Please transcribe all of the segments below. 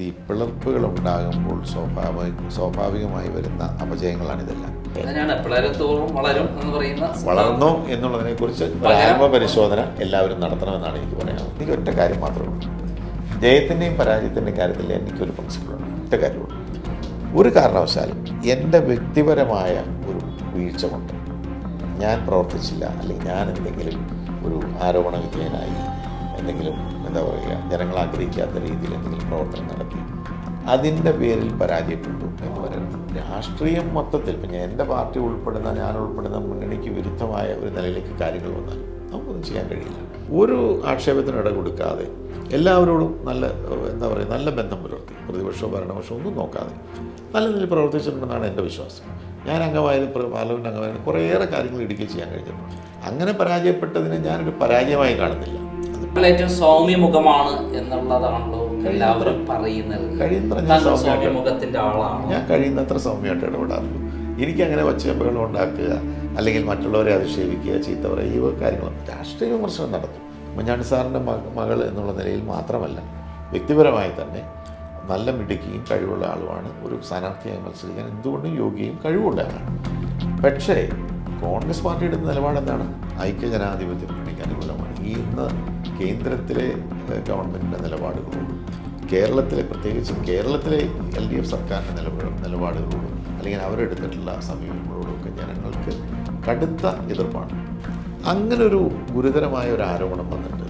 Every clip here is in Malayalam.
ഈ പിളർപ്പുകൾ ഉണ്ടാകുമ്പോൾ സ്വാഭാവികമായി വരുന്ന അപജയങ്ങളാണിതെല്ലാം. വളർന്നു എന്നുള്ളതിനെക്കുറിച്ച് ആത്മപരിശോധന എല്ലാവരും നടത്തണമെന്നാണ് എനിക്ക് പറയാനുള്ളത്. എനിക്ക് ഒറ്റ കാര്യം മാത്രമേ ഉള്ളൂ. ജയത്തിൻ്റെയും പരാജയത്തിൻ്റെയും കാര്യത്തിൽ എനിക്കൊരു പ്രിൻസിപ്പിളുണ്ട്. ഒറ്റ കാര്യമുള്ളൂ. ഒരു കാരണവശാലും എൻ്റെ വ്യക്തിപരമായ ഒരു വീഴ്ച കൊണ്ട് ഞാൻ പ്രവർത്തിച്ചില്ല, അല്ലെങ്കിൽ ഞാൻ എന്തെങ്കിലും ഒരു ആരോപണ വിധേയനായി എന്തെങ്കിലും ജനങ്ങൾ ആഗ്രഹിക്കാത്ത രീതിയിൽ എന്തെങ്കിലും പ്രവർത്തനം നടത്തി അതിൻ്റെ പേരിൽ പരാജയപ്പെട്ടു എന്ന് പറയുന്നത് രാഷ്ട്രീയം മൊത്തത്തിൽ ഇപ്പം എൻ്റെ പാർട്ടി ഞാൻ ഉൾപ്പെടുന്ന മുന്നണിക്ക് വിരുദ്ധമായ ഒരു നിലയിലേക്ക് കാര്യങ്ങൾ വന്നാൽ നമുക്കൊന്നും ചെയ്യാൻ കഴിയില്ല. ഒരു ആക്ഷേപത്തിന് ഇട കൊടുക്കാതെ എല്ലാവരോടും നല്ല ബന്ധം പുലർത്തി പ്രതിപക്ഷമോ ഭരണപക്ഷമോ ഒന്നും നോക്കാതെ നല്ല നിലയിൽ പ്രവർത്തിച്ചിട്ടുണ്ടെന്നാണ് എൻ്റെ വിശ്വാസം. ഞാൻ പാർലമെൻറ്റ് അംഗമായത് കുറേയേറെ കാര്യങ്ങൾ ഇടുക്കി ചെയ്യാൻ കഴിഞ്ഞിട്ടുണ്ട്. അങ്ങനെ പരാജയപ്പെട്ടതിനെ ഞാനൊരു പരാജയമായി കാണുന്നില്ല. ഏറ്റവും സൗമ്യമുഖമാണ് എന്നുള്ളതാണല്ലോ എല്ലാവരും പറയുന്നത്. ഞാൻ കഴിയുന്നത്ര സൗമ്യമായിട്ട് ഇടപെടാറുള്ളൂ. എനിക്കങ്ങനെ ഒച്ചയമ്പകൾ ഉണ്ടാക്കുക, അല്ലെങ്കിൽ മറ്റുള്ളവരെ അധിക്ഷേപിക്കുക, ചീത്ത പറയുക, കാര്യങ്ങളും രാഷ്ട്രീയ വിമർശനം നടത്തും. ഉമ്മൻചാണ്ടി സാറിൻ്റെ മകൾ എന്നുള്ള നിലയിൽ മാത്രമല്ല, വ്യക്തിപരമായി തന്നെ നല്ല മിടുക്കിയും കഴിവുള്ള ആളുമാണ്. ഒരു സ്ഥാനാർത്ഥിയായി മത്സരിക്കാൻ എന്തുകൊണ്ടും യോഗ്യയും കഴിവുള്ളതാണ്. പക്ഷേ കോൺഗ്രസ് പാർട്ടിയുടെ നിലപാട് എന്താണ്? ഐക്യജനാധിപത്യ മുന്നണിക്ക് അനുകൂലമാണ്. ഇന്ന് കേന്ദ്രത്തിലെ ഗവൺമെൻറ്റിൻ്റെ നിലപാടുകളോടും പ്രത്യേകിച്ചും കേരളത്തിലെ LDF സർക്കാരിൻ്റെ നിലപാടുകളോടും അല്ലെങ്കിൽ അവരെടുത്തിട്ടുള്ള സമീപനങ്ങളോടും ഒക്കെ ജനങ്ങൾക്ക് കടുത്ത എതിർപ്പാണ്. അങ്ങനൊരു ഗുരുതരമായ ഒരു ആരോപണം വന്നിട്ട്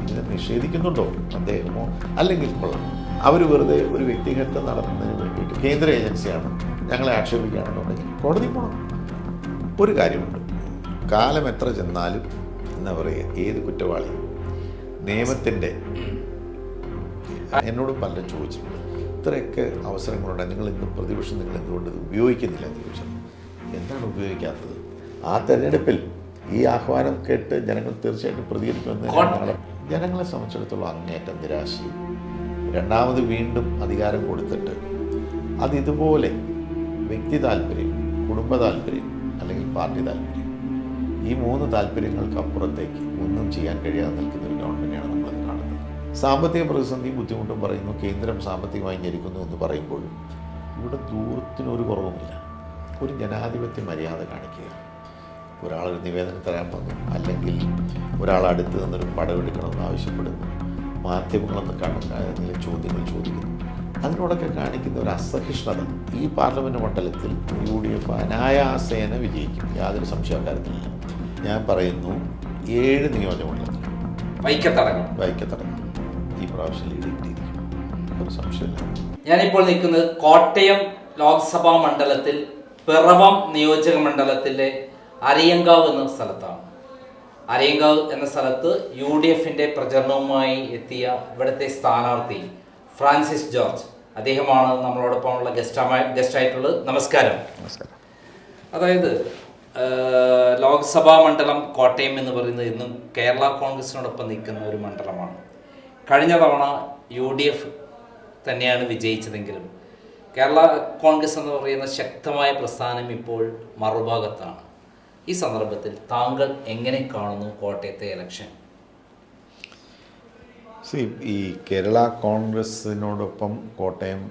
ഇതിനെ നിഷേധിക്കുന്നുണ്ടോ അദ്ദേഹമോ, അല്ലെങ്കിൽ അവർ വെറുതെ ഒരു വ്യക്തിഹത്യ നടത്തുന്നതിന് വേണ്ടിയിട്ട് കേന്ദ്ര ഏജൻസിയാണ് ഞങ്ങളെ ആക്ഷേപിക്കുകയാണെന്നുണ്ടെങ്കിൽ കോടതി പോകണം. ഒരു കാര്യമുണ്ട്, കാലം എത്ര ചെന്നാലും ഏത് കുറ്റവാളി നിയമത്തിൻ്റെ എന്നോട് പലരും ചോദിച്ചിട്ടുണ്ട്, ഇത്രയൊക്കെ അവസരങ്ങളുണ്ട്, നിങ്ങൾ എന്തുകൊണ്ട് ഇത് ഉപയോഗിക്കുന്നില്ല എന്ന് ചോദിച്ചത്. എന്താണ് ഉപയോഗിക്കാത്തത്? ആ തെരഞ്ഞെടുപ്പിൽ ഈ ആഹ്വാനം കേട്ട് ജനങ്ങൾ തീർച്ചയായിട്ടും പ്രതികരിക്കുമെന്ന് ജനങ്ങളെ സംബന്ധിച്ചിടത്തോളം അങ്ങേയറ്റം നിരാശയും, രണ്ടാമത് വീണ്ടും അധികാരം കൊടുത്തിട്ട് അതിതുപോലെ വ്യക്തി താല്പര്യം, കുടുംബ താല്പര്യം അല്ലെങ്കിൽ പാർട്ടി താല്പര്യം, ഈ 3 താല്പര്യങ്ങൾക്ക് അപ്പുറത്തേക്ക് ഒന്നും ചെയ്യാൻ കഴിയാതെ നിൽക്കുന്ന ഒരു ഗവൺമെൻറ്റാണ് നമ്മളത് കാണുന്നത്. സാമ്പത്തിക പ്രതിസന്ധിയും ബുദ്ധിമുട്ടും പറയുന്നു, കേന്ദ്രം സാമ്പത്തികമായി ഞെരുക്കുന്നു എന്ന് പറയുമ്പോഴും ഇവിടെ ദൂരത്തിനൊരു കുറവുമില്ല. ഒരു ജനാധിപത്യ മര്യാദ കാണിക്കുക. ഒരാളൊരു നിവേദനം തരാൻ വന്നു, അല്ലെങ്കിൽ ഒരാൾ അടുത്ത് നിന്നൊരു പടമെടുക്കണമെന്ന് ആവശ്യപ്പെടുന്നു, മാധ്യമങ്ങളെന്ന് എന്തെങ്കിലും ചോദ്യങ്ങൾ ചോദിക്കുന്നു, അതിനോടൊക്കെ കാണിക്കുന്ന ഒരു അസഹിഷ്ണുത ഈ പാർലമെൻറ്റ് മണ്ഡലത്തിൽ UDF അനായാസേന വിജയിക്കും, യാതൊരു സംശയക്കാര്യത്തിലില്ല. ഞാൻ പറയുന്നു 7 നിയോജകമണ്ഡലത്തിൽ വൈക്കത്തടക്കം ഈ പ്രാവശ്യം ലീഡ് കിട്ടിയിരിക്കും, ഒരു സംശയമില്ല. ഞാനിപ്പോൾ നിൽക്കുന്നത് കോട്ടയം ലോക്സഭാ മണ്ഡലത്തിൽ പിറവം നിയോജക മണ്ഡലത്തിലെ അരയങ്കാവ് എന്ന സ്ഥലത്താണ്. അരയങ്കാവ് എന്ന സ്ഥലത്ത് UDFൻ്റെ പ്രചരണവുമായി എത്തിയ ഇവിടുത്തെ സ്ഥാനാർത്ഥി ഫ്രാൻസിസ് ജോർജ്, അദ്ദേഹമാണ് നമ്മളോടൊപ്പമുള്ള ഗസ്റ്റായിട്ടുള്ളത്. നമസ്കാരം. അതായത് ലോക്സഭാ മണ്ഡലം കോട്ടയം എന്ന് പറയുന്നത് ഇന്നും കേരള കോൺഗ്രസിനോടൊപ്പം നിൽക്കുന്ന ഒരു മണ്ഡലമാണ്. കഴിഞ്ഞ തവണ UDF തന്നെയാണ് വിജയിച്ചതെങ്കിലും കേരള കോൺഗ്രസ് എന്ന് പറയുന്ന ശക്തമായ പ്രസ്ഥാനം ഇപ്പോൾ മറുഭാഗത്താണ്. ഈ സന്ദർഭത്തിൽ താങ്കൾ എങ്ങനെ കാണുന്നു കോട്ടയത്തെ ഇലക്ഷൻ? ഈ കേരള കോൺഗ്രസിനോടൊപ്പം കോട്ടയം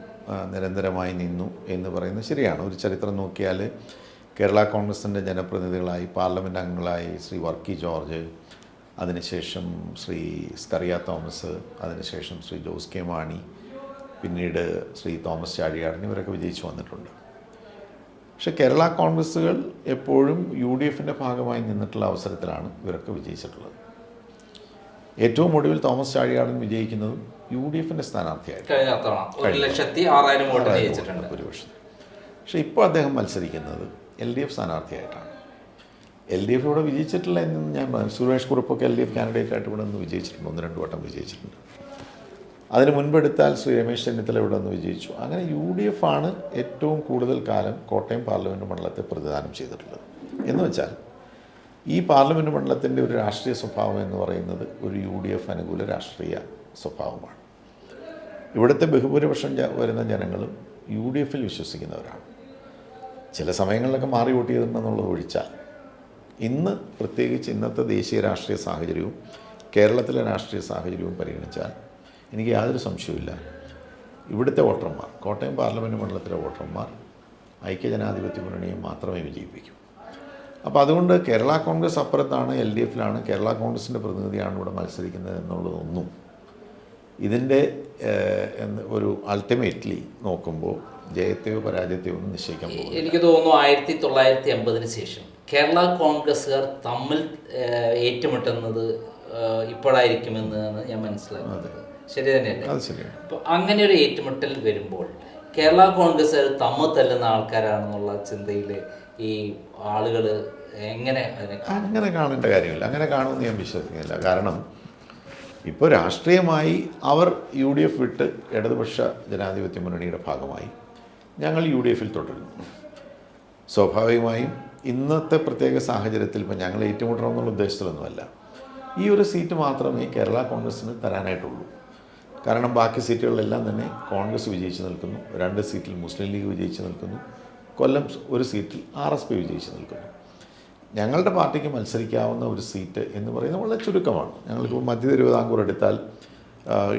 നിരന്തരമായി നിന്നു എന്ന് പറയുന്നത് ശരിയാണ്. ഒരു ചരിത്രം നോക്കിയാൽ കേരള കോൺഗ്രസിൻ്റെ ജനപ്രതിനിധികളായി പാർലമെൻറ്റ് അംഗങ്ങളായി ശ്രീ വർക്കി ജോർജ്, അതിനുശേഷം ശ്രീ സ്കറിയ തോമസ്, അതിനുശേഷം ശ്രീ ജോസ് കെ മാണി, പിന്നീട് ശ്രീ തോമസ് ചാഴികാടൻ, ഇവരൊക്കെ വിജയിച്ചു വന്നിട്ടുണ്ട്. പക്ഷേ കേരള കോൺഗ്രസ്സുകൾ എപ്പോഴും UDFൻ്റെ ഭാഗമായി നിന്നിട്ടുള്ള അവസരത്തിലാണ് ഇവരൊക്കെ വിജയിച്ചിട്ടുള്ളത്. ഏറ്റവും ഒടുവിൽ തോമസ് ചാഴികാടൻ വിജയിക്കുന്നതും UDFൻ്റെ സ്ഥാനാർത്ഥിയായിട്ട് ഭൂരിപക്ഷം. പക്ഷേ ഇപ്പോൾ അദ്ദേഹം മത്സരിക്കുന്നത് LDF സ്ഥാനാർത്ഥിയായിട്ടാണ്. LDF ഇവിടെ വിജയിച്ചിട്ടില്ല എന്ന് ഞാൻ സുരേഷ് കുറുപ്പൊക്കെ LDF കാൻഡിഡേറ്റായിട്ട് ഇവിടെ നിന്ന് വിജയിച്ചിട്ടുണ്ട്, 1-2 വട്ടം വിജയിച്ചിട്ടുണ്ട്. അതിന് മുൻപെടുത്താൽ ശ്രീ രമേശ് ചെന്നിത്തല ഇവിടെ നിന്ന് വിജയിച്ചു. അങ്ങനെ UDF ആണ് ഏറ്റവും കൂടുതൽ കാലം കോട്ടയം പാർലമെൻറ്റ് മണ്ഡലത്തെ പ്രതിദാനം ചെയ്തിട്ടുള്ളത്. എന്ന് വെച്ചാൽ ഈ പാർലമെൻറ്റ് മണ്ഡലത്തിൻ്റെ ഒരു രാഷ്ട്രീയ സ്വഭാവം എന്ന് പറയുന്നത് ഒരു UDF അനുകൂല രാഷ്ട്രീയ സ്വഭാവമാണ്. ഇവിടുത്തെ ബഹുഭൂരിപക്ഷം വരുന്ന ജനങ്ങളും UDFൽ വിശ്വസിക്കുന്നവരാണ്. ചില സമയങ്ങളിലൊക്കെ മാറി വോട്ട് ചെയ്തിട്ടുണ്ടെന്നുള്ളത് ഒഴിച്ചാൽ പ്രത്യേകിച്ച് ഇന്നത്തെ ദേശീയ രാഷ്ട്രീയ സാഹചര്യവും കേരളത്തിലെ രാഷ്ട്രീയ സാഹചര്യവും പരിഗണിച്ചാൽ എനിക്ക് യാതൊരു സംശയവുമില്ല ഇവിടുത്തെ വോട്ടർമാർ, കോട്ടയം പാർലമെൻറ്റ് മണ്ഡലത്തിലെ വോട്ടർമാർ ഐക്യജനാധിപത്യ മുന്നണിയെ മാത്രമേ വിജയിപ്പിക്കൂ. അപ്പോൾ അതുകൊണ്ട് കേരള കോൺഗ്രസ് അപ്പുറത്താണ്, LDF കേരള കോൺഗ്രസിൻ്റെ പ്രതിനിധിയാണ് ഇവിടെ മത്സരിക്കുന്നത് എന്നുള്ളതൊന്നും ഇതിൻ്റെ ഒരു അൾട്ടിമേറ്റ്ലി നോക്കുമ്പോൾ ജയത്തെയോ പരാജയത്തെയോ ഒന്നും നിശ്ചയിക്കാൻ പോകും. എനിക്ക് തോന്നുന്നു 1980 ശേഷം കേരള കോൺഗ്രസ്സുകാർ തമ്മിൽ ഏറ്റുമുട്ടുന്നത് ഇപ്പോഴായിരിക്കുമെന്നാണ് ഞാൻ മനസ്സിലാക്കുന്നത്. ശരി തന്നെയല്ലേ? അത് ശരിയാണ്. അപ്പോൾ അങ്ങനെ ഒരു ഏറ്റുമുട്ടൽ വരുമ്പോൾ കേരള കോൺഗ്രസ്സുകാർ തമ്മിൽ തല്ലുന്ന ആൾക്കാരാണെന്നുള്ള ചിന്തയിൽ ഈ ആളുകൾ എങ്ങനെ അങ്ങനെ കാണേണ്ട കാര്യമില്ല. അങ്ങനെ കാണുമെന്ന് ഞാൻ വിശ്വസിക്കുന്നില്ല. കാരണം ഇപ്പോൾ രാഷ്ട്രീയമായി അവർ UDF വിട്ട് ഇടതുപക്ഷ ജനാധിപത്യ മുന്നണിയുടെ ഭാഗമായി, ഞങ്ങൾ UDF തുടരുന്നു. സ്വാഭാവികമായും ഇന്നത്തെ പ്രത്യേക സാഹചര്യത്തിൽ ഇപ്പോൾ ഞങ്ങൾ ഏറ്റുമുട്ടണമെന്നുള്ള ഉദ്ദേശത്തിലൊന്നുമല്ല. ഈ ഒരു സീറ്റ് മാത്രമേ കേരള കോൺഗ്രസ്സിന് തരാനായിട്ടുള്ളൂ. കാരണം ബാക്കി സീറ്റുകളിലെല്ലാം തന്നെ കോൺഗ്രസ് വിജയിച്ച് നിൽക്കുന്നു. 2 സീറ്റിൽ മുസ്ലിം ലീഗ് വിജയിച്ച് നിൽക്കുന്നു. കൊല്ലം ഒരു സീറ്റിൽ RSP വിജയിച്ച് നിൽക്കുന്നു. ഞങ്ങളുടെ പാർട്ടിക്ക് മത്സരിക്കാവുന്ന ഒരു സീറ്റ് എന്ന് പറയുന്നത് വളരെ ചുരുക്കമാണ്. ഞങ്ങൾക്ക് മധ്യ തിരുവിതാംകൂർ എടുത്താൽ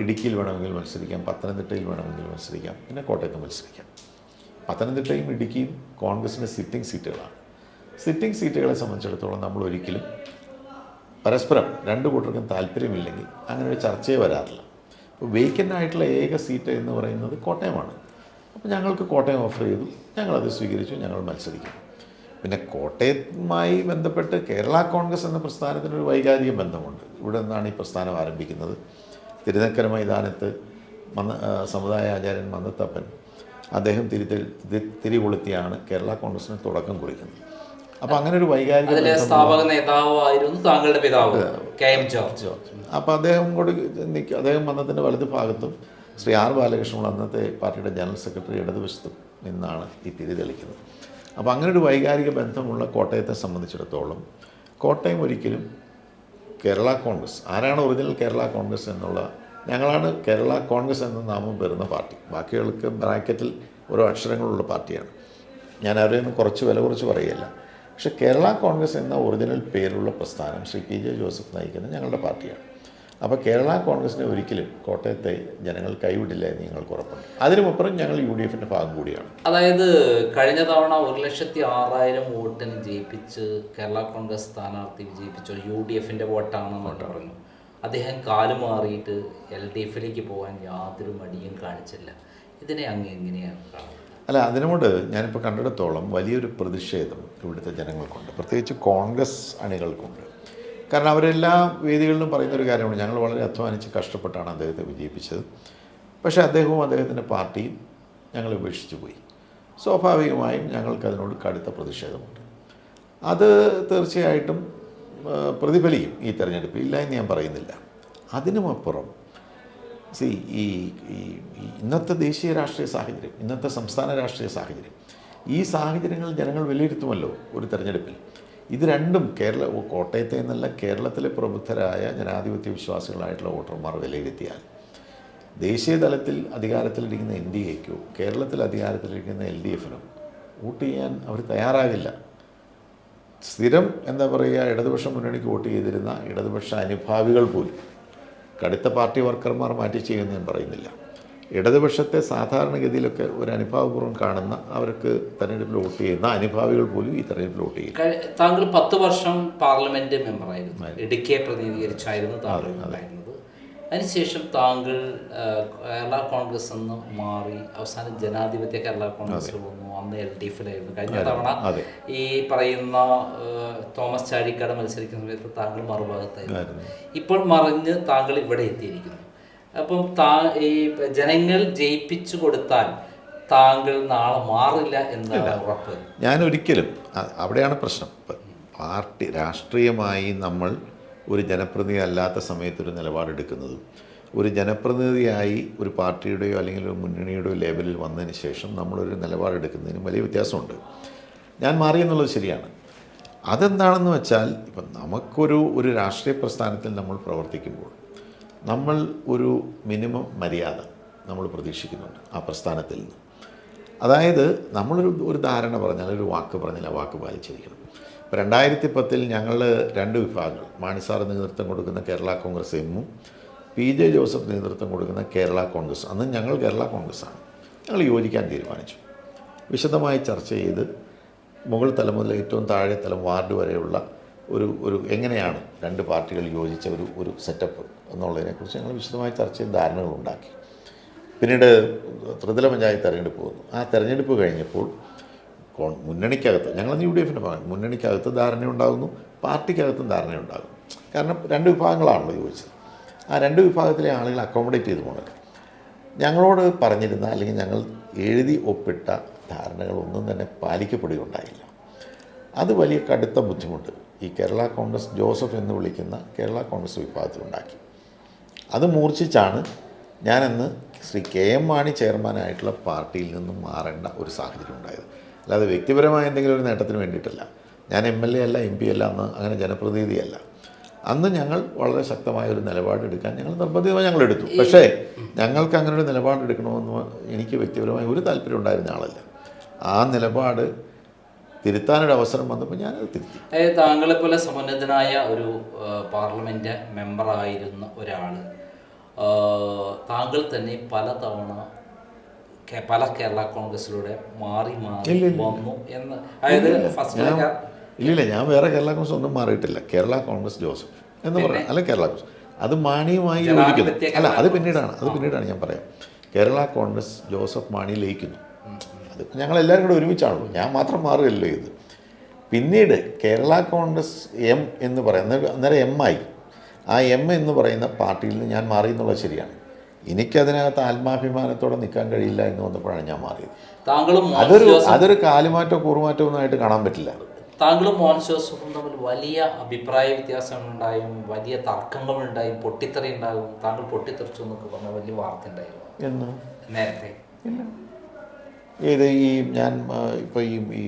ഇടുക്കിയിൽ വേണമെങ്കിൽ മത്സരിക്കാം, പത്തനംതിട്ടയിൽ വേണമെങ്കിൽ മത്സരിക്കാം, പിന്നെ കോട്ടയത്ത് മത്സരിക്കാം. പത്തനംതിട്ടയും ഇടുക്കിയും കോൺഗ്രസിൻ്റെ സിറ്റിംഗ് സീറ്റുകളാണ്. സിറ്റിംഗ് സീറ്റുകളെ സംബന്ധിച്ചിടത്തോളം നമ്മൾ ഒരിക്കലും പരസ്പരം 2 കൂട്ടർക്കും താല്പര്യമില്ലെങ്കിൽ അങ്ങനെ ഒരു ചർച്ചയെ വരാറില്ല. അപ്പോൾ വേക്കൻ്റ് ആയിട്ടുള്ള ഏക സീറ്റ് എന്ന് പറയുന്നത് കോട്ടയമാണ്. അപ്പോൾ ഞങ്ങൾക്ക് കോട്ടയം ഓഫർ ചെയ്തു, ഞങ്ങളത് സ്വീകരിച്ചു, ഞങ്ങൾ മത്സരിക്കും. പിന്നെ കോട്ടയവുമായി ബന്ധപ്പെട്ട് കേരള കോൺഗ്രസ് എന്ന പ്രസ്ഥാനത്തിനൊരു വൈകാരിക ബന്ധമുണ്ട്. ഇവിടെ നിന്നാണ് ഈ പ്രസ്ഥാനം ആരംഭിക്കുന്നത്. തിരുനക്കര മൈതാനത്ത് സമുദായ ആചാര്യൻ മന്നത്തപ്പൻ അദ്ദേഹം തിരികൊളുത്തിയാണ് കേരള കോൺഗ്രസിന് തുടക്കം കുറിക്കുന്നത്. അപ്പോൾ അങ്ങനെ ഒരു വൈകാരിക സ്ഥാപക നേതാവായിരുന്നു താങ്കളുടെ പിതാവ് KM ജോർജ്. അപ്പോൾ അദ്ദേഹം മന്നത്തിൻ്റെ വലതു ഭാഗത്തും ശ്രീ R ബാലകൃഷ്ണൻ അന്നത്തെ പാർട്ടിയുടെ ജനറൽ സെക്രട്ടറി ഇടതുവശത്തും നിന്നാണ് ഈ തിരി തെളിക്കുന്നത്. അപ്പോൾ അങ്ങനെ ഒരു വൈകാരിക ബന്ധമുള്ള കോട്ടയത്തെ സംബന്ധിച്ചിടത്തോളം കോട്ടയം ഒരിക്കലും കേരള കോൺഗ്രസ്, ആരാണ് ഒറിജിനൽ കേരള കോൺഗ്രസ് എന്നുള്ള, ഞങ്ങളാണ് കേരള കോൺഗ്രസ് എന്ന നാമം വരുന്ന പാർട്ടി. ബാക്കികൾക്ക് ബ്രാക്കറ്റിൽ ഓരോ അക്ഷരങ്ങളുള്ള പാർട്ടിയാണ്. ഞാൻ അവരെയൊന്നും കുറച്ച് വില കുറച്ച് പറയുകയല്ല. പക്ഷേ കേരള കോൺഗ്രസ് എന്ന ഒറിജിനൽ പേരുള്ള പ്രസ്ഥാനം ശ്രീ PJ ജോസഫ് നയിക്കുന്ന ഞങ്ങളുടെ പാർട്ടിയാണ്. അപ്പോൾ കേരള കോൺഗ്രസിനെ ഒരിക്കലും കോട്ടയത്തെ ജനങ്ങൾ കൈവിടില്ല എന്ന് ഞങ്ങൾക്ക് ഉറപ്പുണ്ട്. അതിനുമപ്പുറം ഞങ്ങൾ UDF ഭാഗം കൂടിയാണ്. അതായത് കഴിഞ്ഞ തവണ 1,06,000 വോട്ടിന് ജയിപ്പിച്ച് കേരള കോൺഗ്രസ് സ്ഥാനാർത്ഥി വിജയിപ്പിച്ചു UDF വോട്ടാണെന്നോട്ട് പറഞ്ഞു. അദ്ദേഹം കാലുമാറിയിട്ട് LDF പോകാൻ യാതൊരു മടിയും കാണിച്ചില്ല. ഇതിനെ അങ്ങ് എങ്ങനെയാണ് കാണുന്നത്? അല്ല, അതിനോട് ഞാനിപ്പോൾ കണ്ടിടത്തോളം വലിയൊരു പ്രതിഷേധം ഇവിടുത്തെ ജനങ്ങൾക്കുണ്ട്, പ്രത്യേകിച്ച് കോൺഗ്രസ് അണികൾക്കുണ്ട്. കാരണം അവരെല്ലാ വേദികളിലും പറയുന്നൊരു കാര്യമാണ്, ഞങ്ങൾ വളരെ അധ്വാനിച്ച് കഷ്ടപ്പെട്ടാണ് അദ്ദേഹത്തെ വിജയിപ്പിച്ചത്, പക്ഷേ അദ്ദേഹവും അദ്ദേഹത്തിൻ്റെ പാർട്ടിയും ഞങ്ങളെ ഉപേക്ഷിച്ചു പോയി. സ്വാഭാവികമായും ഞങ്ങൾക്കതിനോട് കടുത്ത പ്രതിഷേധമുണ്ട്. അത് തീർച്ചയായിട്ടും പ്രതിഫലിക്കും ഈ തെരഞ്ഞെടുപ്പ്, ഇല്ല എന്ന് ഞാൻ പറയുന്നില്ല. അതിനുമപ്പുറം ഈ ഇന്നത്തെ ദേശീയ രാഷ്ട്രീയ സാഹചര്യം, ഇന്നത്തെ സംസ്ഥാന രാഷ്ട്രീയ സാഹചര്യം, ഈ സാഹചര്യങ്ങൾ ജനങ്ങൾ വിലയിരുത്തുമല്ലോ ഒരു തെരഞ്ഞെടുപ്പിൽ. ഇത് രണ്ടും കോട്ടയത്തെ എന്നല്ല കേരളത്തിലെ പ്രബുദ്ധരായ ജനാധിപത്യ വിശ്വാസികളായിട്ടുള്ള വോട്ടർമാർ വിലയിരുത്തിയാൽ ദേശീയ തലത്തിൽ അധികാരത്തിലിരിക്കുന്ന NDAക്കോ കേരളത്തിൽ അധികാരത്തിലിരിക്കുന്ന LDFനോ വോട്ട് ചെയ്യാൻ അവർ തയ്യാറാകില്ല. സ്ഥിരം എന്താ പറയുക, ഇടതുപക്ഷ മുന്നണിക്ക് വോട്ട് ചെയ്തിരുന്ന ഇടതുപക്ഷ അനുഭാവികൾ പോലും, കടുത്ത പാർട്ടി വർക്കർമാർ മാറ്റി ചെയ്യുമെന്ന് ഞാൻ പറയുന്നില്ല, ഇടതുപക്ഷത്തെ സാധാരണഗതിയിലൊക്കെ ഒരു അനുഭാവപൂർവ്വം കാണുന്ന അവർക്ക് തെരഞ്ഞെടുപ്പിൽ വോട്ട് ചെയ്യുന്ന അനുഭാവികൾ പോലും ഈ തെരഞ്ഞെടുപ്പിൽ വോട്ട് ചെയ്യും. താങ്കൾ 10 വർഷം പാർലമെന്റ് മെമ്പറായിരുന്നു, ഇടുക്കിയെ പ്രതിനിധീകരിച്ചായിരുന്നു താങ്കൾ ഉണ്ടായിരുന്നത്. അതിനുശേഷം താങ്കൾ കേരള കോൺഗ്രസ് എന്ന് മാറി അവസാനം ജനാധിപത്യ കേരള കോൺഗ്രസ് വന്നു. അന്ന് LDF കഴിഞ്ഞ തവണ ഈ പറയുന്ന തോമസ് ചാഴിക്കാട് മത്സരിക്കുന്ന സമയത്ത് താങ്കൾ മറുഭാഗത്തായിരുന്നു. ഇപ്പോൾ മറിഞ്ഞ് താങ്കൾ ഇവിടെ എത്തിയിരിക്കുന്നു. അപ്പം ഈ ജനങ്ങൾ ജയിപ്പിച്ചു കൊടുത്താൽ താങ്കൾ നാളെ മാറില്ല എന്നാണ് ഉറപ്പ്? ഞാൻ ഒരിക്കലും, അവിടെയാണ് പ്രശ്നം. പാർട്ടി രാഷ്ട്രീയമായി നമ്മൾ ഒരു ജനപ്രതിനിധി അല്ലാത്ത സമയത്തൊരു നിലപാടെടുക്കുന്നതും ഒരു ജനപ്രതിനിധിയായി ഒരു പാർട്ടിയുടെയോ അല്ലെങ്കിൽ ഒരു മുന്നണിയുടെയോ ലേബലിൽ വന്നതിന് ശേഷം നമ്മളൊരു നിലപാടെടുക്കുന്നതിനും വലിയ വ്യത്യാസമുണ്ട്. ഞാൻ മാറിയെന്നുള്ളത് ശരിയാണ്. അതെന്താണെന്ന് വെച്ചാൽ, ഇപ്പം നമുക്കൊരു രാഷ്ട്രീയ പ്രസ്ഥാനത്തിൽ നമ്മൾ പ്രവർത്തിക്കുമ്പോൾ നമ്മൾ ഒരു മിനിമം മര്യാദ നമ്മൾ പ്രതീക്ഷിക്കുന്നുണ്ട് ആ പ്രസ്ഥാനത്തിൽ നിന്ന്. അതായത് നമ്മളൊരു ധാരണ പറഞ്ഞാൽ, ഒരു വാക്ക് പറഞ്ഞാൽ ആ വാക്ക് പാലിച്ചിരിക്കണം. ഇപ്പോൾ 2010 ഞങ്ങൾ 2 വിഭാഗങ്ങൾ, മാണി സാർ നേതൃത്വം കൊടുക്കുന്ന കേരള കോൺഗ്രസ് എമ്മും PJ ജോസഫ് നേതൃത്വം കൊടുക്കുന്ന കേരള കോൺഗ്രസ്, അന്ന് ഞങ്ങൾ കേരള കോൺഗ്രസ്സാണ്, ഞങ്ങൾ യോജിക്കാൻ തീരുമാനിച്ചു. വിശദമായി ചർച്ച ചെയ്ത് മുകൾ തലം മുതൽ ഏറ്റവും താഴെ തലം വാർഡ് വരെയുള്ള ഒരു എങ്ങനെയാണ് രണ്ട് പാർട്ടികൾ യോജിച്ച ഒരു സെറ്റപ്പ് എന്നുള്ളതിനെക്കുറിച്ച് ഞങ്ങൾ വിശദമായി ചർച്ച ചെയ്ത് ധാരണകളുണ്ടാക്കി. പിന്നീട് ത്രിതല പഞ്ചായത്ത് തെരഞ്ഞെടുപ്പ് വന്നു. ആ തെരഞ്ഞെടുപ്പ് കഴിഞ്ഞപ്പോൾ മുന്നണിക്കകത്ത്, ഞങ്ങളന്ന് UDF ഭാഗം, മുന്നണിക്കകത്ത് ധാരണയുണ്ടാകുന്നു, പാർട്ടിക്കകത്തും ധാരണയുണ്ടാകും. കാരണം രണ്ട് വിഭാഗങ്ങളാണല്ലോ ചോദിച്ചത്. ആ രണ്ട് വിഭാഗത്തിലെ ആളുകൾ അക്കോമഡേറ്റ് ചെയ്ത് പോകണം. ഞങ്ങളോട് പറഞ്ഞിരുന്ന അല്ലെങ്കിൽ ഞങ്ങൾ എഴുതി ഒപ്പിട്ട ധാരണകളൊന്നും തന്നെ പാലിക്കപ്പെടുകയുണ്ടായില്ല. അത് വലിയ കടുത്ത ബുദ്ധിമുട്ട് ഈ കേരള കോൺഗ്രസ് ജോസഫ് എന്ന് വിളിക്കുന്ന കേരള കോൺഗ്രസ് വിഭാഗത്തിലുണ്ടാക്കി. അത് മൂർച്ഛിച്ചാണ് ഞാനന്ന് ശ്രീ KM മാണി ചെയർമാനായിട്ടുള്ള പാർട്ടിയിൽ നിന്നും മാറേണ്ട ഒരു സാഹചര്യം ഉണ്ടായത്. അല്ലാതെ വ്യക്തിപരമായ എന്തെങ്കിലും ഒരു നേട്ടത്തിന് വേണ്ടിയിട്ടല്ല. ഞാൻ MLA അല്ല, MP അല്ല, അന്ന് അങ്ങനെ ജനപ്രതിനിധിയല്ല. അന്ന് ഞങ്ങൾ വളരെ ശക്തമായ ഒരു നിലപാടെടുക്കാൻ ഞങ്ങൾ നിർബന്ധിതമായി ഞങ്ങൾ എടുത്തു. പക്ഷേ ഞങ്ങൾക്ക് അങ്ങനെ ഒരു നിലപാടെടുക്കണമെന്ന് എനിക്ക് വ്യക്തിപരമായി ഒരു താല്പര്യം ഉണ്ടായിരുന്ന ആളല്ല. ആ നിലപാട് തിരുത്താനൊരു അവസരം വന്നപ്പോൾ ഞാനത് തിരുത്തി. താങ്കളെപ്പോലെ സമുന്നതനായ ഒരു പാർലമെൻറ്റ് മെമ്പറായിരുന്ന ഒരാൾ, താങ്കൾ തന്നെ പല തവണ പല കേരള കോൺഗ്രസിലൂടെ മാറി വന്നു എന്ന്, അതായത് ഇല്ലില്ല, ഞാൻ വേറെ കേരള കോൺഗ്രസ് ഒന്നും മാറിയിട്ടില്ല. കേരള കോൺഗ്രസ് ജോസഫ് എന്ന് പറയാം, അല്ല കേരള കോൺഗ്രസ് അത് മാണിയുമായി യോജിക്കുന്നു. അല്ല, അത് പിന്നീടാണ് ഞാൻ പറയാം. കേരള കോൺഗ്രസ് ജോസഫ് മാണി ലയിക്കുന്നു. അത് ഞങ്ങളെല്ലാവരും കൂടെ ഒരുമിച്ചാണല്ലോ, ഞാൻ മാത്രം മാറുകയല്ലോ ഇത്. പിന്നീട് കേരള കോൺഗ്രസ് M എന്ന് പറയുന്നത് അന്നേരം M ആയി. ആ M എന്ന് പറയുന്ന പാർട്ടിയിൽ നിന്ന് ഞാൻ മാറി എന്നുള്ളത് ശരിയാണ്. എനിക്കതിനകത്ത് ആത്മാഭിമാനത്തോടെ നിൽക്കാൻ കഴിയില്ല എന്ന് വന്നപ്പോഴാണ് ഞാൻ മാറിയത്. അതൊരു കാലുമാറ്റോ കൂറുമാറ്റോ ഒന്നും ആയിട്ട് കാണാൻ പറ്റില്ല. താങ്കളും മോഹൻ ജോസഫും തമ്മിൽ വലിയ അഭിപ്രായ വ്യത്യാസങ്ങളുണ്ടായും, വലിയ തർക്കങ്ങളുണ്ടായും, പൊട്ടിത്തെറി ഉണ്ടാകും. താങ്കൾ പൊട്ടിത്തെറിച്ചു എന്നൊക്കെ പറഞ്ഞ വലിയ വാർത്ത ഉണ്ടായിരുന്നു എന്ന് നേരത്തെ. ഈ ഞാൻ ഇപ്പോൾ ഈ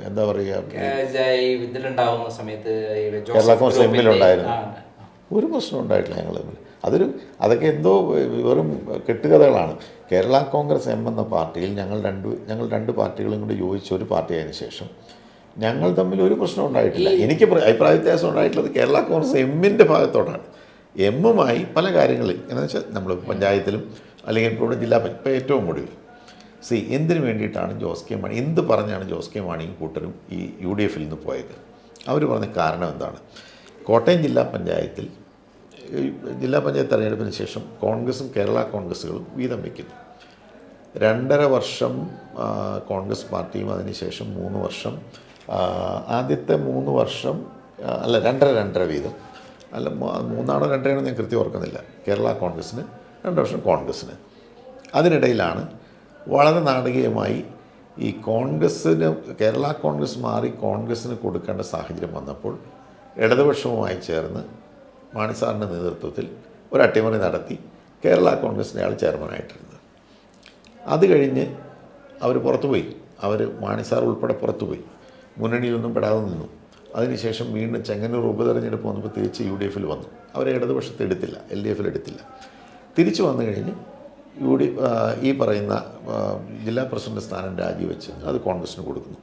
എന്താ പറയുക, ഇതിലുണ്ടാകുന്ന സമയത്ത് കേരള കോൺഗ്രസ് എമ്മിലുണ്ടായിരുന്നു. ഒരു പ്രശ്നം ഉണ്ടായിട്ടില്ല ഞങ്ങൾ തമ്മിൽ. അതൊക്കെ എന്തോ വെറും കെട്ടുകഥകളാണ്. കേരള കോൺഗ്രസ് M എന്ന പാർട്ടിയിൽ ഞങ്ങൾ രണ്ട് പാർട്ടികളും കൂടി യോജിച്ച ഒരു പാർട്ടിയായതിനു ശേഷം ഞങ്ങൾ തമ്മിൽ ഒരു പ്രശ്നം ഉണ്ടായിട്ടില്ല. എനിക്ക് അഭിപ്രായ വ്യത്യാസം ഉണ്ടായിട്ടുള്ളത് കേരള കോൺഗ്രസ് എമ്മിൻ്റെ ഭാഗത്തോടാണ്. എമ്മുമായി പല കാര്യങ്ങളിൽ എന്ന് വെച്ചാൽ നമ്മൾ പഞ്ചായത്തിലും അല്ലെങ്കിൽ ഇപ്പോൾ ജില്ലാ ഇപ്പോൾ ഏറ്റവും ഒടുവിൽ എന്തിനു വേണ്ടിയിട്ടാണ് ജോസ് കെ മാണി, എന്ത് പറഞ്ഞാണ് ജോസ് കെ മാണിയും കൂട്ടരും ഈ UDF നിന്ന് പോയത്? അവർ പറഞ്ഞ കാരണം എന്താണ്? കോട്ടയം ജില്ലാ പഞ്ചായത്ത് തെരഞ്ഞെടുപ്പിന് ശേഷം കോൺഗ്രസും കേരള കോൺഗ്രസ്സുകളും വീതം വയ്ക്കുന്നു. 2.5 വർഷം കോൺഗ്രസ് പാർട്ടിയും അതിനുശേഷം 3 വർഷം, ആദ്യത്തെ 3 വർഷം അല്ല 2.5 വീതം, അല്ല 3ആണോ 2 ഞാൻ കൃത്യം ഓർക്കുന്നില്ല, കേരള കോൺഗ്രസ്സിന് 2 വർഷം കോൺഗ്രസ്സിന്. അതിനിടയിലാണ് വളരെ നാടകീയമായി ഈ കോൺഗ്രസ്സിന് കേരള കോൺഗ്രസ് മാറി കോൺഗ്രസ്സിന് കൊടുക്കേണ്ട സാഹചര്യം വന്നപ്പോൾ ഇടതുപക്ഷവുമായി ചേർന്ന് മാണി സാറിൻ്റെ നേതൃത്വത്തിൽ ഒരു അട്ടിമറി നടത്തി കേരള കോൺഗ്രസിൻ്റെ ആൾ ചെയർമാനായിട്ടിരുന്നത്. അത് കഴിഞ്ഞ് അവർ പുറത്തുപോയി, മാണി സാർ ഉൾപ്പെടെ പുറത്തുപോയി, മുന്നണിയിലൊന്നും പെടാതെ നിന്നു. അതിനുശേഷം വീണ്ടും ചെങ്ങന്നൂർ ഉപതെരഞ്ഞെടുപ്പ് വന്നപ്പോൾ തിരിച്ച് UDFൽ വന്നു. അവരെ ഇടതുപക്ഷത്തെ എടുത്തില്ല, LDFൽ എടുത്തില്ല. തിരിച്ചു വന്നു കഴിഞ്ഞ് ഈ പറയുന്ന ജില്ലാ പ്രസിഡന്റ് സ്ഥാനം രാജിവെച്ച് അത് കോൺഗ്രസ്സിന് കൊടുക്കുന്നു.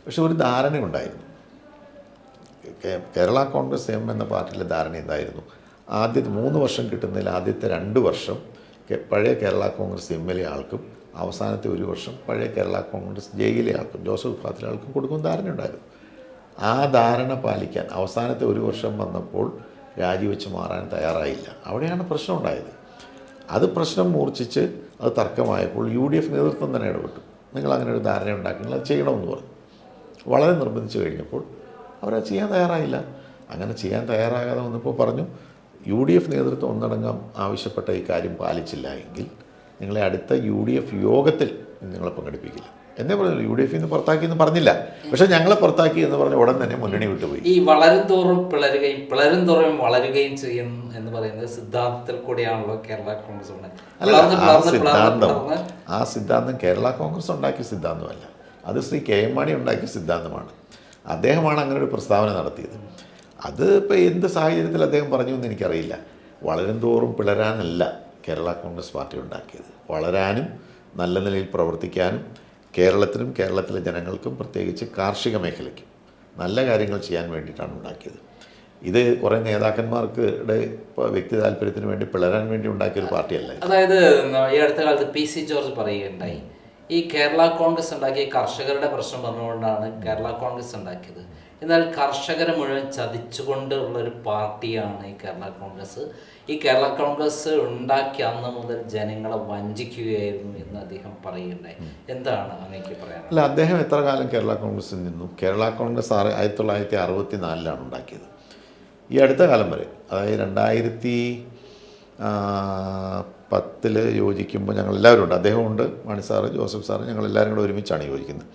പക്ഷെ ഒരു ധാരണയുണ്ടായിരുന്നു. കേരള കോൺഗ്രസ് M എന്ന പാർട്ടിയിലെ ധാരണ എന്തായിരുന്നു? ആദ്യത്തെ 3 വർഷം കിട്ടുന്നതിൽ ആദ്യത്തെ 2 വർഷം പഴയ കേരള കോൺഗ്രസ് MLA ആൾക്കും അവസാനത്തെ 1 വർഷം പഴയ കേരള കോൺഗ്രസ് ജയിലെ ആൾക്കും ജോസഫ് വിഭാഗത്തിലെ ആൾക്കും കൊടുക്കുന്ന ധാരണയുണ്ടായിരുന്നു. ആ ധാരണ പാലിക്കാൻ അവസാനത്തെ 1 വർഷം വന്നപ്പോൾ രാജിവെച്ച് മാറാൻ തയ്യാറായില്ല. അവിടെയാണ് പ്രശ്നം ഉണ്ടായത്. അത് പ്രശ്നം മൂർച്ഛിച്ച് അത് തർക്കമായപ്പോൾ UDF നേതൃത്വം തന്നെ ഇടപെട്ടു. നിങ്ങളങ്ങനെ ഒരു ധാരണ ഉണ്ടാക്കി അത് ചെയ്യണമെന്ന് പറഞ്ഞു. വളരെ നിർബന്ധിച്ച് കഴിഞ്ഞപ്പോൾ അവരത് ചെയ്യാൻ തയ്യാറായില്ല. അങ്ങനെ ചെയ്യാൻ തയ്യാറാകാതെ വന്നപ്പോൾ പറഞ്ഞു, UDF നേതൃത്വം ഒന്നടങ്കം ആവശ്യപ്പെട്ട ഈ കാര്യം പാലിച്ചില്ല എങ്കിൽ നിങ്ങളെ അടുത്ത UDF യോഗത്തിൽ നിങ്ങളെ പങ്കെടുപ്പിക്കില്ല എന്നേ പറഞ്ഞു. UDF നിന്ന് പുറത്താക്കി എന്ന് പറഞ്ഞില്ല, പക്ഷെ ഞങ്ങളെ പുറത്താക്കി എന്ന് പറഞ്ഞ ഉടൻ തന്നെ മുന്നണി വിട്ടുപോയി. ഈ വളരും തോറും പിളരും തോറും വളരുകയും ചെയ്യും എന്ന് പറയുന്നത് സിദ്ധാന്തത്തിൽ കൂടിയാണല്ലോ കേരള കോൺഗ്രസ് ആ സിദ്ധാന്തം കേരള കോൺഗ്രസ് ഉണ്ടാക്കിയ സിദ്ധാന്തമല്ല, അത് ശ്രീ KM മാണി ഉണ്ടാക്കിയ സിദ്ധാന്തമാണ്. അദ്ദേഹമാണ് അങ്ങനെ ഒരു പ്രസ്താവന നടത്തിയത്. അത് ഇപ്പോൾ എന്ത് സാഹചര്യത്തിൽ അദ്ദേഹം പറഞ്ഞു എന്ന് എനിക്കറിയില്ല. വളരും തോറും പിളരാനല്ല കേരള കോൺഗ്രസ് പാർട്ടി ഉണ്ടാക്കിയത്, വളരാനും നല്ല നിലയിൽ പ്രവർത്തിക്കാനും കേരളത്തിനും കേരളത്തിലെ ജനങ്ങൾക്കും പ്രത്യേകിച്ച് കാർഷിക മേഖലയ്ക്കും നല്ല കാര്യങ്ങൾ ചെയ്യാൻ വേണ്ടിയിട്ടാണ് ഉണ്ടാക്കിയത്. ഇത് കുറേ നേതാക്കന്മാർക്ക് വ്യക്തി താല്പര്യത്തിന് വേണ്ടി പിളരാൻ വേണ്ടി ഉണ്ടാക്കിയ ഒരു പാർട്ടിയല്ല. അതായത് ഈ അടുത്ത കാലത്ത് PC ജോർജ് പറയുകയുണ്ടായി, ഈ കേരള കോൺഗ്രസ് ഉണ്ടാക്കിയ കർഷകരുടെ പ്രശ്നം പറഞ്ഞുകൊണ്ടാണ് കേരള കോൺഗ്രസ് ഉണ്ടാക്കിയത്. എന്നാൽ കർഷകരെ മുഴുവൻ ചതിച്ചുകൊണ്ട് ഉള്ളൊരു പാർട്ടിയാണ് ഈ കേരള കോൺഗ്രസ്. ഈ കേരള കോൺഗ്രസ് ഉണ്ടാക്കിയ അന്ന് മുതൽ ജനങ്ങളെ വഞ്ചിക്കുകയായിരുന്നു എന്ന് അദ്ദേഹം പറയുകയുണ്ടായി. എന്താണ് അങ്ങേക്ക് പറയാൻ? അല്ല, അദ്ദേഹം എത്ര കാലം കേരള കോൺഗ്രസിൽ നിന്നു? കേരള കോൺഗ്രസ് 1964 ഉണ്ടാക്കിയത്. ഈ അടുത്ത കാലം വരെ, അതായത് 2010 യോജിക്കുമ്പോൾ ഞങ്ങളെല്ലാവരും ഉണ്ട്. അദ്ദേഹമുണ്ട്, മണി സാറ്, ജോസഫ് സാറ്, ഞങ്ങളെല്ലാവരും കൂടെ ഒരുമിച്ചാണ് യോജിക്കുന്നത്.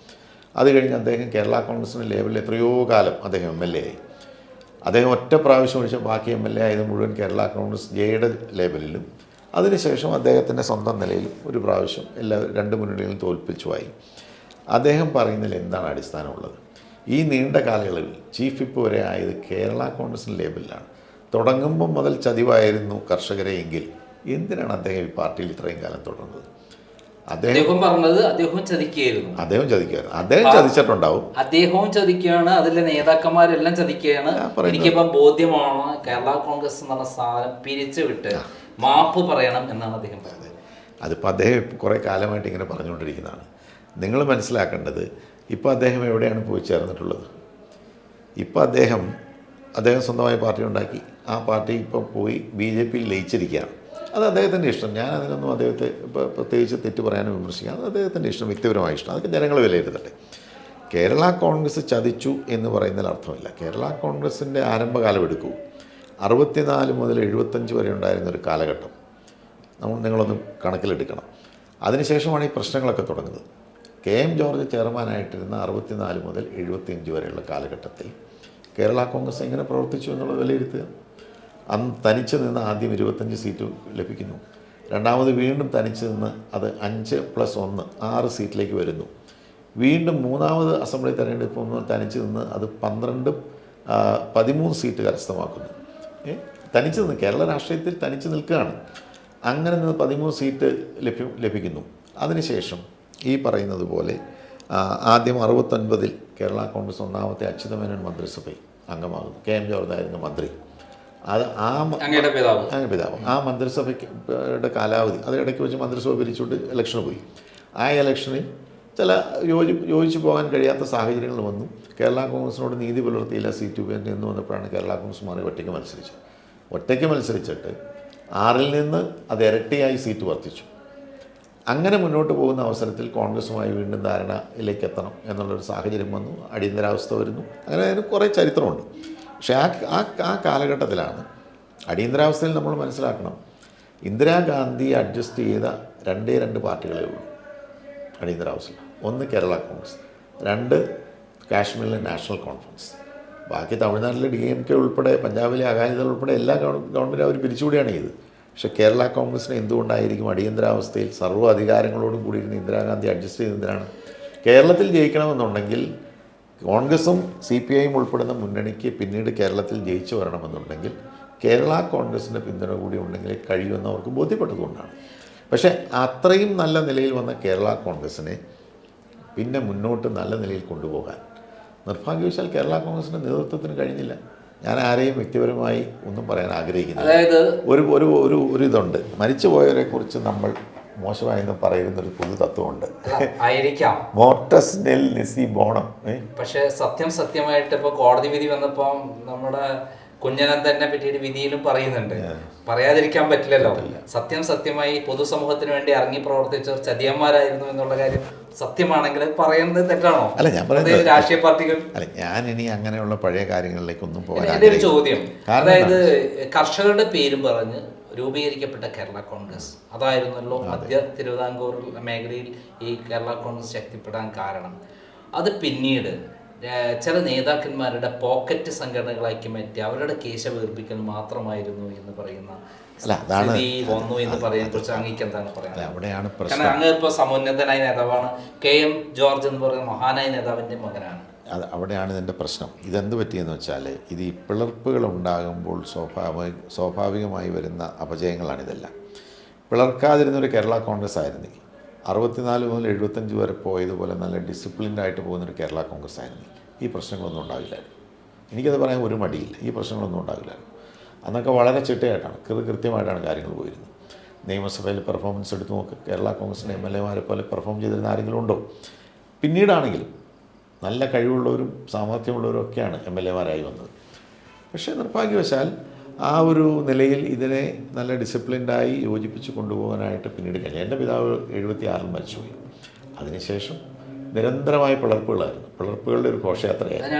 അത് കഴിഞ്ഞ് അദ്ദേഹം കേരള കോൺഗ്രസിൻ്റെ ലേബലിൽ എത്രയോ കാലം അദ്ദേഹം MLA ആയി. അദ്ദേഹം ഒറ്റ പ്രാവശ്യം ഒഴിച്ച് ബാക്കി MLA ആയത് മുഴുവൻ കേരള കോൺഗ്രസ് ജെയുടെ ലേബലിലും അതിനുശേഷം അദ്ദേഹത്തിൻ്റെ സ്വന്തം നിലയിലും ഒരു പ്രാവശ്യം രണ്ട് മുന്നണികളും തോൽപ്പിച്ചുമായി. അദ്ദേഹം പറയുന്നതിൽ എന്താണ് അടിസ്ഥാനമുള്ളത്? ഈ നീണ്ട കാലയളവിൽ ചീഫ് വിപ്പ് വരെ ആയത് കേരള കോൺഗ്രസിൻ്റെ ലേബലിലാണ്. തുടങ്ങുമ്പം മുതൽ ചതിവായിരുന്നു കർഷകരെ എങ്കിൽ എന്തിനാണ് അദ്ദേഹം ഈ പാർട്ടിയിൽ ഇത്രയും കാലം തുടർന്നത്? അദ്ദേഹം പറഞ്ഞത് അദ്ദേഹം ചതിക്കുകയായിരുന്നു. അദ്ദേഹം ചതിച്ചിട്ടുണ്ടാവും. അദ്ദേഹവും ചതിക്കുകയാണ്, അതിലെ നേതാക്കന്മാരെല്ലാം ചതിക്കുകയാണ്. എനിക്കിപ്പം ബോധ്യമാണ് കേരള കോൺഗ്രസ് എന്ന് പറഞ്ഞ സാധനം പിരിച്ചുവിട്ട് മാപ്പ് പറയണം എന്നാണ് അദ്ദേഹം പറഞ്ഞത്. അതിപ്പോൾ അദ്ദേഹം കുറേ കാലമായിട്ട് ഇങ്ങനെ പറഞ്ഞുകൊണ്ടിരിക്കുന്നതാണ്. നിങ്ങൾ മനസ്സിലാക്കേണ്ടത്, ഇപ്പോൾ അദ്ദേഹം എവിടെയാണ് പോയി ചേർന്നിട്ടുള്ളത്? ഇപ്പോൾ അദ്ദേഹം സ്വന്തമായ പാർട്ടി ഉണ്ടാക്കി. ആ പാർട്ടി ഇപ്പോൾ പോയി BJPയിൽ ലയിച്ചിരിക്കുകയാണ്. അത് അദ്ദേഹത്തിൻ്റെ ഇഷ്ടം. ഞാൻ അതിനൊന്നും അദ്ദേഹത്തെ ഇപ്പോൾ പ്രത്യേകിച്ച് തെറ്റ് പറയാനും വിമർശിക്കാം. അത് അദ്ദേഹത്തിൻ്റെ ഇഷ്ടം, വ്യക്തിപരമായ ഇഷ്ടം. അതൊക്കെ ജനങ്ങൾ വിലയിരുത്തട്ടെ. കേരള കോൺഗ്രസ് ചതിച്ചു എന്ന് പറയുന്നതിൽ അർത്ഥമില്ല. കേരള കോൺഗ്രസിൻ്റെ ആരംഭകാലം എടുക്കൂ. 64 മുതൽ 75 വരെ ഉണ്ടായിരുന്നൊരു കാലഘട്ടം നിങ്ങളൊന്ന് കണക്കിലെടുക്കണം. അതിനുശേഷമാണ് ഈ പ്രശ്നങ്ങളൊക്കെ തുടങ്ങുന്നത്. KM ജോർജ് ചെയർമാനായിട്ടിരുന്ന 64 മുതൽ 75 വരെയുള്ള കാലഘട്ടത്തിൽ കേരള കോൺഗ്രസ് എങ്ങനെ പ്രവർത്തിച്ചു എന്നുള്ളത് വിലയിരുത്തുക. അന്ന് തനിച്ച് നിന്ന് ആദ്യം 25 സീറ്റ് ലഭിക്കുന്നു. രണ്ടാമത് വീണ്ടും തനിച്ച് നിന്ന് അത് 5+1 6 സീറ്റിലേക്ക് വരുന്നു. വീണ്ടും മൂന്നാമത് അസംബ്ലി തെരഞ്ഞെടുപ്പ് തനിച്ച് നിന്ന് അത് 13 സീറ്റ് കരസ്ഥമാക്കുന്നു. തനിച്ച് നിന്ന് കേരള രാഷ്ട്രീയത്തിൽ തനിച്ച് നിൽക്കുകയാണ്. അങ്ങനെ നിന്ന് 13 സീറ്റ് ലഭിക്കുന്നു. അതിനുശേഷം ഈ പറയുന്നത് പോലെ ആദ്യം 69 കേരള കോൺഗ്രസ് ഒന്നാമത്തെ അച്യുതമേനോൻ മന്ത്രിസഭയിൽ അംഗമാകുന്നു. KM ജോർജ് ആയിരുന്നു മന്ത്രി. അത് അങ്ങയുടെ പിതാവ്. ആ മന്ത്രിസഭയുടെ കാലാവധി, അതിനിടയ്ക്ക് വെച്ച് മന്ത്രിസഭ പിരിച്ചുകൊണ്ട് ഇലക്ഷന് പോയി. ആ ഇലക്ഷനിൽ ചില യോജിച്ച് പോകാൻ കഴിയാത്ത സാഹചര്യങ്ങൾ വന്നു. കേരള കോൺഗ്രസിനോട് നീതി പുലർത്തിയില്ല. സീറ്റ് വേണ്ടി എന്ന് വന്നപ്പോഴാണ് കേരള കോൺഗ്രസ് മാറി ഒറ്റയ്ക്ക് മത്സരിച്ചിട്ട് 6-ൽ നിന്ന് അത് ഇരട്ടിയായി സീറ്റ് വർദ്ധിച്ചു. അങ്ങനെ മുന്നോട്ട് പോകുന്ന അവസരത്തിൽ കോൺഗ്രസുമായി വീണ്ടും ധാരണയിലേക്ക് എത്തണം എന്നുള്ളൊരു സാഹചര്യം വന്നു. അടിയന്തരാവസ്ഥ വരുന്നു. അങ്ങനെ അതിന് കുറേ ചരിത്രമുണ്ട്. പക്ഷേ ആ കാലഘട്ടത്തിലാണ് അടിയന്തരാവസ്ഥയിൽ നമ്മൾ മനസ്സിലാക്കണം, ഇന്ദിരാഗാന്ധി അഡ്ജസ്റ്റ് ചെയ്ത 2 പാർട്ടികളേ ഉള്ളൂ അടിയന്തരാവസ്ഥയിൽ. ഒന്ന് കേരള കോൺഗ്രസ്, 2 കാശ്മീരിലെ നാഷണൽ കോൺഫറൻസ്. ബാക്കി തമിഴ്നാട്ടിലെ DMK ഉൾപ്പെടെ പഞ്ചാബിലെ അകാലിദൾ ഉൾപ്പെടെ എല്ലാ ഗവൺമെൻറ് അവർ പിരിച്ചുകൂടിയാണ് ചെയ്തത്. പക്ഷേ കേരള കോൺഗ്രസിന് എന്തുകൊണ്ടായിരിക്കും അടിയന്തരാവസ്ഥയിൽ സർവ്വ അധികാരങ്ങളോടും കൂടിയിരുന്ന ഇന്ദിരാഗാന്ധി അഡ്ജസ്റ്റ് ചെയ്തതിനാണ്? കേരളത്തിൽ ജയിക്കണമെന്നുണ്ടെങ്കിൽ കോൺഗ്രസും CPIയും ഉൾപ്പെടുന്ന മുന്നണിക്ക് പിന്നീട് കേരളത്തിൽ ജയിച്ചു വരണമെന്നുണ്ടെങ്കിൽ കേരള കോൺഗ്രസിൻ്റെ പിന്തുണ കൂടി ഉണ്ടെങ്കിലേ കഴിയുമെന്ന് അവർക്ക് ബോധ്യപ്പെട്ടതുകൊണ്ടാണ്. പക്ഷേ അത്രയും നല്ല നിലയിൽ വന്ന കേരള കോൺഗ്രസിനെ പിന്നെ മുന്നോട്ട് നല്ല നിലയിൽ കൊണ്ടുപോകാൻ നിർഭാഗ്യവശാൽ കേരള കോൺഗ്രസിൻ്റെ നേതൃത്വത്തിന് കഴിഞ്ഞില്ല. ഞാൻ ആരെയും വ്യക്തിപരമായി ഒന്നും പറയാൻ ആഗ്രഹിക്കുന്നില്ല. അതായത് ഒരു ഇതുണ്ട്, മരിച്ചുപോയവരെ കുറിച്ച് നമ്മൾ മോശമായെന്ന് പറയുന്നൊരു പൊതു തത്വമുണ്ട്. ആയിരിക്കാം, മോർട്ടസ് നെൽ നിസി ബോണം. പക്ഷേ സത്യമായിട്ട് ഇപ്പോൾ കോടതി വിധി വന്നപ്പോൾ നമ്മുടെ കുഞ്ഞനന്തനെ പറ്റിയൊരു വിധിയിലും പറയുന്നുണ്ട്. പറയാതിരിക്കാൻ പറ്റില്ലല്ലോ. സത്യമായി പൊതുസമൂഹത്തിന് വേണ്ടി ഇറങ്ങി പ്രവർത്തിച്ചവർ ചതിയന്മാരായിരുന്നു എന്നുള്ള കാര്യം സത്യമാണെങ്കിൽ പറയുന്നത് തെറ്റാണോ? അല്ല, ഞാൻ പറയുന്നത് രാഷ്ട്രീയ പാർട്ടികൾ ഞാൻ ഇനി അങ്ങനെയുള്ള പഴയ കാര്യങ്ങളിലേക്കൊന്നും പോകാൻ. എൻ്റെ ഒരു ചോദ്യം, അതായത് കർഷകരുടെ പേരും പറഞ്ഞ് രൂപീകരിക്കപ്പെട്ട കേരള കോൺഗ്രസ് അതായിരുന്നല്ലോ മധ്യ തിരുവിതാംകൂർ മേഖലയിൽ ഈ കേരള കോൺഗ്രസ് ശക്തിപ്പെടാൻ കാരണം. അത് പിന്നീട് ചില നേതാക്കന്മാരുടെ പോക്കറ്റ് സംഘടനകളാക്കി മാറ്റി അവരുടെ കേശ വീർപ്പിക്കൽ മാത്രമായിരുന്നു എന്ന് പറയുന്ന വന്നു എന്ന് പറയുന്നതിനെ കുറിച്ച് അങ്ങേക്ക് എന്താണ് പറയുന്നത്? അവിടെയാണ് കാരണം അങ്ങ് ഇപ്പോൾ സമുന്നതനായ നേതാവാണ്. KM ജോർജ് എന്ന് പറയുന്ന മഹാനായ നേതാവിൻ്റെ മകനാണ്. അവിടെയാണ് ഇതിൻ്റെ പ്രശ്നം. ഇതെന്ത് പറ്റിയെന്ന് വെച്ചാൽ, ഇത് ഈ പിളർപ്പുകൾ ഉണ്ടാകുമ്പോൾ സ്വാഭാവികമായി വരുന്ന അപജയങ്ങളാണിതെല്ലാം. പിളർക്കാതിരുന്നൊരു കേരള കോൺഗ്രസ് ആയിരുന്നെങ്കിൽ, 64 മുതൽ 75 വരെ പോയതുപോലെ നല്ല ഡിസിപ്ലിൻഡ് ആയിട്ട് പോകുന്നൊരു കേരള കോൺഗ്രസ് ആയിരുന്നെങ്കിൽ ഈ പ്രശ്നങ്ങളൊന്നും ഉണ്ടാവില്ലായിരുന്നു. എനിക്കത് പറയാൻ ഒരു മടിയില്ല, ഈ പ്രശ്നങ്ങളൊന്നും ഉണ്ടാകില്ല. അന്നൊക്കെ വളരെ ചിട്ടയായിട്ടാണ് കൃത്യമായിട്ടാണ് കാര്യങ്ങൾ പോയിരുന്നത്. നിയമസഭയിൽ പെർഫോമൻസ് എടുത്ത് നോക്ക്, കേരള കോൺഗ്രസിൻ്റെ MLA-മാരെ പോലെ പെർഫോം ചെയ്തിരുന്ന ആരെങ്കിലും ഉണ്ടോ? പിന്നീടാണെങ്കിലും നല്ല കഴിവുള്ളവരും സാമർഥ്യമുള്ളവരും ഒക്കെയാണ് MLA-മാരായി വന്നത്. പക്ഷേ നിർഭാഗ്യവശാൽ ആ ഒരു നിലയിൽ ഇതിനെ നല്ല ഡിസിപ്ലിൻഡായി യോജിപ്പിച്ച് കൊണ്ടുപോകാനായിട്ട് പിന്നീട് കഴിഞ്ഞു. എൻ്റെ പിതാവ് 76-ൽ മരിച്ചുപോയി. അതിനുശേഷം നിരന്തരമായ പിളർപ്പുകളായിരുന്നു, പിളർപ്പുകളുടെ ഒരു ഘോഷയാത്രയായിരുന്നു.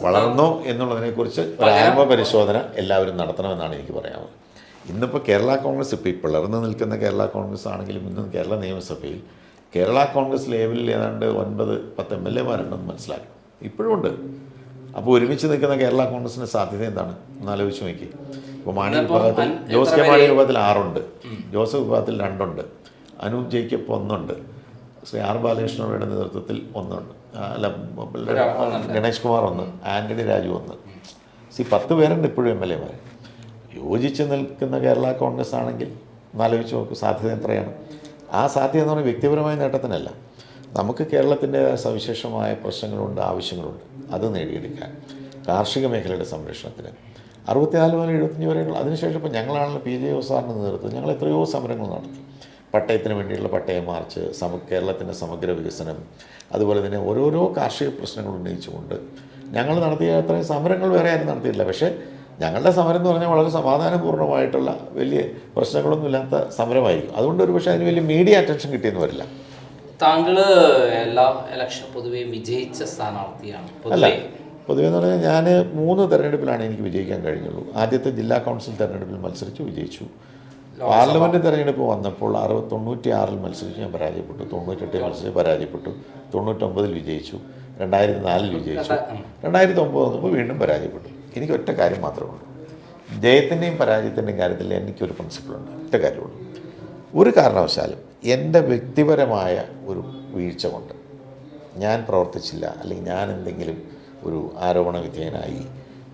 വളർന്നോ എന്നുള്ളതിനെക്കുറിച്ച് ഒരു ആത്മപരിശോധന എല്ലാവരും നടത്തണമെന്നാണ് എനിക്ക് പറയാനുള്ളത്. ഇന്നിപ്പോൾ കേരള കോൺഗ്രസ്, ഇപ്പോൾ ഈ പിളർന്ന് നിൽക്കുന്ന കേരള കോൺഗ്രസ് ആണെങ്കിലും ഇന്ന് കേരള നിയമസഭയിൽ കേരള കോൺഗ്രസ് ലേവലിൽ ഏതാണ്ട് 9-10 MLA-മാരുണ്ടെന്ന് മനസ്സിലാക്കണം, ഇപ്പോഴും ഉണ്ട്. അപ്പോൾ ഒരുമിച്ച് നിൽക്കുന്ന കേരള കോൺഗ്രസിൻ്റെ സാധ്യത എന്താണ് എന്നാലോചിച്ച് നോക്കി. ഇപ്പോൾ മാണി വിഭാഗത്തിൽ ജോസ് കെ മാണി വിഭാഗത്തിൽ 6 ഉണ്ട്, ജോസഫ് വിഭാഗത്തിൽ 2 ഉണ്ട്, അനൂപ് ജേക്കബ് 1 ഉണ്ട്, ശ്രീ ആർ ബാലകൃഷ്ണയുടെ നേതൃത്വത്തിൽ 1 ഉണ്ട്, ഗണേഷ് കുമാർ 1, ആൻ്റണി രാജു 1. 10 പേരുണ്ട് ഇപ്പോഴും MLA-മാർ. യോജിച്ച് നിൽക്കുന്ന കേരള കോൺഗ്രസ് ആണെങ്കിൽ എന്നാലോചിച്ച് നോക്കൂ, സാധ്യത എത്രയാണ്? ആ സാധ്യത എന്ന് പറഞ്ഞാൽ വ്യക്തിപരമായ നേട്ടത്തിനല്ല, നമുക്ക് കേരളത്തിൻ്റെ സവിശേഷമായ പ്രശ്നങ്ങളുണ്ട്, ആവശ്യങ്ങളുണ്ട്, അത് നേടിയെടുക്കാൻ, കാർഷിക മേഖലയുടെ സംരക്ഷണത്തിന് 64 മുതൽ 75 വരെയുള്ള. അതിനുശേഷം ഇപ്പോൾ ഞങ്ങളാണല്ലോ PJ സാറിൻ്റെ നേതൃത്വം ഞങ്ങൾ എത്രയോ സമരങ്ങൾ നടത്തി. പട്ടയത്തിന് വേണ്ടിയുള്ള പട്ടയ മാർച്ച്, കേരളത്തിൻ്റെ സമഗ്ര വികസനം, അതുപോലെ തന്നെ ഓരോരോ കാർഷിക പ്രശ്നങ്ങൾ ഉന്നയിച്ചുകൊണ്ട് ഞങ്ങൾ നടത്തിയ അത്രയും സമരങ്ങൾ വേറെ ആരും നടത്തിയിട്ടില്ല. പക്ഷേ ഞങ്ങളുടെ സമരം എന്ന് പറഞ്ഞാൽ വളരെ സമാധാനപൂർണ്ണമായിട്ടുള്ള വലിയ പ്രശ്നങ്ങളൊന്നുമില്ലാത്ത സമരമായിരിക്കും. അതുകൊണ്ട് ഒരു പക്ഷേ അതിന് വലിയ മീഡിയ അറ്റൻഷൻ കിട്ടിയെന്ന് വരില്ല. താങ്കൾ എല്ലാ ഇലക്ഷൻ പൊതുവെ വിജയിച്ച സ്ഥാനാർത്ഥിയാണ്? അല്ല, പൊതുവെ എന്ന് പറഞ്ഞാൽ ഞാൻ 3 തെരഞ്ഞെടുപ്പിലാണ് എനിക്ക് വിജയിക്കാൻ കഴിഞ്ഞുള്ളൂ. ആദ്യത്തെ ജില്ലാ കൗൺസിൽ തെരഞ്ഞെടുപ്പിൽ മത്സരിച്ചു, വിജയിച്ചു. പാർലമെൻറ്റ് തെരഞ്ഞെടുപ്പ് വന്നപ്പോൾ 96-ൽ മത്സരിച്ചു, ഞാൻ പരാജയപ്പെട്ടു. 98-ൽ മത്സരിച്ച് പരാജയപ്പെട്ടു. 99-ൽ വിജയിച്ചു. 2004-ൽ വിജയിച്ചു. 2009 വന്നപ്പോൾ വീണ്ടും പരാജയപ്പെട്ടു. എനിക്ക് ഒറ്റ കാര്യം മാത്രമേ ഉള്ളൂ, ജയത്തിൻ്റെയും പരാജയത്തിൻ്റെയും കാര്യത്തിൽ എനിക്കൊരു പ്രിൻസിപ്പിളുണ്ട്, ഒറ്റ കാര്യമുള്ളൂ. ഒരു കാരണവശാലും എൻ്റെ വ്യക്തിപരമായ ഒരു വീഴ്ച കൊണ്ട് ഞാൻ പ്രവർത്തിച്ചില്ല, അല്ലെങ്കിൽ ഞാൻ എന്തെങ്കിലും ഒരു ആരോപണ വിധേയനായി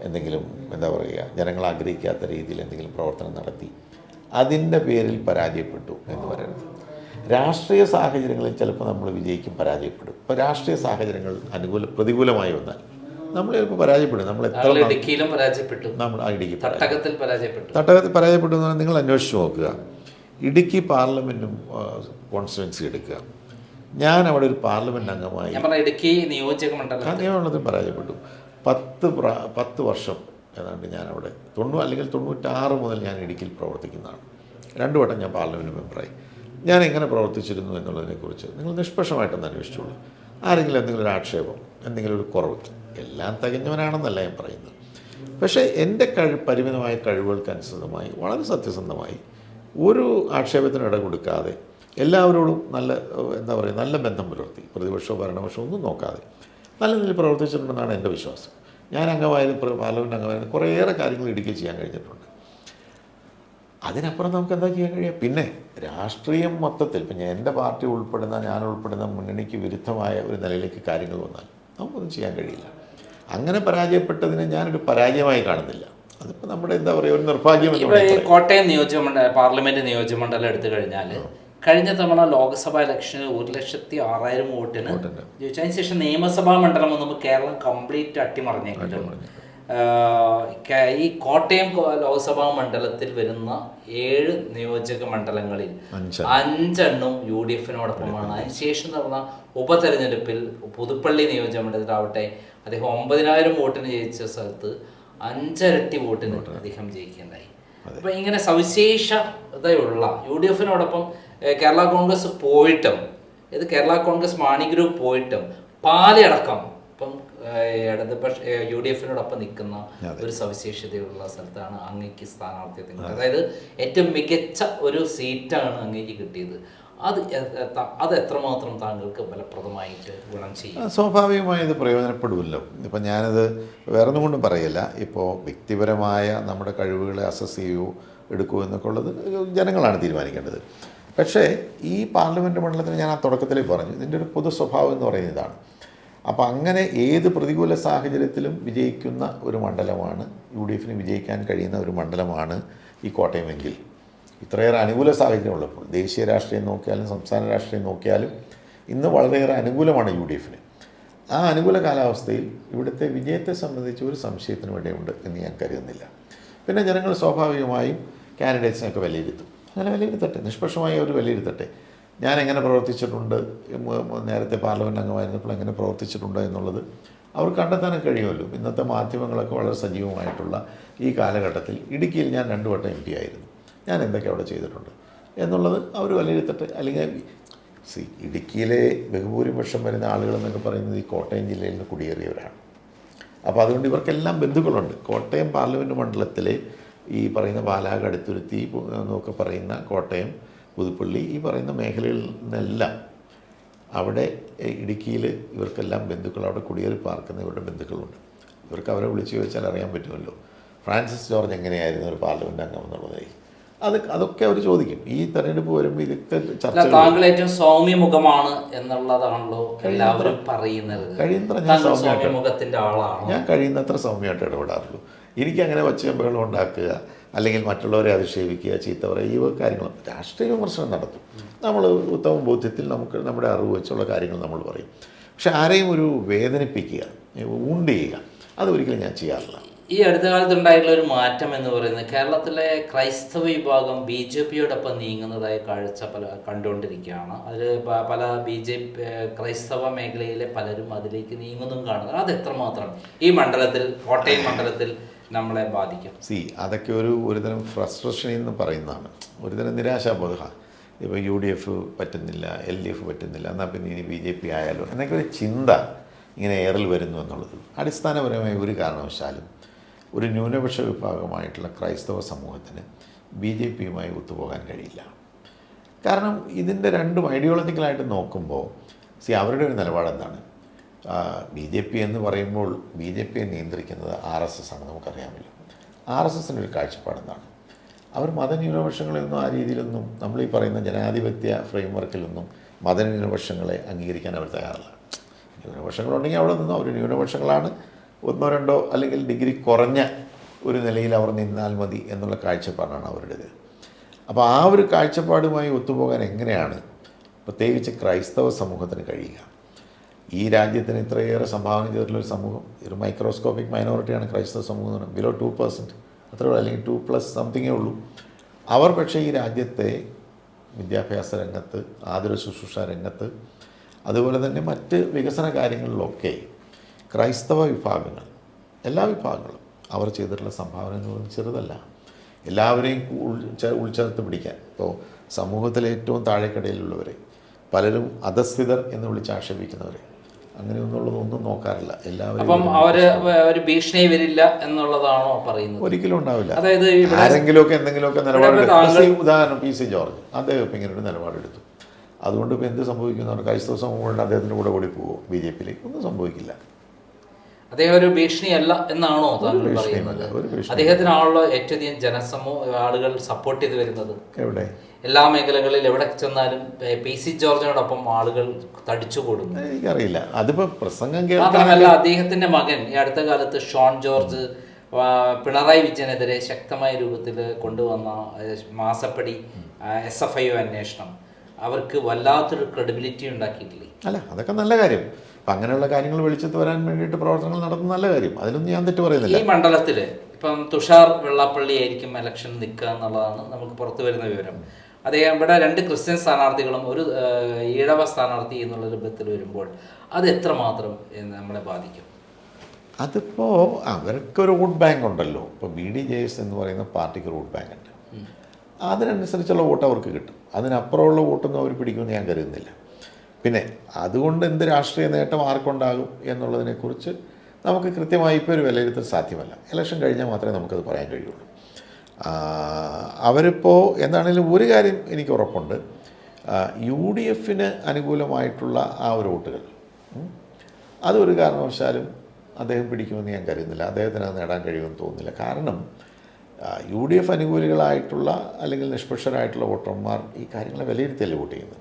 എന്തെങ്കിലും എന്താ പറയുക, ജനങ്ങൾ ആഗ്രഹിക്കാത്ത രീതിയിൽ എന്തെങ്കിലും പ്രവർത്തനം നടത്തി അതിൻ്റെ പേരിൽ പരാജയപ്പെട്ടു എന്ന് പറയരുത്. രാഷ്ട്രീയ സാഹചര്യങ്ങളിൽ ചിലപ്പോൾ നമ്മൾ വിജയിക്കും, പരാജയപ്പെടും. ഇപ്പോൾ രാഷ്ട്രീയ സാഹചര്യങ്ങൾ പ്രതികൂലമായി വന്നാൽ നമ്മൾ ചിലപ്പോൾ പരാജയപ്പെടും. നമ്മൾ എത്ര ഇടുക്കിയിലും പരാജയപ്പെട്ടു, നമ്മൾ തട്ടകത്തിൽ പരാജയപ്പെട്ടു എന്ന് പറഞ്ഞാൽ നിങ്ങൾ അന്വേഷിച്ച് നോക്കുക. ഇടുക്കി പാർലമെൻറ്റും കോൺസ്റ്റിറ്റ്യുവൻസി എടുക്കുക. ഞാൻ അവിടെ ഒരു പാർലമെൻറ്റ് അംഗമായി ഇടുക്കി നിയോജകമണ്ഡലത്തിൽ പരാജയപ്പെട്ടു. 10 വർഷം ഏതാണ്ട് ഞാനവിടെ 96 മുതൽ ഞാൻ ഇടുക്കിയിൽ പ്രവർത്തിക്കുന്നതാണ്. 2 വട്ടം ഞാൻ പാർലമെൻറ്റ് മെമ്പറായി. ഞാൻ എങ്ങനെ പ്രവർത്തിച്ചിരുന്നു എന്നുള്ളതിനെക്കുറിച്ച് നിങ്ങൾ നിഷ്പക്ഷമായിട്ടൊന്ന് അന്വേഷിച്ചോളൂ. ആരെങ്കിലും എന്തെങ്കിലും ഒരു ആക്ഷേപം, എന്തെങ്കിലും ഒരു കുറവ്, എല്ലാം തികഞ്ഞവനാണെന്നല്ല ഞാൻ പറയുന്നത്. പക്ഷേ എൻ്റെ പരിമിതമായ കഴിവുകൾക്കനുസൃതമായി വളരെ സത്യസന്ധമായി ഒരു ആക്ഷേപത്തിന് ഇട കൊടുക്കാതെ എല്ലാവരോടും നല്ല എന്താ പറയുക നല്ല ബന്ധം പുലർത്തി, പ്രതിപക്ഷമോ ഭരണപക്ഷമോ ഒന്നും നോക്കാതെ നല്ല നിലയിൽ പ്രവർത്തിച്ചിട്ടുണ്ടെന്നാണ് എൻ്റെ വിശ്വാസം. ഞാൻ അംഗമായാലും പാർലമെൻറ്റ് അംഗമായാലും കുറേയേറെ കാര്യങ്ങൾ ഇടുക്കി ചെയ്യാൻ കഴിഞ്ഞിട്ടുണ്ട്. അതിനപ്പുറം നമുക്ക് എന്താ ചെയ്യാൻ കഴിയുക? പിന്നെ രാഷ്ട്രീയം മൊത്തത്തിൽ ഇപ്പം എൻ്റെ പാർട്ടി ഞാൻ ഉൾപ്പെടുന്ന മുന്നണിക്ക് വിരുദ്ധമായ ഒരു നിലയിലേക്ക് കാര്യങ്ങൾ വന്നാൽ നമുക്കൊന്നും ചെയ്യാൻ കഴിയില്ല. അങ്ങനെ പരാജയപ്പെട്ടതിനെ ഞാനൊരു പരാജയമായി കാണുന്നില്ല. അതിപ്പോൾ നമ്മുടെ എന്താ പറയുക ഒരു നിർഭാഗ്യം. കോട്ടയം പാർലമെൻറ്റ് നിയോജകമണ്ഡലം എടുത്തു കഴിഞ്ഞാൽ കഴിഞ്ഞ തവണ ലോക്സഭാ ഇലക്ഷന് 1,06,000 വോട്ടിന് ജയിച്ചു. അതിനുശേഷം നിയമസഭാ മണ്ഡലം വന്നപ്പോൾ കേരളം കംപ്ലീറ്റ് അട്ടിമറിഞ്ഞേക്കിട്ടുണ്ട്. ഈ കോട്ടയം ലോക്സഭാ മണ്ഡലത്തിൽ വരുന്ന 7 നിയോജക മണ്ഡലങ്ങളിൽ 5 UDF-നോടൊപ്പമാണ്. അതിനുശേഷം നടന്ന ഉപതെരഞ്ഞെടുപ്പിൽ പുതുപ്പള്ളി നിയോജക മണ്ഡലത്തിലാവട്ടെ അദ്ദേഹം 9,000 വോട്ടിന് ജയിച്ച സ്ഥലത്ത് 5 ഇരട്ടി വോട്ടിന് അദ്ദേഹം ജയിക്കുകയുണ്ടായി. അപ്പം ഇങ്ങനെ സവിശേഷതയുള്ള UDF-നോടൊപ്പം കേരള കോൺഗ്രസ് പോയിട്ടും, ഇത് കേരള കോൺഗ്രസ് മാണി ഗ്രൂപ്പ് പോയിട്ടും പാലയടക്കം ഇപ്പം ഇടതുപക്ഷ UDF-നോടൊപ്പം നിൽക്കുന്ന ഒരു സവിശേഷതയുള്ള സ്ഥലത്താണ് അങ്ങേക്ക് സ്ഥാനാർത്ഥിത്വം. അതായത് ഏറ്റവും മികച്ച ഒരു സീറ്റാണ് അങ്ങേക്ക് കിട്ടിയത്. അത് എത്രമാത്രം താങ്കൾക്ക് ഫലപ്രദമായിട്ട് ഗുണം ചെയ്യും? സ്വാഭാവികമായി ഇത് പ്രയോജനപ്പെടുമല്ലോ. ഇപ്പം ഞാനത് വേറൊന്നും കൊണ്ടും പറയില്ല. ഇപ്പോൾ വ്യക്തിപരമായ നമ്മുടെ കഴിവുകളെ അസസ് ചെയ്യുകയോ എടുക്കുമോ എന്നൊക്കെ ഉള്ളത് ജനങ്ങളാണ് തീരുമാനിക്കേണ്ടത്. പക്ഷേ ഈ പാർലമെൻറ്റ് മണ്ഡലത്തിന് ഞാൻ ആ തുടക്കത്തിലേ പറഞ്ഞു, ഇതിൻ്റെ ഒരു പൊതു സ്വഭാവം എന്ന് പറയുന്നത് ഇതാണ്. അപ്പോൾ അങ്ങനെ ഏത് പ്രതികൂല സാഹചര്യത്തിലും വിജയിക്കുന്ന ഒരു മണ്ഡലമാണ്, UDF-ന് വിജയിക്കാൻ കഴിയുന്ന ഒരു മണ്ഡലമാണ് ഈ കോട്ടയമെങ്കിൽ, ഇത്രയേറെ അനുകൂല സാഹചര്യമുള്ളപ്പോൾ ദേശീയ രാഷ്ട്രീയം നോക്കിയാലും സംസ്ഥാന രാഷ്ട്രീയം നോക്കിയാലും ഇന്ന് വളരെയേറെ അനുകൂലമാണ് UDF-ന്. ആ അനുകൂല കാലാവസ്ഥയിൽ ഇവിടുത്തെ വിജയത്തെ സംബന്ധിച്ച് ഒരു സംശയത്തിന് ഇടയുണ്ട് എന്ന് ഞാൻ കരുതുന്നില്ല. പിന്നെ ജനങ്ങൾ സ്വാഭാവികമായും കാൻഡിഡേറ്റ്സിനൊക്കെ വിലയിരുത്തും. അങ്ങനെ വിലയിരുത്തട്ടെ, നിഷ്പക്ഷമായി അവർ വിലയിരുത്തട്ടെ. ഞാൻ എങ്ങനെ പ്രവർത്തിച്ചിട്ടുണ്ട്, നേരത്തെ പാർലമെൻറ്റ് അംഗമായിരുന്നപ്പോൾ എങ്ങനെ പ്രവർത്തിച്ചിട്ടുണ്ട് എന്നുള്ളത് അവർ കണ്ടെത്താനൊക്കെ കഴിയുമല്ലോ. ഇന്നത്തെ മാധ്യമങ്ങളൊക്കെ വളരെ സജീവമായിട്ടുള്ള ഈ കാലഘട്ടത്തിൽ ഇടുക്കിയിൽ ഞാൻ 2 വട്ടം MP ആയിരുന്നു. ഞാൻ എന്തൊക്കെ അവിടെ ചെയ്തിട്ടുണ്ട് എന്നുള്ളത് അവർ വിലയിരുത്തട്ടെ. അല്ലെങ്കിൽ ഇടുക്കിയിലെ ബഹുഭൂരിപക്ഷം വരുന്ന ആളുകളെന്നൊക്കെ പറയുന്നത് ഈ കോട്ടയം ജില്ലയിൽ നിന്ന് കുടിയേറിയവരാണ്. അപ്പോൾ അതുകൊണ്ട് ഇവർക്കെല്ലാം ബന്ധുക്കളുണ്ട്. കോട്ടയം പാർലമെൻറ്റ് മണ്ഡലത്തിലെ ഈ പറയുന്ന പാലാ, കടുത്തുരുത്തി എന്നൊക്കെ പറയുന്ന കോട്ടയം, പുതുപ്പള്ളി ഈ പറയുന്ന മേഖലകളിൽ നിന്നെല്ലാം അവിടെ ഇടുക്കിയിൽ ഇവർക്കെല്ലാം ബന്ധുക്കൾ, അവിടെ കുടിയേറി പാർക്കുന്ന ഇവരുടെ ബന്ധുക്കളുണ്ട്. ഇവർക്ക് അവരെ വിളിച്ച് ചോദിച്ചാൽ അറിയാൻ പറ്റുമല്ലോ ഫ്രാൻസിസ് ജോർജ് എങ്ങനെയായിരുന്നു ഒരു പാർലമെൻറ്റ് അംഗം എന്നുള്ളതായി. അതൊക്കെ അവർ ചോദിക്കും. ഈ തെരഞ്ഞെടുപ്പ് വരുമ്പോൾ ഇതൊക്കെ ചർച്ച. താങ്കൾ ഏറ്റവും സൗമ്യമുഖമാണ് എന്നുള്ളതാണല്ലോ എല്ലാവരും പറയുന്നത്. കഴിയുന്നത്ര മുഖത്തിന്റെ ആളാണ്. ഞാൻ കഴിയുന്നത്ര സൗമ്യമായിട്ട് ഇടപെടാറുള്ളൂ. എനിക്കങ്ങനെ ഒച്ചയമ്പകൾ ഉണ്ടാക്കുക, അല്ലെങ്കിൽ മറ്റുള്ളവരെ അധിക്ഷേപിക്കുക, ചീത്ത പറയുക, ഈ കാര്യങ്ങളും രാഷ്ട്രീയ വിമർശനം നടത്തും. നമ്മൾ ഉത്തമ ബോധ്യത്തിൽ നമുക്ക് നമ്മുടെ അറിവ് വെച്ചുള്ള കാര്യങ്ങൾ നമ്മൾ പറയും. പക്ഷെ ആരെയും ഒരു വേദനിപ്പിക്കുക, ഊണ്ട് ചെയ്യുക, അതൊരിക്കലും ഞാൻ ചെയ്യാറില്ല. ഈ അടുത്ത കാലത്തുണ്ടായിട്ടുള്ള ഒരു മാറ്റം എന്ന് പറയുന്നത് കേരളത്തിലെ ക്രൈസ്തവ വിഭാഗം BJPയോടൊപ്പം നീങ്ങുന്നതായി കാഴ്ച കണ്ടുകൊണ്ടിരിക്കുകയാണ്. അതിൽ പല ക്രൈസ്തവ മേഖലയിലെ പലരും അതിലേക്ക് നീങ്ങുന്നതും കാണുന്നത്. അത് എത്രമാത്രം ഈ മണ്ഡലത്തിൽ, കോട്ടയം മണ്ഡലത്തിൽ നമ്മളെ ബാധിക്കും? അതൊക്കെ ഒരുതരം ഫ്രസ്ട്രേഷൻ എന്ന് പറയുന്നതാണ്, ഒരുതരം നിരാശാബോധമാണ്. ഇപ്പോൾ UDF പറ്റുന്നില്ല, LDF പറ്റുന്നില്ല, എന്നാൽ പിന്നെ ഇനി BJP ആയാലോ എന്നൊക്കെ ഒരു ചിന്ത ഇങ്ങനെ ഏറിൽ വരുന്നു എന്നുള്ളത് അടിസ്ഥാനപരമായ ഒരു കാരണവശാലും ഒരു ന്യൂനപക്ഷ വിഭാഗമായിട്ടുള്ള ക്രൈസ്തവ സമൂഹത്തിന് BJPയുമായി ഒത്തുപോകാൻ കഴിയില്ല. കാരണം ഇതിൻ്റെ രണ്ടും ഐഡിയോളജിക്കലായിട്ട് നോക്കുമ്പോൾ അവരുടെ ഒരു നിലപാടെന്താണ്? BJP എന്ന് പറയുമ്പോൾ BJPയെ നിയന്ത്രിക്കുന്നത് RSS ആണ്, നമുക്കറിയാമല്ലോ. RSSൻ്റെ ഒരു കാഴ്ചപ്പാടെന്താണ്? അവർ മതന്യൂനപക്ഷങ്ങളെയൊന്നും ആ രീതിയിലൊന്നും, നമ്മളീ പറയുന്ന ജനാധിപത്യ ഫ്രെയിംവർക്കിലൊന്നും മതന്യൂനപക്ഷങ്ങളെ അംഗീകരിക്കാൻ അവർ തയ്യാറല്ല. ന്യൂനപക്ഷങ്ങളുണ്ടെങ്കിൽ അവിടെ നിന്നും അവർ ന്യൂനപക്ഷങ്ങളാണ്, 1 or 2 അല്ലെങ്കിൽ ഡിഗ്രി കുറഞ്ഞ ഒരു നിലയിൽ അവർ നിന്നാൽ മതി എന്നുള്ള കാഴ്ചപ്പാടാണ് അവരുടേത്. അപ്പോൾ ആ ഒരു കാഴ്ചപ്പാടുമായി ഒത്തുപോകാൻ എങ്ങനെയാണ് പ്രത്യേകിച്ച് ക്രൈസ്തവ സമൂഹത്തിന് കഴിയുക? ഈ രാജ്യത്തിന് ഇത്രയേറെ സംഭാവന ചെയ്തിട്ടുള്ളൊരു സമൂഹം, ഒരു മൈക്രോസ്കോപ്പിക് മൈനോറിറ്റിയാണ് ക്രൈസ്തവ സമൂഹം എന്ന് പറയുന്നത്. ബിലോ 2%, അത്രയുള്ളൂ, അല്ലെങ്കിൽ 2+ സംതിങ്ങേ ഉള്ളൂ. അവർ പക്ഷേ ഈ രാജ്യത്തെ വിദ്യാഭ്യാസ രംഗത്ത്, ആതുര ശുശ്രൂഷ രംഗത്ത്, അതുപോലെ തന്നെ മറ്റ് വികസന കാര്യങ്ങളിലൊക്കെ ക്രൈസ്തവ വിഭാഗങ്ങൾ, എല്ലാ വിഭാഗങ്ങളും അവർ ചെയ്തിട്ടുള്ള സംഭാവന എന്ന് പറയുന്നത് ചെറുതല്ല. എല്ലാവരെയും ഉൾച്ചേർത്ത് പിടിക്കാൻ, ഇപ്പോൾ സമൂഹത്തിലെ ഏറ്റവും താഴെക്കടയിലുള്ളവരെ പലരും അധസ്ഥിതർ എന്ന് വിളിച്ച് ആക്ഷേപിക്കുന്നവരെ അങ്ങനെയൊന്നുള്ളതൊന്നും നോക്കാറില്ല. എല്ലാവരും ഒരു ഭീഷണി വരില്ല എന്നുള്ളതാണോ പറയുന്നത്? ഒരിക്കലും ഉണ്ടാവില്ല. അതായത് ആരെങ്കിലുമൊക്കെ എന്തെങ്കിലുമൊക്കെ നിലപാടെടുക്കും. ഉദാഹരണം PC ജോർജ്, അദ്ദേഹം ഇപ്പം ഇങ്ങനെ ഒരു നിലപാടെടുത്തു. അതുകൊണ്ട് ഇപ്പോൾ എന്ത് സംഭവിക്കുന്നതാണ്? ക്രൈസ്തവ സമൂഹം അദ്ദേഹത്തിൻ്റെ കൂടെ കൂടി പോകുമോ BJPയിലേക്ക്? ഒന്നും സംഭവിക്കില്ല. അദ്ദേഹം ഒരു ഭീഷണിയല്ല എന്നാണോ താങ്കൾ പറയുന്നത്? അദ്ദേഹത്തിനാണല്ലോ ഏറ്റവും അധികം ആളുകൾ സപ്പോർട്ട് ചെയ്ത് വരുന്നത്. എവിടെ? എല്ലാ മേഖലകളിൽ എവിടെ ചെന്നാലും PC ജോർജിനോടൊപ്പം ആളുകൾ തടിച്ചുകൂടുന്നു. എനിക്കറിയില്ല, അതിപ്പോൾ പ്രസംഗം മാത്രമല്ല അദ്ദേഹത്തിന്റെ മകൻ ഈ അടുത്ത കാലത്ത് ഷോൺ ജോർജ് പിണറായി വിജയനെതിരെ ശക്തമായ രൂപത്തിൽ കൊണ്ടുവന്ന മാസപ്പടി SFIO അന്വേഷണം അവർക്ക് വല്ലാത്തൊരു ക്രെഡിബിലിറ്റി ഉണ്ടാക്കിയിട്ടില്ലേ? അല്ല, അതൊക്കെ നല്ല കാര്യം. അപ്പം അങ്ങനെയുള്ള കാര്യങ്ങൾ വെളിച്ചത്ത് വരാൻ വേണ്ടിയിട്ട് പ്രവർത്തനങ്ങൾ നടത്തുന്ന നല്ല കാര്യം, അതിലൊന്നും ഞാൻ തെറ്റ് പറയുന്നില്ല. ഈ മണ്ഡലത്തിൽ ഇപ്പം തുഷാർ വെള്ളാപ്പള്ളി ആയിരിക്കും ഇലക്ഷൻ നിൽക്കുക എന്നുള്ളതാണ് നമുക്ക് പുറത്തു വരുന്ന വിവരം. അദ്ദേഹം ഇവിടെ 2 ക്രിസ്ത്യൻ സ്ഥാനാർത്ഥികളും ഒരു ഈഴവ സ്ഥാനാർത്ഥി എന്നുള്ള രൂപത്തിൽ വരുമ്പോൾ അത് എത്രമാത്രം നമ്മളെ ബാധിക്കും? അതിപ്പോൾ അവർക്കൊരു വോട്ട് ബാങ്ക് ഉണ്ടല്ലോ. ഇപ്പോൾ BDJS എന്ന് പറയുന്ന പാർട്ടിക്ക് വോട്ട് ബാങ്ക് ഉണ്ട്. അതിനനുസരിച്ചുള്ള വോട്ട് അവർക്ക് കിട്ടും. അതിനപ്പുറമുള്ള വോട്ടൊന്നും അവർ പിടിക്കുമെന്ന് ഞാൻ കരുതുന്നില്ല. പിന്നെ അതുകൊണ്ട് എന്ത് രാഷ്ട്രീയ നേട്ടം ആർക്കുണ്ടാകും എന്നുള്ളതിനെക്കുറിച്ച് നമുക്ക് കൃത്യമായി ഇപ്പോൾ ഒരു വിലയിരുത്തൽ സാധ്യമല്ല. ഇലക്ഷൻ കഴിഞ്ഞാൽ മാത്രമേ നമുക്കത് പറയാൻ കഴിയുള്ളൂ. അവരിപ്പോൾ എന്താണെങ്കിലും ഒരു കാര്യം എനിക്ക് ഉറപ്പുണ്ട്, UDFന് അനുകൂലമായിട്ടുള്ള ആ ഒരു വോട്ടുകൾ അതൊരു കാരണവശാലും അദ്ദേഹം പിടിക്കുമെന്ന് ഞാൻ കരുതുന്നില്ല. അദ്ദേഹത്തിന് അത് നേടാൻ കഴിയുമെന്ന് തോന്നുന്നില്ല. കാരണം UDF അനുകൂലികളായിട്ടുള്ള അല്ലെങ്കിൽ നിഷ്പക്ഷരായിട്ടുള്ള വോട്ടർമാർ ഈ കാര്യങ്ങളെ വിലയിരുത്തിയല്ലേ വോട്ട് ചെയ്യുന്നത്.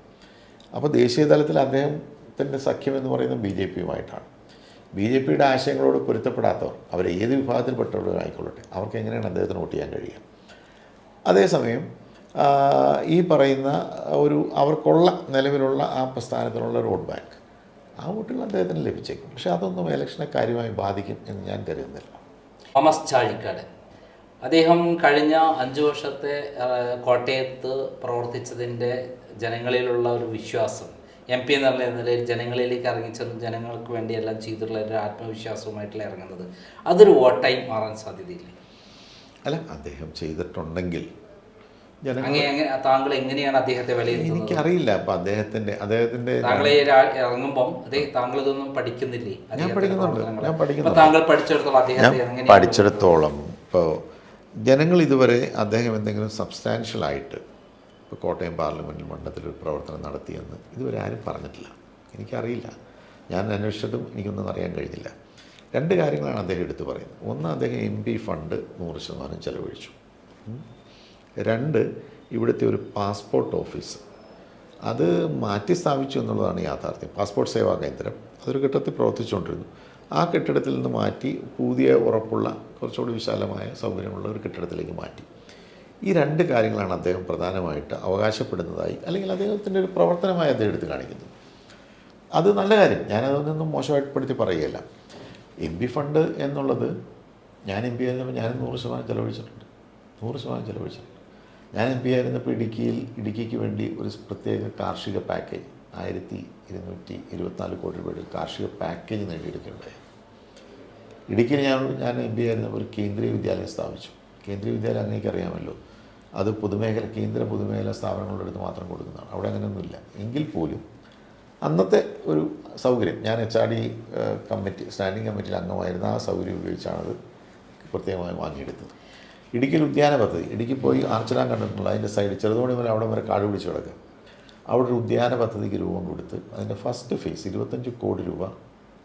അപ്പോൾ ദേശീയ തലത്തിൽ അദ്ദേഹത്തിൻ്റെ സഖ്യം എന്ന് പറയുന്നത് BJPയുമായിട്ടാണ്. BJPയുടെ ആശയങ്ങളോട് പൊരുത്തപ്പെടാത്തവർ, അവർ ഏത് വിഭാഗത്തിൽപ്പെട്ടവരായിക്കൊള്ളട്ടെ, അവർക്ക് എങ്ങനെയാണ് അദ്ദേഹത്തിന് വോട്ട് ചെയ്യാൻ കഴിയുക? അതേസമയം ഈ പറയുന്ന അവർക്കുള്ള നിലവിലുള്ള ആ പ്രസ്ഥാനത്തിനുള്ള വോട്ട് ബാങ്ക് ആ വോട്ടുകൾ അദ്ദേഹത്തിന് ലഭിച്ചേക്കും. പക്ഷേ അതൊന്നും ഇലക്ഷനെ കാര്യമായി ബാധിക്കും എന്ന് ഞാൻ കരുതുന്നില്ല. തോമസ് ചാഴിക്കാട് അദ്ദേഹം കഴിഞ്ഞ 5 വർഷത്തെ കോട്ടയത്ത് പ്രവർത്തിച്ചതിൻ്റെ ജനങ്ങളിലുള്ള ഒരു വിശ്വാസം, MP എന്നുള്ള നിലയിൽ ജനങ്ങളിലേക്ക് ഇറങ്ങിച്ചെന്ന് ജനങ്ങൾക്ക് വേണ്ടി എല്ലാം ചെയ്തിട്ടുള്ള ഒരു ആത്മവിശ്വാസവുമായിട്ടുള്ള ഇറങ്ങുന്നത്, അതൊരു വോട്ടായി മാറാൻ സാധ്യതയില്ല? അല്ല, അദ്ദേഹം ചെയ്തിട്ടുണ്ടെങ്കിൽ താങ്കൾ എങ്ങനെയാണ് അദ്ദേഹത്തെ വിലയിരുത്തുന്നത്? എനിക്കറിയില്ല. അപ്പം അദ്ദേഹത്തിൻ്റെ താങ്കളെ ഇറങ്ങുമ്പം താങ്കൾ ഇതൊന്നും പഠിക്കുന്നില്ലേ? ഞാൻ പഠിക്കുന്നുണ്ട്. താങ്കൾ പഠിച്ചിടത്തോളം അദ്ദേഹത്തെ പഠിച്ചിടത്തോളം ഇപ്പോൾ ജനങ്ങൾ ഇതുവരെ അദ്ദേഹം എന്തെങ്കിലും സബ്സ്റ്റാൻഷ്യലായിട്ട് ഇപ്പോൾ കോട്ടയം പാർലമെൻറ്റ് മണ്ഡലത്തിലൊരു പ്രവർത്തനം നടത്തിയെന്ന് ഇതുവരെ ആരും പറഞ്ഞിട്ടില്ല. എനിക്കറിയില്ല. ഞാൻ അന്വേഷിച്ചിട്ടും എനിക്കൊന്നും അറിയാൻ കഴിഞ്ഞില്ല. 2 കാര്യങ്ങളാണ് അദ്ദേഹം എടുത്തു പറയുന്നത്. ഒന്ന്, അദ്ദേഹം MP ഫണ്ട് 100% ചെലവഴിച്ചു. 2, ഇവിടുത്തെ ഒരു പാസ്പോർട്ട് ഓഫീസ് അത് മാറ്റി സ്ഥാപിച്ചു എന്നുള്ളതാണ് യാഥാർത്ഥ്യം. പാസ്പോർട്ട് സേവാ കേന്ദ്രം അതൊരു ഘട്ടത്തിൽ പ്രവർത്തിച്ചുകൊണ്ടിരുന്നു. ആ കെട്ടിടത്തിൽ നിന്ന് മാറ്റി പുതിയ ഉറപ്പുള്ള കുറച്ചുകൂടി വിശാലമായ സൗകര്യമുള്ള ഒരു കെട്ടിടത്തിലേക്ക് മാറ്റി. ഈ 2 കാര്യങ്ങളാണ് അദ്ദേഹം പ്രധാനമായിട്ട് അവകാശപ്പെടുന്നതായി, അല്ലെങ്കിൽ അദ്ദേഹത്തിൻ്റെ ഒരു പ്രവർത്തനമായി അദ്ദേഹം എടുത്ത് കാണിക്കുന്നത്. അത് നല്ല കാര്യം, ഞാനതൊന്നും മോശമായിട്ട്പ്പെടുത്തി പറയുകയല്ല. MP ഫണ്ട് എന്നുള്ളത് ഞാൻ MP ആയിരുന്നപ്പോൾ ഞാനും 100% ചെലവഴിച്ചിട്ടുണ്ട്. 100% ചെലവഴിച്ചിട്ടുണ്ട്. ഞാൻ MP ആയിരുന്നപ്പോൾ ഇടുക്കിക്ക് വേണ്ടി ഒരു പ്രത്യേക കാർഷിക പാക്കേജ് 1224 കോടി രൂപയുടെ കാർഷിക പാക്കേജ് നേടിയെടുക്കുകയുണ്ടായി. ഇടുക്കിയിൽ ഞാൻ MP ആയിരുന്നപ്പോൾ ഒരു കേന്ദ്രീയ വിദ്യാലയം സ്ഥാപിച്ചു. കേന്ദ്രീയ വിദ്യാലയം അങ്ങനെയൊക്കെ അറിയാമല്ലോ, അത് കേന്ദ്ര പൊതുമേഖല സ്ഥാപനങ്ങളുടെ അടുത്ത് മാത്രം കൊടുക്കുന്നതാണ്. അവിടെ അങ്ങനെയൊന്നുമില്ല. എങ്കിൽ പോലും അന്നത്തെ ഒരു സൗകര്യം, ഞാൻ HRD കമ്മിറ്റി സ്റ്റാൻഡിംഗ് കമ്മിറ്റിയിൽ അംഗമായിരുന്ന ആ സൗകര്യം ഉപയോഗിച്ചാണത് പ്രത്യേകമായി വാങ്ങിയെടുത്തത്. ഇടുക്കിയിൽ ഉദ്യാന പദ്ധതി, ഇടുക്കി പോയി ആർച്ചഡാം കണ്ടിട്ടുള്ള അതിൻ്റെ സൈഡ് ചെറുതോണി മുതൽ അവിടെ വരെ കാട് പിടിച്ച് കിടക്കുക. അവിടെ ഒരു ഉദ്യാന പദ്ധതിക്ക് രൂപം കൊടുത്ത് അതിൻ്റെ ഫസ്റ്റ് ഫേസ് 25 കോടി രൂപ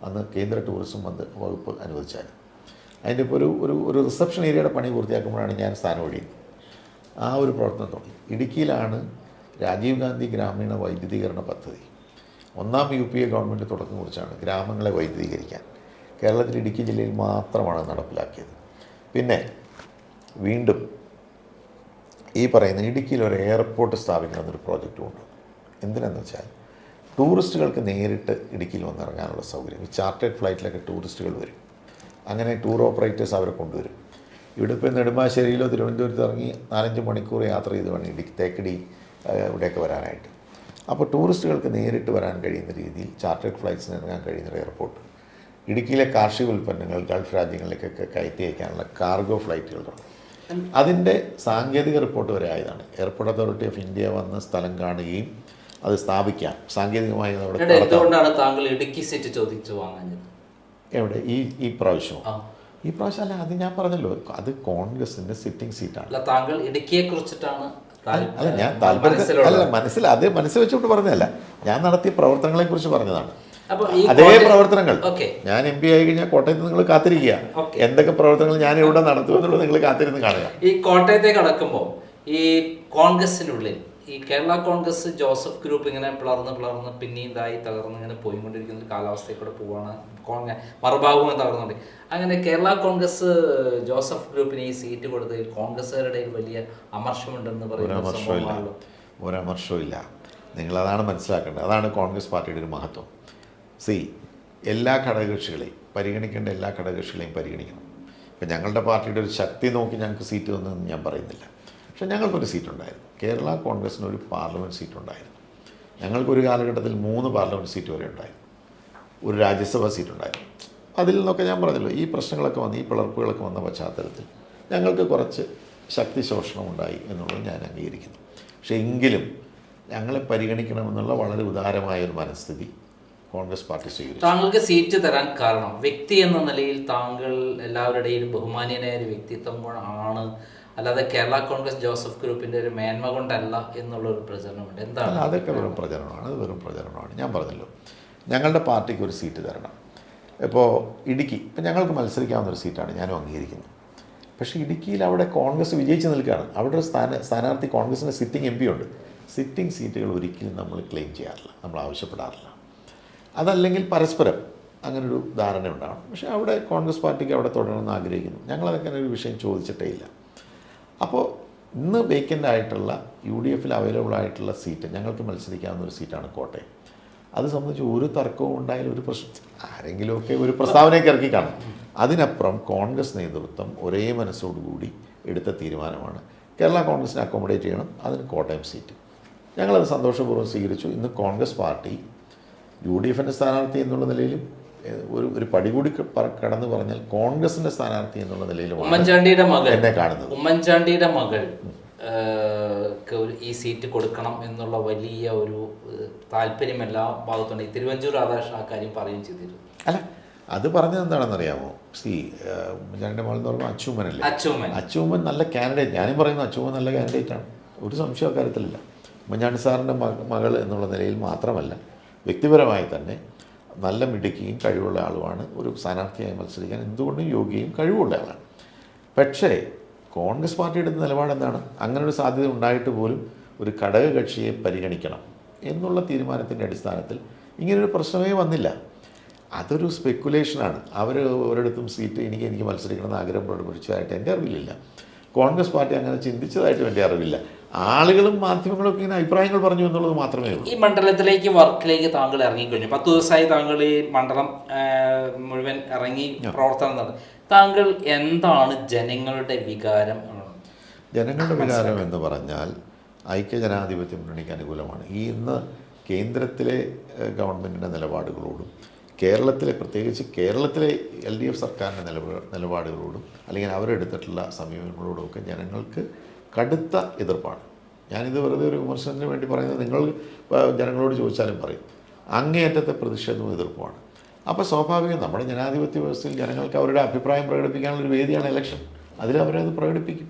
അന്ന് കേന്ദ്ര ടൂറിസം വകുപ്പ് അനുവദിച്ചായിരുന്നു. അതിൻ്റെ ഇപ്പോൾ ഒരു റിസപ്ഷൻ ഏരിയയുടെ പണി പൂർത്തിയാക്കുമ്പോഴാണ് ഞാൻ സ്ഥാനം ഒഴിയുന്നത്. ആ ഒരു പ്രവർത്തനം തുടങ്ങി. ഇടുക്കിയിലാണ് രാജീവ് ഗാന്ധി ഗ്രാമീണ വൈദ്യുതീകരണ പദ്ധതി, 1ാം UPA ഗവൺമെൻറ് തുടക്കം കുറിച്ചാണ് ഗ്രാമങ്ങളെ വൈദ്യുതീകരിക്കാൻ. കേരളത്തിൽ ഇടുക്കി ജില്ലയിൽ മാത്രമാണ് നടപ്പിലാക്കിയത്. പിന്നെ വീണ്ടും ഈ പറയുന്ന ഇടുക്കിയിൽ ഒരു എയർപോർട്ട് സ്ഥാപിക്കണമെന്നൊരു പ്രോജക്റ്റ് ഉണ്ട്. എന്തിനാണെന്ന് വെച്ചാൽ ടൂറിസ്റ്റുകൾക്ക് നേരിട്ട് ഇടുക്കിയിൽ വന്നിറങ്ങാനുള്ള സൗകര്യം. ഈ ചാർട്ടേഡ് ഫ്ലൈറ്റിലൊക്കെ ടൂറിസ്റ്റുകൾ വരും. അങ്ങനെ ടൂർ ഓപ്പറേറ്റേഴ്സ് അവരെ കൊണ്ടുവരും. ഇവിടെ ഇപ്പോൾ നെടുമ്പാശ്ശേരിയിലോ തിരുവനന്തപുരത്ത് ഇറങ്ങി 4-5 മണിക്കൂർ യാത്ര ചെയ്ത് വേണം തേക്കടി ഇവിടെയൊക്കെ വരാനായിട്ട്. അപ്പോൾ ടൂറിസ്റ്റുകൾക്ക് നേരിട്ട് വരാൻ കഴിയുന്ന രീതിയിൽ ചാർട്ടേഡ് ഫ്ലൈറ്റ്സിന് ഇറങ്ങാൻ കഴിയുന്നൊരു എയർപോർട്ട്. ഇടുക്കിയിലെ കാർഷിക ഉൽപ്പന്നങ്ങൾ ഗൾഫ് രാജ്യങ്ങളിലേക്കൊക്കെ കയറ്റി അയക്കാനുള്ള കാർഗോ ഫ്ലൈറ്റുകൾ തുടങ്ങും. അതിൻ്റെ സാങ്കേതിക റിപ്പോർട്ട് വരെ ആയതാണ്. എയർപോർട്ട് അതോറിറ്റി ഓഫ് ഇന്ത്യ വന്ന് സ്ഥലം കാണുകയും അത് സ്ഥാപിക്കാം സാങ്കേതികമായി. എന്തുകൊണ്ടാണ് താങ്കൾ ഇടുക്കി സീറ്റ് ചോദിച്ചു വാങ്ങുന്നത്? എവിടെ? ഈ പ്രാവശ്യം അല്ല, അത് ഞാൻ പറഞ്ഞല്ലോ, അത് കോൺഗ്രസിൻ്റെ സിറ്റിംഗ് സീറ്റാണ്. താങ്കൾ ഇടുക്കിയെ കുറിച്ചിട്ടാണ്? അല്ല, ഞാൻ മനസ്സിൽ വെച്ചുകൊണ്ട് പറഞ്ഞതല്ല, ഞാൻ നടത്തിയ പ്രവർത്തനങ്ങളെക്കുറിച്ച് പറഞ്ഞതാണ്. അതേ പ്രവർത്തനങ്ങൾ ഞാൻ MP ആയി കഴിഞ്ഞാൽ കോട്ടയത്ത് നിങ്ങൾ കാത്തിരിക്കുക, എന്തൊക്കെ പ്രവർത്തനങ്ങൾ ഞാൻ ഇവിടെ നടത്തുമെന്നുള്ളത് നിങ്ങൾ കാത്തിരുന്ന് കാണുക. ഈ കോട്ടയത്തേക്ക് കടക്കുമ്പോൾ ഈ കോൺഗ്രസിനുള്ളിൽ ഈ കേരള കോൺഗ്രസ് ജോസഫ് ഗ്രൂപ്പ് ഇങ്ങനെ പിളർന്ന് പിന്നെയും തകർന്ന് ഇങ്ങനെ പോയിക്കൊണ്ടിരിക്കുന്ന ഒരു കാലാവസ്ഥയിലൂടെ പോവാണ്. മറുഭാഗവും തകർന്നുണ്ട്. അങ്ങനെ കേരള കോൺഗ്രസ് ജോസഫ് ഗ്രൂപ്പിന് ഈ സീറ്റ് കൊടുത്തതിൽ കോൺഗ്രസ്സുകാരുടെ വലിയ അമർഷമുണ്ടെന്ന് പറയുന്നത് ഒരമർഷവും. നിങ്ങളതാണ് മനസ്സിലാക്കേണ്ടത്. അതാണ് കോൺഗ്രസ് പാർട്ടിയുടെ ഒരു മഹത്വം. എല്ലാ ഘടകകക്ഷികളെയും പരിഗണിക്കേണ്ട എല്ലാ ഘടകകക്ഷികളെയും പരിഗണിക്കണം. ഇപ്പം ഞങ്ങളുടെ പാർട്ടിയുടെ ഒരു ശക്തി നോക്കി ഞങ്ങൾക്ക് സീറ്റ് തന്നതെന്ന് ഞാൻ പറയുന്നില്ല. പക്ഷേ ഞങ്ങൾക്കൊരു സീറ്റുണ്ടായിരുന്നു. കേരള കോൺഗ്രസ്സിന് ഒരു പാർലമെൻറ്റ് സീറ്റുണ്ടായിരുന്നു. ഞങ്ങൾക്കൊരു കാലഘട്ടത്തിൽ 3 പാർലമെൻറ്റ് സീറ്റ് വരെ ഉണ്ടായിരുന്നു. ഒരു രാജ്യസഭാ സീറ്റുണ്ടായിരുന്നു. അതിൽ നിന്നൊക്കെ ഞാൻ പറഞ്ഞല്ലോ, ഈ പ്രശ്നങ്ങളൊക്കെ വന്ന് ഈ പിളർപ്പുകളൊക്കെ വന്ന പശ്ചാത്തലത്തിൽ ഞങ്ങൾക്ക് കുറച്ച് ശക്തി ശോഷണമുണ്ടായി എന്നുള്ളത് ഞാൻ അംഗീകരിക്കുന്നു. പക്ഷേ എങ്കിലും ഞങ്ങളെ പരിഗണിക്കണമെന്നുള്ള വളരെ ഉദാരമായൊരു മനസ്ഥിതി കോൺഗ്രസ് പാർട്ടി സ്വീകരിച്ചു. താങ്കൾക്ക് സീറ്റ് തരാൻ കാരണം വ്യക്തി എന്ന നിലയിൽ താങ്കൾ എല്ലാവരുടെയും ബഹുമാനീയനായ ഒരു വ്യക്തിത്വം ആണ്, അല്ലാതെ കേരള കോൺഗ്രസ് ജോസഫ് ഗ്രൂപ്പിൻ്റെ ഒരു മേന്മ കൊണ്ടല്ല എന്നുള്ളൊരു പ്രചരണമുണ്ട്. എന്താണ്? അതൊക്കെ വെറും പ്രചരണമാണ്. അത് വെറും പ്രചരണമാണ്. ഞാൻ പറഞ്ഞല്ലോ, ഞങ്ങളുടെ പാർട്ടിക്ക് ഒരു സീറ്റ് തരണം. ഇപ്പോൾ ഇപ്പം ഞങ്ങൾക്ക് മത്സരിക്കാവുന്നൊരു സീറ്റാണ്, ഞാനും അംഗീകരിക്കുന്നു. പക്ഷേ ഇടുക്കിയിൽ അവിടെ കോൺഗ്രസ് വിജയിച്ച് നിൽക്കുകയാണ്. അവിടെ ഒരു സ്ഥാനാർത്ഥി കോൺഗ്രസിൻ്റെ സിറ്റിംഗ് MP ഉണ്ട്. സിറ്റിംഗ് സീറ്റുകൾ ഒരിക്കലും നമ്മൾ ക്ലെയിം ചെയ്യാറില്ല, നമ്മൾ ആവശ്യപ്പെടാറില്ല. അതല്ലെങ്കിൽ പരസ്പരം അങ്ങനൊരു ധാരണ ഉണ്ടാവണം. പക്ഷേ അവിടെ കോൺഗ്രസ് പാർട്ടിക്ക് അവിടെ തുടരണമെന്ന് ആഗ്രഹിക്കുന്നു. ഞങ്ങളതൊക്കെ ഒരു വിഷയം ചോദിച്ചിട്ടേ ഇല്ല. അപ്പോൾ ഇന്ന് വേക്കൻ്റ് ആയിട്ടുള്ള UDFൽ അവൈലബിൾ ആയിട്ടുള്ള സീറ്റ്, ഞങ്ങൾക്ക് മത്സരിക്കാവുന്ന ഒരു സീറ്റാണ് കോട്ടയം. അത് സംബന്ധിച്ച് ഒരു തർക്കവും ഉണ്ടായാലും ഒരു പ്രശ്നം ആരെങ്കിലുമൊക്കെ ഒരു പ്രസ്താവനയൊക്കെ ഇറക്കി കാണും. അതിനപ്പുറം കോൺഗ്രസ് നേതൃത്വം ഒരേ മനസ്സോടുകൂടി എടുത്ത തീരുമാനമാണ് കേരള കോൺഗ്രസിനെ അക്കോമഡേറ്റ് ചെയ്യണം, അതിന് കോട്ടയം സീറ്റ്. ഞങ്ങളത് സന്തോഷപൂർവ്വം സ്വീകരിച്ചു. ഇന്ന് കോൺഗ്രസ് പാർട്ടി UDFൻ്റെ സ്ഥാനാർത്ഥി എന്നുള്ള നിലയിലും ഒരു പടി കൂടി കടന്നു പറഞ്ഞാൽ കോൺഗ്രസിൻ്റെ സ്ഥാനാർത്ഥി എന്നുള്ള നിലയിലും ഉമ്മൻചാണ്ടിയുടെ മകൾ എന്നെ കാണുന്നത്. ഉമ്മൻചാണ്ടിയുടെ മകൾ ഈ സീറ്റ് കൊടുക്കണം എന്നുള്ള വലിയ ഒരു താല്പര്യം എല്ലാ ഭാഗത്തുണ്ട്. ഈ തിരുവഞ്ചൂർ രാധാകൃഷ്ണൻ ആ കാര്യം പറയുകയും ചെയ്തിരുന്നു. അല്ല, അത് പറഞ്ഞത് എന്താണെന്നറിയാമോ? ഉമ്മൻചാണ്ടിയുടെ മകൾ എന്ന് പറയുമ്പോൾ അച്ചൂമ്മനല്ലേ? അച്ചൂമ്മൻ നല്ല കാൻഡിഡേറ്റ്. ഞാനും പറയുന്നു അച്ചൂമ്മൻ നല്ല കാൻഡിഡേറ്റാണ്, ഒരു സംശയം അക്കാര്യത്തിലില്ല. ഉമ്മൻചാണ്ടി സാറിൻ്റെ മകൾ എന്നുള്ള നിലയിൽ മാത്രമല്ല, വ്യക്തിപരമായി തന്നെ നല്ല മിടുക്കിയും കഴിവുള്ള ആളുമാണ്. ഒരു സ്ഥാനാർത്ഥിയായി മത്സരിക്കാൻ എന്തുകൊണ്ടും യോഗ്യയും കഴിവുള്ള ആളാണ്. പക്ഷേ കോൺഗ്രസ് പാർട്ടി എടുത്ത നിലപാട് എന്താണ്? അങ്ങനെ ഒരു സാധ്യത ഉണ്ടായിട്ട് പോലും ഒരു ഘടകകക്ഷിയെ പരിഗണിക്കണം എന്നുള്ള തീരുമാനത്തിൻ്റെ അടിസ്ഥാനത്തിൽ ഇങ്ങനൊരു പ്രശ്നമേ വന്നില്ല. അതൊരു സ്പെക്കുലേഷനാണ്. അവർ ഒരിടത്തും സീറ്റ് എനിക്ക് മത്സരിക്കണമെന്ന് ആഗ്രഹം പ്രകടിപ്പിച്ചതായിട്ട് എൻ്റെ അറിവിലില്ല. കോൺഗ്രസ് പാർട്ടി അങ്ങനെ ചിന്തിച്ചതായിട്ടും എൻ്റെ അറിവില്ല. ആളുകളും മാധ്യമങ്ങളും ഒക്കെ ഇങ്ങനെ അഭിപ്രായങ്ങൾ പറഞ്ഞു എന്നുള്ളത് മാത്രമേ ഉള്ളൂ. ഈ മണ്ഡലത്തിലേക്ക് വർക്കിലേക്ക് താങ്കൾ ഇറങ്ങിക്കഴിഞ്ഞു. 10 ദിവസമായി താങ്കൾ ഈ മണ്ഡലം മുഴുവൻ ഇറങ്ങി പ്രവർത്തനം നടത്തും. താങ്കൾ എന്താണ് ജനങ്ങളുടെ വികാരം? ജനങ്ങളുടെ വികാരം എന്ന് പറഞ്ഞാൽ ഐക്യജനാധിപത്യ മുന്നണിക്ക് അനുകൂലമാണ്. ഇന്ന് കേന്ദ്രത്തിലെ ഗവൺമെൻറ്റിൻ്റെ നിലപാടുകളോടും പ്രത്യേകിച്ച് കേരളത്തിലെ LDF സർക്കാരിൻ്റെ നിലപാടുകളോടും അല്ലെങ്കിൽ അവരെടുത്തിട്ടുള്ള സമീപനങ്ങളോടുമൊക്കെ ജനങ്ങൾക്ക് കടുത്ത എതിർപ്പാണ്. ഞാനിത് വെറുതെ ഒരു വിമർശനത്തിന് വേണ്ടി പറയുന്നത്, നിങ്ങൾ ജനങ്ങളോട് ചോദിച്ചാലും പറയും. അങ്ങേയറ്റത്തെ പ്രതിഷേധവും എതിർപ്പുമാണ്. അപ്പോൾ സ്വാഭാവികം നമ്മുടെ ജനാധിപത്യ വ്യവസ്ഥയിൽ ജനങ്ങൾക്ക് അവരുടെ അഭിപ്രായം പ്രകടിപ്പിക്കാനുള്ളൊരു വേദിയാണ് ഇലക്ഷൻ. അതിലവരത് പ്രകടിപ്പിക്കും.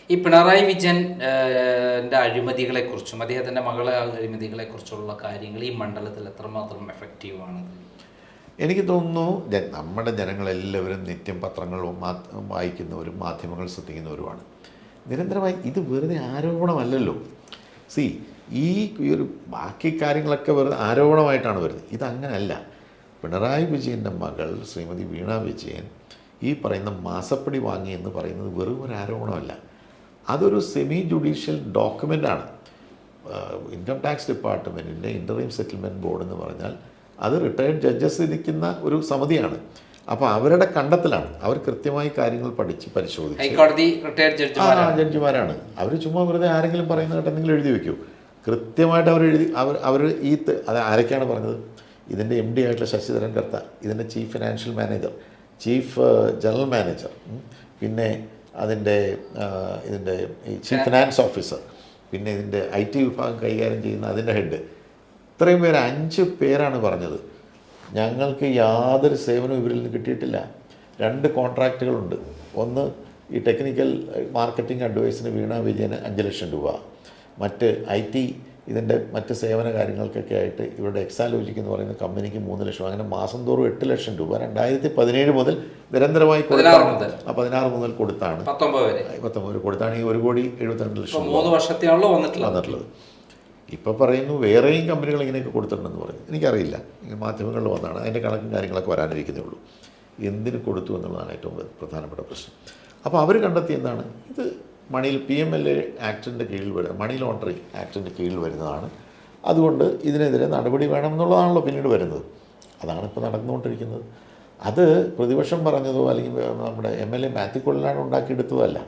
ഈ പിണറായി വിജയൻ്റെ അഴിമതികളെക്കുറിച്ചും അദ്ദേഹത്തിൻ്റെ മകളെ അഴിമതികളെക്കുറിച്ചുള്ള കാര്യങ്ങൾ ഈ മണ്ഡലത്തിൽ എത്രമാത്രം എഫക്റ്റീവാണ്? എനിക്ക് തോന്നുന്നു നമ്മുടെ ജനങ്ങളെല്ലാവരും നിത്യം പത്രങ്ങൾ വായിക്കുന്നവരും മാധ്യമങ്ങൾ ശ്രദ്ധിക്കുന്നവരുമാണ്. നിരന്തരമായി ഇത് വെറുതെ ആരോപണമല്ലല്ലോ. ഈ ഒരു ബാക്കി കാര്യങ്ങളൊക്കെ വെറുതെ ആരോപണമായിട്ടാണ് വരുന്നത്. ഇതങ്ങനല്ല. പിണറായി വിജയൻ്റെ മകൾ ശ്രീമതി വീണ വിജയൻ ഈ പറയുന്ന മാസപ്പടി വാങ്ങി എന്ന് പറയുന്നത് വെറും ഒരു ആരോപണമല്ല. അതൊരു സെമി ജുഡീഷ്യൽ ഡോക്യുമെൻ്റാണ്. ഇൻകം ടാക്സ് ഡിപ്പാർട്ട്മെൻറ്റിൻ്റെ ഇൻ്ററീം സെറ്റിൽമെൻറ്റ് ബോർഡ് എന്ന് പറഞ്ഞാൽ അത് റിട്ടയർഡ് ജഡ്ജസ് ഇരിക്കുന്ന ഒരു സമിതിയാണ്. അപ്പോൾ അവരുടെ കണ്ടെത്തലാണ്. അവർ കൃത്യമായി കാര്യങ്ങൾ പരിശോധിച്ച് ഹൈക്കോടതി റിട്ടയർഡ് ജഡ്ജിമാരാണ്. അവർ ചുമ്മാ വെറുതെ ആരെങ്കിലും പറയുന്ന കേട്ട് എന്തെങ്കിലും എഴുതി വയ്ക്കൂ. കൃത്യമായിട്ട് അവർ അത് ആരൊക്കെയാണ് പറഞ്ഞത്? ഇതിൻ്റെ MD ആയിട്ടുള്ള ശശിധരൻ കർത്ത, ഇതിൻ്റെ chief financial manager, chief general manager, പിന്നെ ഇതിൻ്റെ ചീഫ് ഫിനാൻസ് ഓഫീസർ, പിന്നെ ഇതിൻ്റെ IT വിഭാഗം കൈകാര്യം ചെയ്യുന്ന അതിൻ്റെ ഹെഡ്. ഇത്രയും പേര് 5 പേരാണ് പറഞ്ഞത്. ഞങ്ങൾക്ക് യാതൊരു സേവനവും ഇവരിൽ നിന്ന് കിട്ടിയിട്ടില്ല. 2 കോൺട്രാക്റ്റുകളുണ്ട്. ഒന്ന് ഈ ടെക്നിക്കൽ മാർക്കറ്റിംഗ് അഡ്വൈസിന് വീണ വിജയന് 5 ലക്ഷം രൂപ, മറ്റ് IT ഇതിൻ്റെ മറ്റ് സേവന കാര്യങ്ങൾക്കൊക്കെ ആയിട്ട് ഇവരുടെ എക്സാലോജിക് എന്ന് പറയുന്ന കമ്പനിക്ക് 3 ലക്ഷം. അങ്ങനെ മാസം തോറും 8 ലക്ഷം രൂപ 2017 മുതൽ നിരന്തരമായി 16 മുതൽ കൊടുത്താണ് 19 കൊടുത്താണ് ഈ 1,72,00,000 3 വർഷത്തെയാണല്ലോ വന്നിട്ടുള്ളത്. ഇപ്പോൾ പറയുന്നു വേറെയും കമ്പനികൾ ഇങ്ങനെയൊക്കെ കൊടുത്തിട്ടുണ്ടെന്ന് പറയും. എനിക്കറിയില്ല, മാധ്യമങ്ങളിൽ വന്നാണ്. അതിൻ്റെ കണക്കും കാര്യങ്ങളൊക്കെ വരാനിരിക്കുന്നേ ഉള്ളൂ. എന്തിന് കൊടുത്തു എന്നുള്ളതാണ് ഏറ്റവും പ്രധാനപ്പെട്ട പ്രശ്നം. അപ്പോൾ അവർ കണ്ടെത്തി എന്താണ്, ഇത് PMLA ആക്ടിൻ്റെ കീഴിൽ വരുന്ന മണി ലോണ്ടറിങ് ആക്ടിൻ്റെ കീഴിൽ വരുന്നതാണ്. അതുകൊണ്ട് ഇതിനെതിരെ നടപടി വേണം എന്നുള്ളതാണല്ലോ പിന്നീട് വരുന്നത്. അതാണ് ഇപ്പോൾ നടന്നുകൊണ്ടിരിക്കുന്നത്. അത് പ്രതിപക്ഷം പറഞ്ഞതോ അല്ലെങ്കിൽ നമ്മുടെ MLA മാത്യു കൊല്ലനാട് ഉണ്ടാക്കിയെടുത്തതല്ല.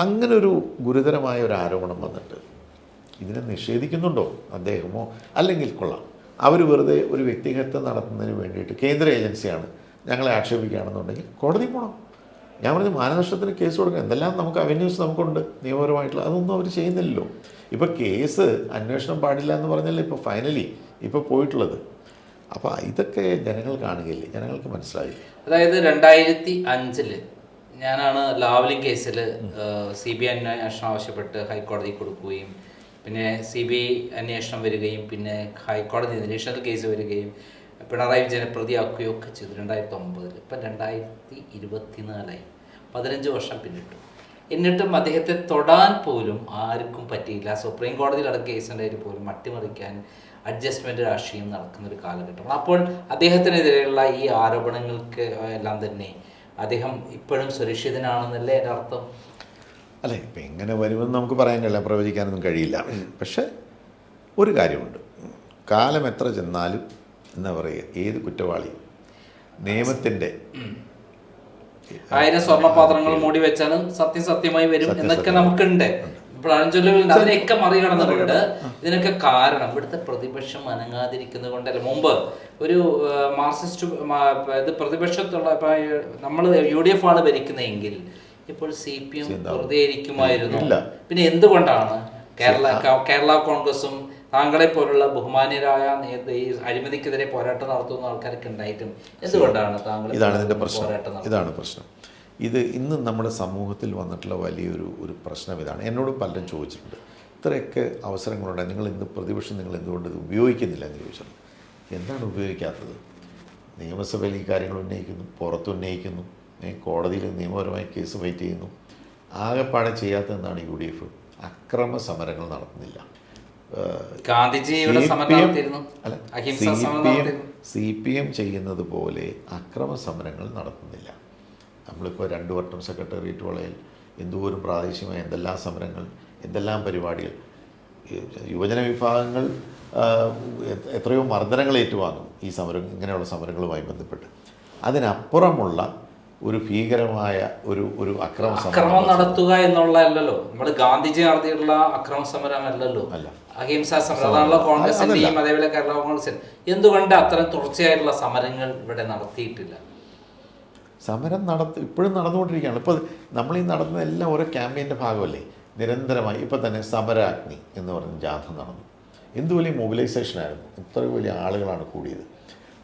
അങ്ങനൊരു ഗുരുതരമായ ഒരു ആരോപണം വന്നിട്ട് ഇതിനെ നിഷേധിക്കുന്നുണ്ടോ അദ്ദേഹമോ? അല്ലെങ്കിൽ കൊള്ളാം, അവർ വെറുതെ ഒരു വ്യക്തിഹത്യ നടത്തുന്നതിന് വേണ്ടിയിട്ട് കേന്ദ്ര ഏജൻസിയാണ് ഞങ്ങളെ ആക്ഷേപിക്കുകയാണെന്നുണ്ടെങ്കിൽ കോടതി പോകണം. ഞാൻ പറഞ്ഞു മാനനഷ്ടത്തിന് കേസ് കൊടുക്കണം. എന്തെല്ലാം നമുക്ക് അവന്യൂസ് നമുക്കുണ്ട് നിയമപരമായിട്ടുള്ള, അതൊന്നും അവർ ചെയ്യുന്നില്ലല്ലോ. ഇപ്പോൾ കേസ് അന്വേഷണം പാടില്ല എന്ന് പറഞ്ഞാൽ ഇപ്പോൾ ഫൈനലി ഇപ്പോൾ പോയിട്ടുള്ളത്. അപ്പോൾ ഇതൊക്കെ ജനങ്ങൾ കാണുകയില്ലേ, ജനങ്ങൾക്ക് മനസ്സിലായില്ലേ? അതായത് 2005 ഞാനാണ് ലാവ്ലിംഗ് കേസിൽ CBI അന്വേഷണം ആവശ്യപ്പെട്ട് ഹൈക്കോടതി കൊടുക്കുകയും പിന്നെ CBI അന്വേഷണം വരികയും പിന്നെ ഹൈക്കോടതി നിരീക്ഷണത്തിൽ കേസ് വരികയും പിണറായി വിജയനെ പ്രതിയാക്കുകയും ഒക്കെ ചെയ്തു 2009. ഇപ്പം 2024 15 വർഷം പിന്നിട്ടു. എന്നിട്ടും അദ്ദേഹത്തെ തൊടാൻ പോലും ആർക്കും പറ്റിയില്ല. സുപ്രീം കോടതിയിൽ അടക്കം കേസുണ്ടായിട്ട് പോലും അട്ടിമറിക്കാൻ അഡ്ജസ്റ്റ്മെൻറ്റ് രാഷ്ട്രീയം നടക്കുന്നൊരു കാലഘട്ടമാണ്. അപ്പോൾ അദ്ദേഹത്തിനെതിരെയുള്ള ഈ ആരോപണങ്ങൾക്ക് എല്ലാം തന്നെ അദ്ദേഹം ഇപ്പോഴും സുരക്ഷിതനാണെന്നല്ലേ എൻ്റെ അർത്ഥം? അല്ലേ, ഇപ്പം എങ്ങനെ വരുമെന്ന് നമുക്ക് പറയാൻ കഴിയില്ല, പ്രവചിക്കാനൊന്നും കഴിയില്ല. പക്ഷേ ഒരു കാര്യമുണ്ട്, കാലം എത്ര ചെന്നാലും എന്താ പറയുക, ഏത് കുറ്റവാളിയും നിയമത്തിൻ്റെ 1000 സ്വർണ്ണപാത്രങ്ങൾ മൂടി വെച്ചാലും സത്യമായി വരും എന്നൊക്കെ നമുക്കുണ്ട്. പഴഞ്ചൊല്ലുകൾ അതിനെയൊക്കെ മറികടന്നിട്ടുണ്ട്. ഇതിനൊക്കെ കാരണം ഇവിടുത്തെ പ്രതിപക്ഷം അനങ്ങാതിരിക്കുന്നത് കൊണ്ടല്ല. മുമ്പ് ഒരു മാർക്സിസ്റ്റ് ഇത് പ്രതിപക്ഷത്തുള്ള നമ്മൾ UDF ആണ് ഭരിക്കുന്നതെങ്കിൽ ഇപ്പോൾ CPM വെറുതെ ഇരിക്കുമായിരുന്നു. പിന്നെ എന്തുകൊണ്ടാണ് കേരള കോൺഗ്രസും താങ്കളെ പോലുള്ള ബഹുമാന്യരായ ഈ അഴിമതിക്കെതിരെ പോരാട്ടം നടത്തുന്ന ആൾക്കാരൊക്കെ ഉണ്ടായിട്ടും എന്തുകൊണ്ടാണ് താങ്കൾ ഇതാണ് പ്രശ്നം. ഇത് ഇന്ന് നമ്മുടെ സമൂഹത്തിൽ വന്നിട്ടുള്ള വലിയൊരു പ്രശ്നം ഇതാണ്. എന്നോടും പലരും ചോദിച്ചിട്ടുണ്ട്, ഇത്രയൊക്കെ അവസരങ്ങളുണ്ട്, നിങ്ങൾ ഇന്ന് പ്രതിപക്ഷം നിങ്ങൾ എന്തുകൊണ്ട് ഇത് ഉപയോഗിക്കുന്നില്ല എന്ന് ചോദിച്ചിട്ടുണ്ട്. എന്താണ് ഉപയോഗിക്കാത്തത്? നിയമസഭയിൽ ഈ കാര്യങ്ങൾ ഉന്നയിക്കുന്നു, പുറത്തുന്നയിക്കുന്നു, കോടതിയിൽ നിയമപരമായി കേസ് ഫൈറ്റ് ചെയ്യുന്നു. ആകെപ്പാടെ ചെയ്യാത്തതെന്നാണ് UDF. അക്രമ സമരങ്ങൾ നടത്തുന്നില്ല. CPM ചെയ്യുന്നത് പോലെ അക്രമ സമരങ്ങൾ നടത്തുന്നില്ല. നമ്മളിപ്പോൾ 2 വട്ടം സെക്രട്ടേറിയറ്റ് വളയിൽ എന്തോരം പ്രാദേശികമായ എന്തെല്ലാം സമരങ്ങൾ, എന്തെല്ലാം പരിപാടികൾ. യുവജന വിഭാഗങ്ങൾ എത്രയോ മർദ്ദനങ്ങൾ ഏറ്റുവാങ്ങും ഈ ഇങ്ങനെയുള്ള സമരങ്ങളുമായി ബന്ധപ്പെട്ട്. അതിനപ്പുറമുള്ള ഒരു ഭീകരമായ ഒരു അക്രമം നടത്തുക എന്നുള്ളതല്ലോ. നമ്മൾ ഗാന്ധിജി നടത്തിയിട്ടുള്ള അക്രമ സമരമല്ലല്ലോ, അഹിംസാ സമരം. കോൺഗ്രസിന്റെയും അതേപോലെ കേരള കോൺഗ്രസ് എന്തുകൊണ്ട് അത്തരം തുടർച്ചയായിട്ടുള്ള സമരങ്ങൾ ഇവിടെ നടത്തിയിട്ടില്ല? സമരം ഇപ്പോഴും നടന്നുകൊണ്ടിരിക്കുകയാണ്. ഇപ്പോൾ നമ്മൾ ഈ നടന്ന എല്ലാം ഓരോ ക്യാമ്പയിൻ്റെ ഭാഗമല്ലേ. നിരന്തരമായി ഇപ്പോൾ തന്നെ സമരാഗ്നി എന്ന് പറഞ്ഞ ജാഥ നടന്നു. എന്ത് വലിയ മൊബിലൈസേഷനായിരുന്നു, ഇത്ര വലിയ ആളുകളാണ് കൂടിയത്.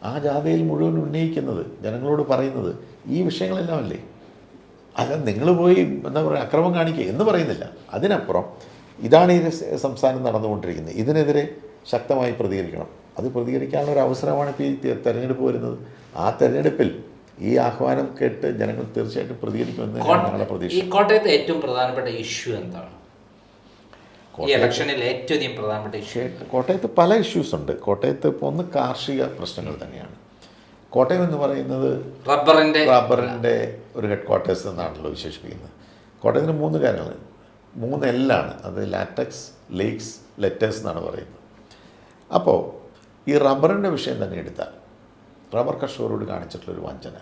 ആ ജാഥയിൽ മുഴുവൻ ഉന്നയിക്കുന്നത്, ജനങ്ങളോട് പറയുന്നത് ഈ വിഷയങ്ങളെല്ലാം അല്ലേ. അല്ല നിങ്ങൾ പോയി എന്താ പറയുക അക്രമം കാണിക്കുക എന്ന് പറയുന്നില്ല. അതിനപ്പുറം ഇതാണ് ഈ സംസ്ഥാനം നടന്നുകൊണ്ടിരിക്കുന്നത്, ഇതിനെതിരെ ശക്തമായി പ്രതികരിക്കണം. അത് പ്രതികരിക്കാനുള്ള ഒരു അവസരമാണ് ഇപ്പോൾ ഈ തെരഞ്ഞെടുപ്പ് വരുന്നത്. ആ തെരഞ്ഞെടുപ്പിൽ ഈ ആഹ്വാനം കേട്ട് ജനങ്ങൾ തീർച്ചയായിട്ടും പ്രതികരിക്കുമെന്ന് ഞങ്ങളുടെ പ്രതീക്ഷ. ഈ കോട്ടയത്തെ ഏറ്റവും പ്രധാനപ്പെട്ട ഇഷ്യൂ എന്താണ്? ഇലക്ഷനിൽ ഏറ്റവും പ്രധാനപ്പെട്ട ഇഷ്യൂ? കോട്ടയത്ത് പല ഇഷ്യൂസ് ഉണ്ട്. കോട്ടയത്ത് ഇപ്പോൾ ഒന്ന് കാർഷിക പ്രശ്നങ്ങൾ തന്നെയാണ്. കോട്ടയം എന്ന് പറയുന്നത് റബ്ബറിൻ്റെ ഒരു ഹെഡ് ക്വാർട്ടേഴ്സ് എന്നാണല്ലോ വിശേഷിപ്പിക്കുന്നത്. കോട്ടയത്തിന് 3 കാര്യങ്ങൾ, 3 L-ആണ്. അത് ലാറ്റക്സ്, ലേക്സ്, ലെറ്റേഴ്സ് എന്നാണ് പറയുന്നത്. അപ്പോൾ ഈ റബ്ബറിൻ്റെ വിഷയം തന്നെ എടുത്താൽ റബ്ബർ കർഷകരോട് കാണിച്ചിട്ടുള്ളൊരു വഞ്ചന,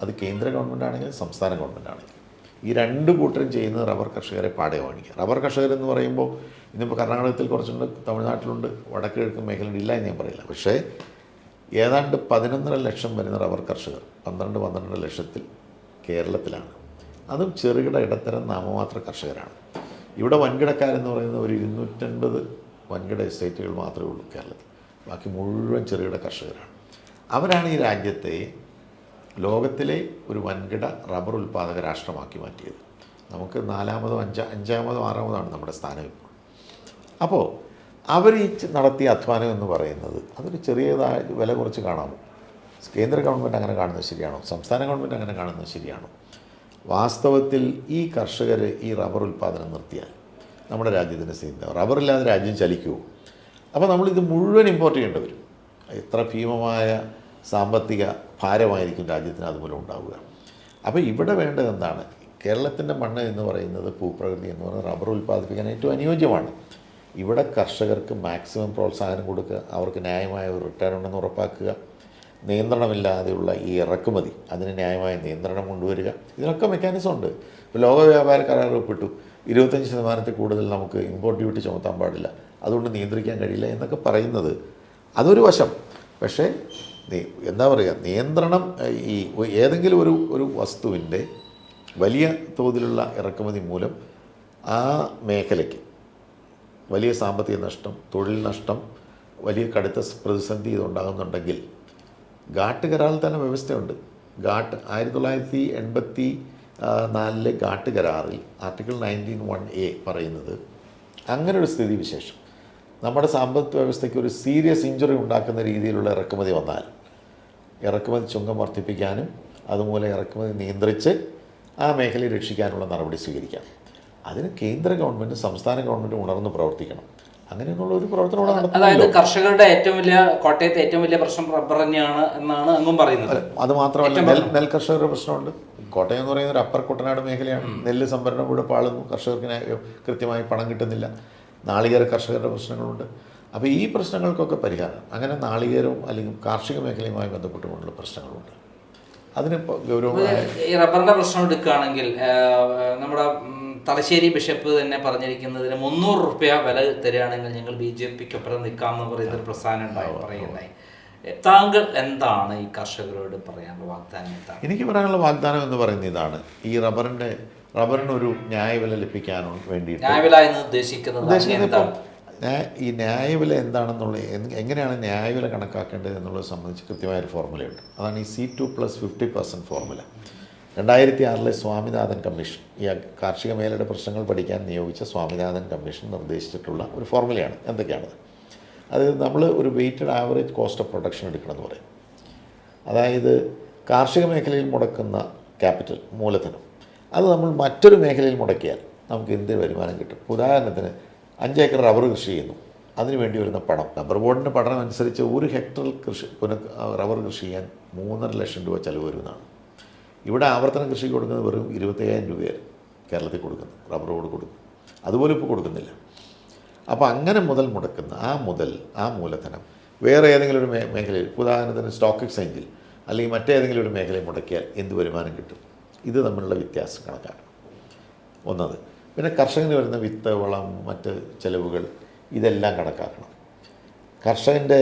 അത് കേന്ദ്ര ഗവൺമെൻറ് ആണെങ്കിലും സംസ്ഥാന ഗവൺമെൻറ് ആണെങ്കിലും ഈ 2 കൂട്ടരും ചെയ്യുന്നത് റബ്ബർ കർഷകരെ പാടെ വാങ്ങിക്കുക. റബ്ബർ കർഷകരെന്ന് പറയുമ്പോൾ ഇന്നിപ്പോൾ കർണാടകത്തിൽ കുറച്ചുണ്ട്, തമിഴ്നാട്ടിലുണ്ട്, വടക്ക് കിഴക്കൻ മേഖലയിൽ ഇല്ല എന്ന് ഞാൻ പറയില്ല. പക്ഷേ ഏതാണ്ട് 11.5 ലക്ഷം വരുന്ന റബ്ബർ കർഷകർ 12 ലക്ഷത്തിൽ കേരളത്തിലാണ്. അതും ചെറുകിട ഇടത്തരം നാമമാത്ര കർഷകരാണ്. ഇവിടെ വൻകിടക്കാരെന്ന് പറയുന്നത് ഒരു 250 വൻകിട എസ്റ്റേറ്റുകൾ മാത്രമേ ഉള്ളൂ കേരളത്തിൽ. ബാക്കി മുഴുവൻ ചെറുകിട കർഷകരാണ്. അവരാണ് ഈ രാജ്യത്തെ ലോകത്തിലെ ഒരു വൻകിട റബ്ബർ ഉൽപ്പാദക രാഷ്ട്രമാക്കി മാറ്റിയത്. നമുക്ക് 4-മോ 5-മോ 6-മോ നമ്മുടെ സ്ഥാനം ഇപ്പോൾ. അപ്പോൾ അവർ ഈ നടത്തിയ അധ്വാനം എന്ന് പറയുന്നത് അതൊരു ചെറിയതായ വില കുറച്ച് കാണാമോ? കേന്ദ്ര ഗവൺമെൻറ് അങ്ങനെ കാണുന്നത് ശരിയാണോ? സംസ്ഥാന ഗവൺമെൻറ് അങ്ങനെ കാണുന്നത് ശരിയാണോ? വാസ്തവത്തിൽ ഈ കർഷകർ ഈ റബ്ബർ ഉൽപ്പാദനം നിർത്തിയാൽ നമ്മുടെ രാജ്യത്തിൻ്റെ സ്ഥിതി, റബ്ബറില്ലാതെ രാജ്യം ചലിക്കുമോ? അപ്പോൾ നമ്മളിത് മുഴുവൻ ഇമ്പോർട്ട് ചെയ്യേണ്ടി വരും. എത്ര ഭീമമായ സാമ്പത്തിക ഭാരമായിരിക്കും രാജ്യത്തിന് അതുമൂലം ഉണ്ടാവുക. അപ്പോൾ ഇവിടെ വേണ്ടത് എന്താണ്? കേരളത്തിൻ്റെ മണ്ണ് എന്ന് പറയുന്നത്, ഭൂപ്രകൃതി എന്ന് പറയുന്നത് റബ്ബർ ഉൽപ്പാദിപ്പിക്കാൻ ഏറ്റവും അനുയോജ്യമാണ്. ഇവിടെ കർഷകർക്ക് മാക്സിമം പ്രോത്സാഹനം കൊടുക്കുക, അവർക്ക് ന്യായമായ ഒരു റിട്ടേൺ ഉണ്ടെന്ന് ഉറപ്പാക്കുക, നിയന്ത്രണമില്ലാതെയുള്ള ഈ ഇറക്കുമതി അതിന് ന്യായമായ നിയന്ത്രണം കൊണ്ടുവരിക. ഇതിനൊക്കെ മെക്കാനിസം ഉണ്ട്. ഇപ്പോൾ ലോക വ്യാപാര കരാർ ഒപ്പിട്ടു, 25% കൂടുതൽ നമുക്ക് ഇമ്പോർട്ട് ഡ്യൂട്ടി ചുമത്താൻ പാടില്ല, അതുകൊണ്ട് നിയന്ത്രിക്കാൻ കഴിയില്ല എന്നൊക്കെ പറയുന്നത് അതൊരു വശം. പക്ഷേ എന്താ പറയുക, നിയന്ത്രണം ഈ ഏതെങ്കിലും ഒരു വസ്തുവിൻ്റെ വലിയ തോതിലുള്ള ഇറക്കുമതി മൂലം ആ മേഖലയ്ക്ക് വലിയ സാമ്പത്തിക നഷ്ടം, തൊഴിൽ നഷ്ടം, വലിയ കടുത്ത പ്രതിസന്ധി ഇതുണ്ടാകുന്നുണ്ടെങ്കിൽ ഗാട്ട് കരാറിൽ തന്നെ വ്യവസ്ഥയുണ്ട്. 1984 ഗാട്ട് കരാറിൽ ആർട്ടിക്കിൾ 19(1)A പറയുന്നത് അങ്ങനെ ഒരു സ്ഥിതി വിശേഷം നമ്മുടെ സാമ്പത്തിക വ്യവസ്ഥയ്ക്ക് ഒരു സീരിയസ് ഇഞ്ചുറി ഉണ്ടാക്കുന്ന രീതിയിലുള്ള ഇറക്കുമതി വന്നാൽ ഇറക്കുമതി ചുങ്കം വർദ്ധിപ്പിക്കാനും അതുമൂലം ഇറക്കുമതി നിയന്ത്രിച്ച് ആ മേഖലയെ രക്ഷിക്കാനുള്ള നടപടി സ്വീകരിക്കാം. അതിന് കേന്ദ്ര ഗവൺമെൻറ് സംസ്ഥാന ഗവൺമെൻറ് ഉണർന്ന് പ്രവർത്തിക്കണം. അങ്ങനെയുള്ള ഒരു പ്രവർത്തനം ഇവിടെ നടത്തുന്നത്. അതായത് കർഷകരുടെ കോട്ടയത്തെ ഏറ്റവും വലിയ പ്രശ്നം റബ്ബർ തന്നെയാണ് എന്നാണ് അങ്ങും പറയുന്നത്. അത് മാത്രമല്ല, നെൽ കർഷകരുടെ പ്രശ്നമുണ്ട്. കോട്ടയം എന്ന് പറയുന്ന ഒരു അപ്പർ കുട്ടനാട് മേഖലയാണ്. നെല്ല് സംഭരണം ഇവിടെ പാളുന്നു, കർഷകർക്ക് കൃത്യമായി പണം കിട്ടുന്നില്ല. നാളികേര കർഷകരുടെ പ്രശ്നങ്ങളുണ്ട്. അപ്പോൾ ഈ പ്രശ്നങ്ങൾക്കൊക്കെ പരിഹാരം അങ്ങനെ നാളികേരവും അല്ലെങ്കിൽ കാർഷിക മേഖലയുമായി ബന്ധപ്പെട്ടുകൊണ്ടുള്ള പ്രശ്നങ്ങളുണ്ട്. അതിന് ഗൗരവമായ ഈ റബ്ബറിന്റെ പ്രശ്നം എടുക്കുകയാണെങ്കിൽ നമ്മുടെ തലശ്ശേരി ബിഷപ്പ് തന്നെ പറഞ്ഞിരിക്കുന്നതിന് 300 രൂപ വില തരികയാണെങ്കിൽ ഞങ്ങൾ BJPക്കൊപ്പം നിൽക്കാമെന്ന് പറയുന്നൊരു പ്രസ്ഥാനം പറയുണ്ടായി. താങ്കൾ എന്താണ് ഈ കർഷകരോട് പറയാനുള്ള വാഗ്ദാനം? എന്താണ് എനിക്ക് പറയാനുള്ള വാഗ്ദാനം എന്ന് പറയുന്നത് ഇതാണ്. ഈ റബ്ബറിനൊരു ന്യായവില ലഭിക്കാൻ വേണ്ടിയിട്ട് ന്യായവില എന്ന് ഉദ്ദേശിക്കുന്നത് ഈ ന്യായവില എന്താണെന്നുള്ള എങ്ങനെയാണ് ന്യായവില കണക്കാക്കേണ്ടത് എന്നുള്ളത് സംബന്ധിച്ച് കൃത്യമായൊരു ഫോർമുലയുണ്ട്. അതാണ് ഈ C2+50% ഫോർമുല. 2006 സ്വാമിനാഥൻ കമ്മീഷൻ, ഈ കാർഷിക മേഖലയുടെ പ്രശ്നങ്ങൾ പഠിക്കാൻ നിയോഗിച്ച സ്വാമിനാഥൻ കമ്മീഷൻ നിർദ്ദേശിച്ചിട്ടുള്ള ഒരു ഫോർമുലയാണ്. എന്തൊക്കെയാണത്? അത് നമ്മൾ ഒരു weighted average cost of production എടുക്കണമെന്ന് പറയും. അതായത് കാർഷിക മേഖലയിൽ മുടക്കുന്ന ക്യാപിറ്റൽ, മൂലധനം, അത് നമ്മൾ മറ്റൊരു മേഖലയിൽ മുടക്കിയാൽ നമുക്ക് എന്ത് വരുമാനം കിട്ടും? ഉദാഹരണത്തിന് 5 ഏക്കർ റബ്ബർ കൃഷി ചെയ്യുന്നു, അതിന് വേണ്ടി വരുന്ന പണം, റബ്ബർ ബോർഡിൻ്റെ പഠനം അനുസരിച്ച് 1 ഹെക്ടർ റബ്ബർ കൃഷി ചെയ്യാൻ 3.5 ലക്ഷം രൂപ ചിലവ് വരുന്നതാണ്. ഇവിടെ ആവർത്തന കൃഷി കൊടുക്കുന്നത് വെറും 25,000 രൂപയാണ് കേരളത്തിൽ കൊടുക്കുന്നത്, റബ്ബർ ബോർഡ് കൊടുക്കും. അതുപോലെ ഇപ്പോൾ കൊടുക്കുന്നില്ല. അപ്പോൾ അങ്ങനെ മുതൽ മുടക്കുന്ന ആ മൂലധനം വേറെ ഏതെങ്കിലും ഒരു മേഖലയിൽ, ഉദാഹരണത്തിന് സ്റ്റോക്ക് എക്സ്ചേഞ്ചിൽ അല്ലെങ്കിൽ മറ്റേതെങ്കിലും ഒരു മേഖലയിൽ മുടക്കിയാൽ എന്ത് വരുമാനം കിട്ടും? ഇത് തമ്മിലുള്ള വ്യത്യാസം കണക്കാക്കണം. ഒന്നത്. പിന്നെ കർഷകന് വരുന്ന വിത്ത്, വളം, മറ്റ് ചിലവുകൾ ഇതെല്ലാം കണക്കാക്കണം. കർഷകൻ്റെ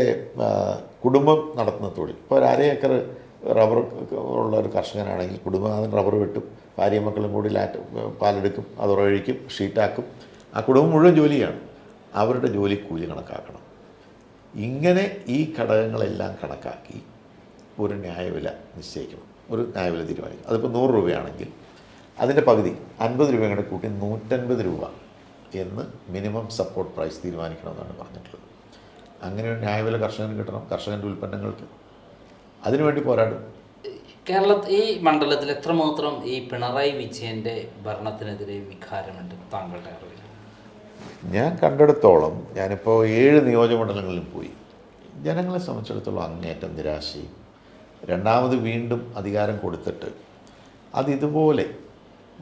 കുടുംബം നടത്തുന്ന തൊഴിൽ, ഇപ്പോൾ ഒരു 1/2 ഏക്കർ റബ്ബർ ഉള്ള ഒരു കർഷകനാണെങ്കിൽ കുടുംബനാഥൻ റബ്ബർ വെട്ടും, ഭാര്യയും മക്കളും കൂടി പാലെടുക്കും, അത് ഉറഴിക്കും, ഷീറ്റാക്കും. ആ കുടുംബം മുഴുവൻ ജോലിയാണ്. അവരുടെ ജോലി കൂലി കണക്കാക്കണം. ഇങ്ങനെ ഈ ഘടകങ്ങളെല്ലാം കണക്കാക്കി ഒരു ന്യായവില നിശ്ചയിക്കണം, ഒരു ന്യായവില തീരുമാനിക്കും. അതിപ്പോൾ 100 രൂപയാണെങ്കിൽ അതിൻ്റെ പകുതി 50 രൂപ കൂടെ കൂട്ടി 150 രൂപ എന്ന് മിനിമം സപ്പോർട്ട് പ്രൈസ് തീരുമാനിക്കണമെന്നാണ് പറഞ്ഞിട്ടുള്ളത്. അങ്ങനെ ഒരു ന്യായവില കർഷകന് കിട്ടണം, കർഷകൻ്റെ ഉൽപ്പന്നങ്ങൾക്ക്. അതിനുവേണ്ടി പോരാടും. ഈ മണ്ഡലത്തിൽ എത്രമാത്രം ഈ പിണറായി വിജയൻ്റെ ഭരണത്തിനെതിരെ വികാരമുണ്ട് താങ്കളുടെ അറിവിൽ? ഞാൻ കണ്ടെടുത്തോളം, ഞാനിപ്പോൾ 7 നിയോജകമണ്ഡലങ്ങളിലും പോയി, ജനങ്ങളെ സംബന്ധിച്ചിടത്തോളം അങ്ങേയറ്റം നിരാശയും, രണ്ടാമത് വീണ്ടും അധികാരം കൊടുത്തിട്ട് അതിതുപോലെ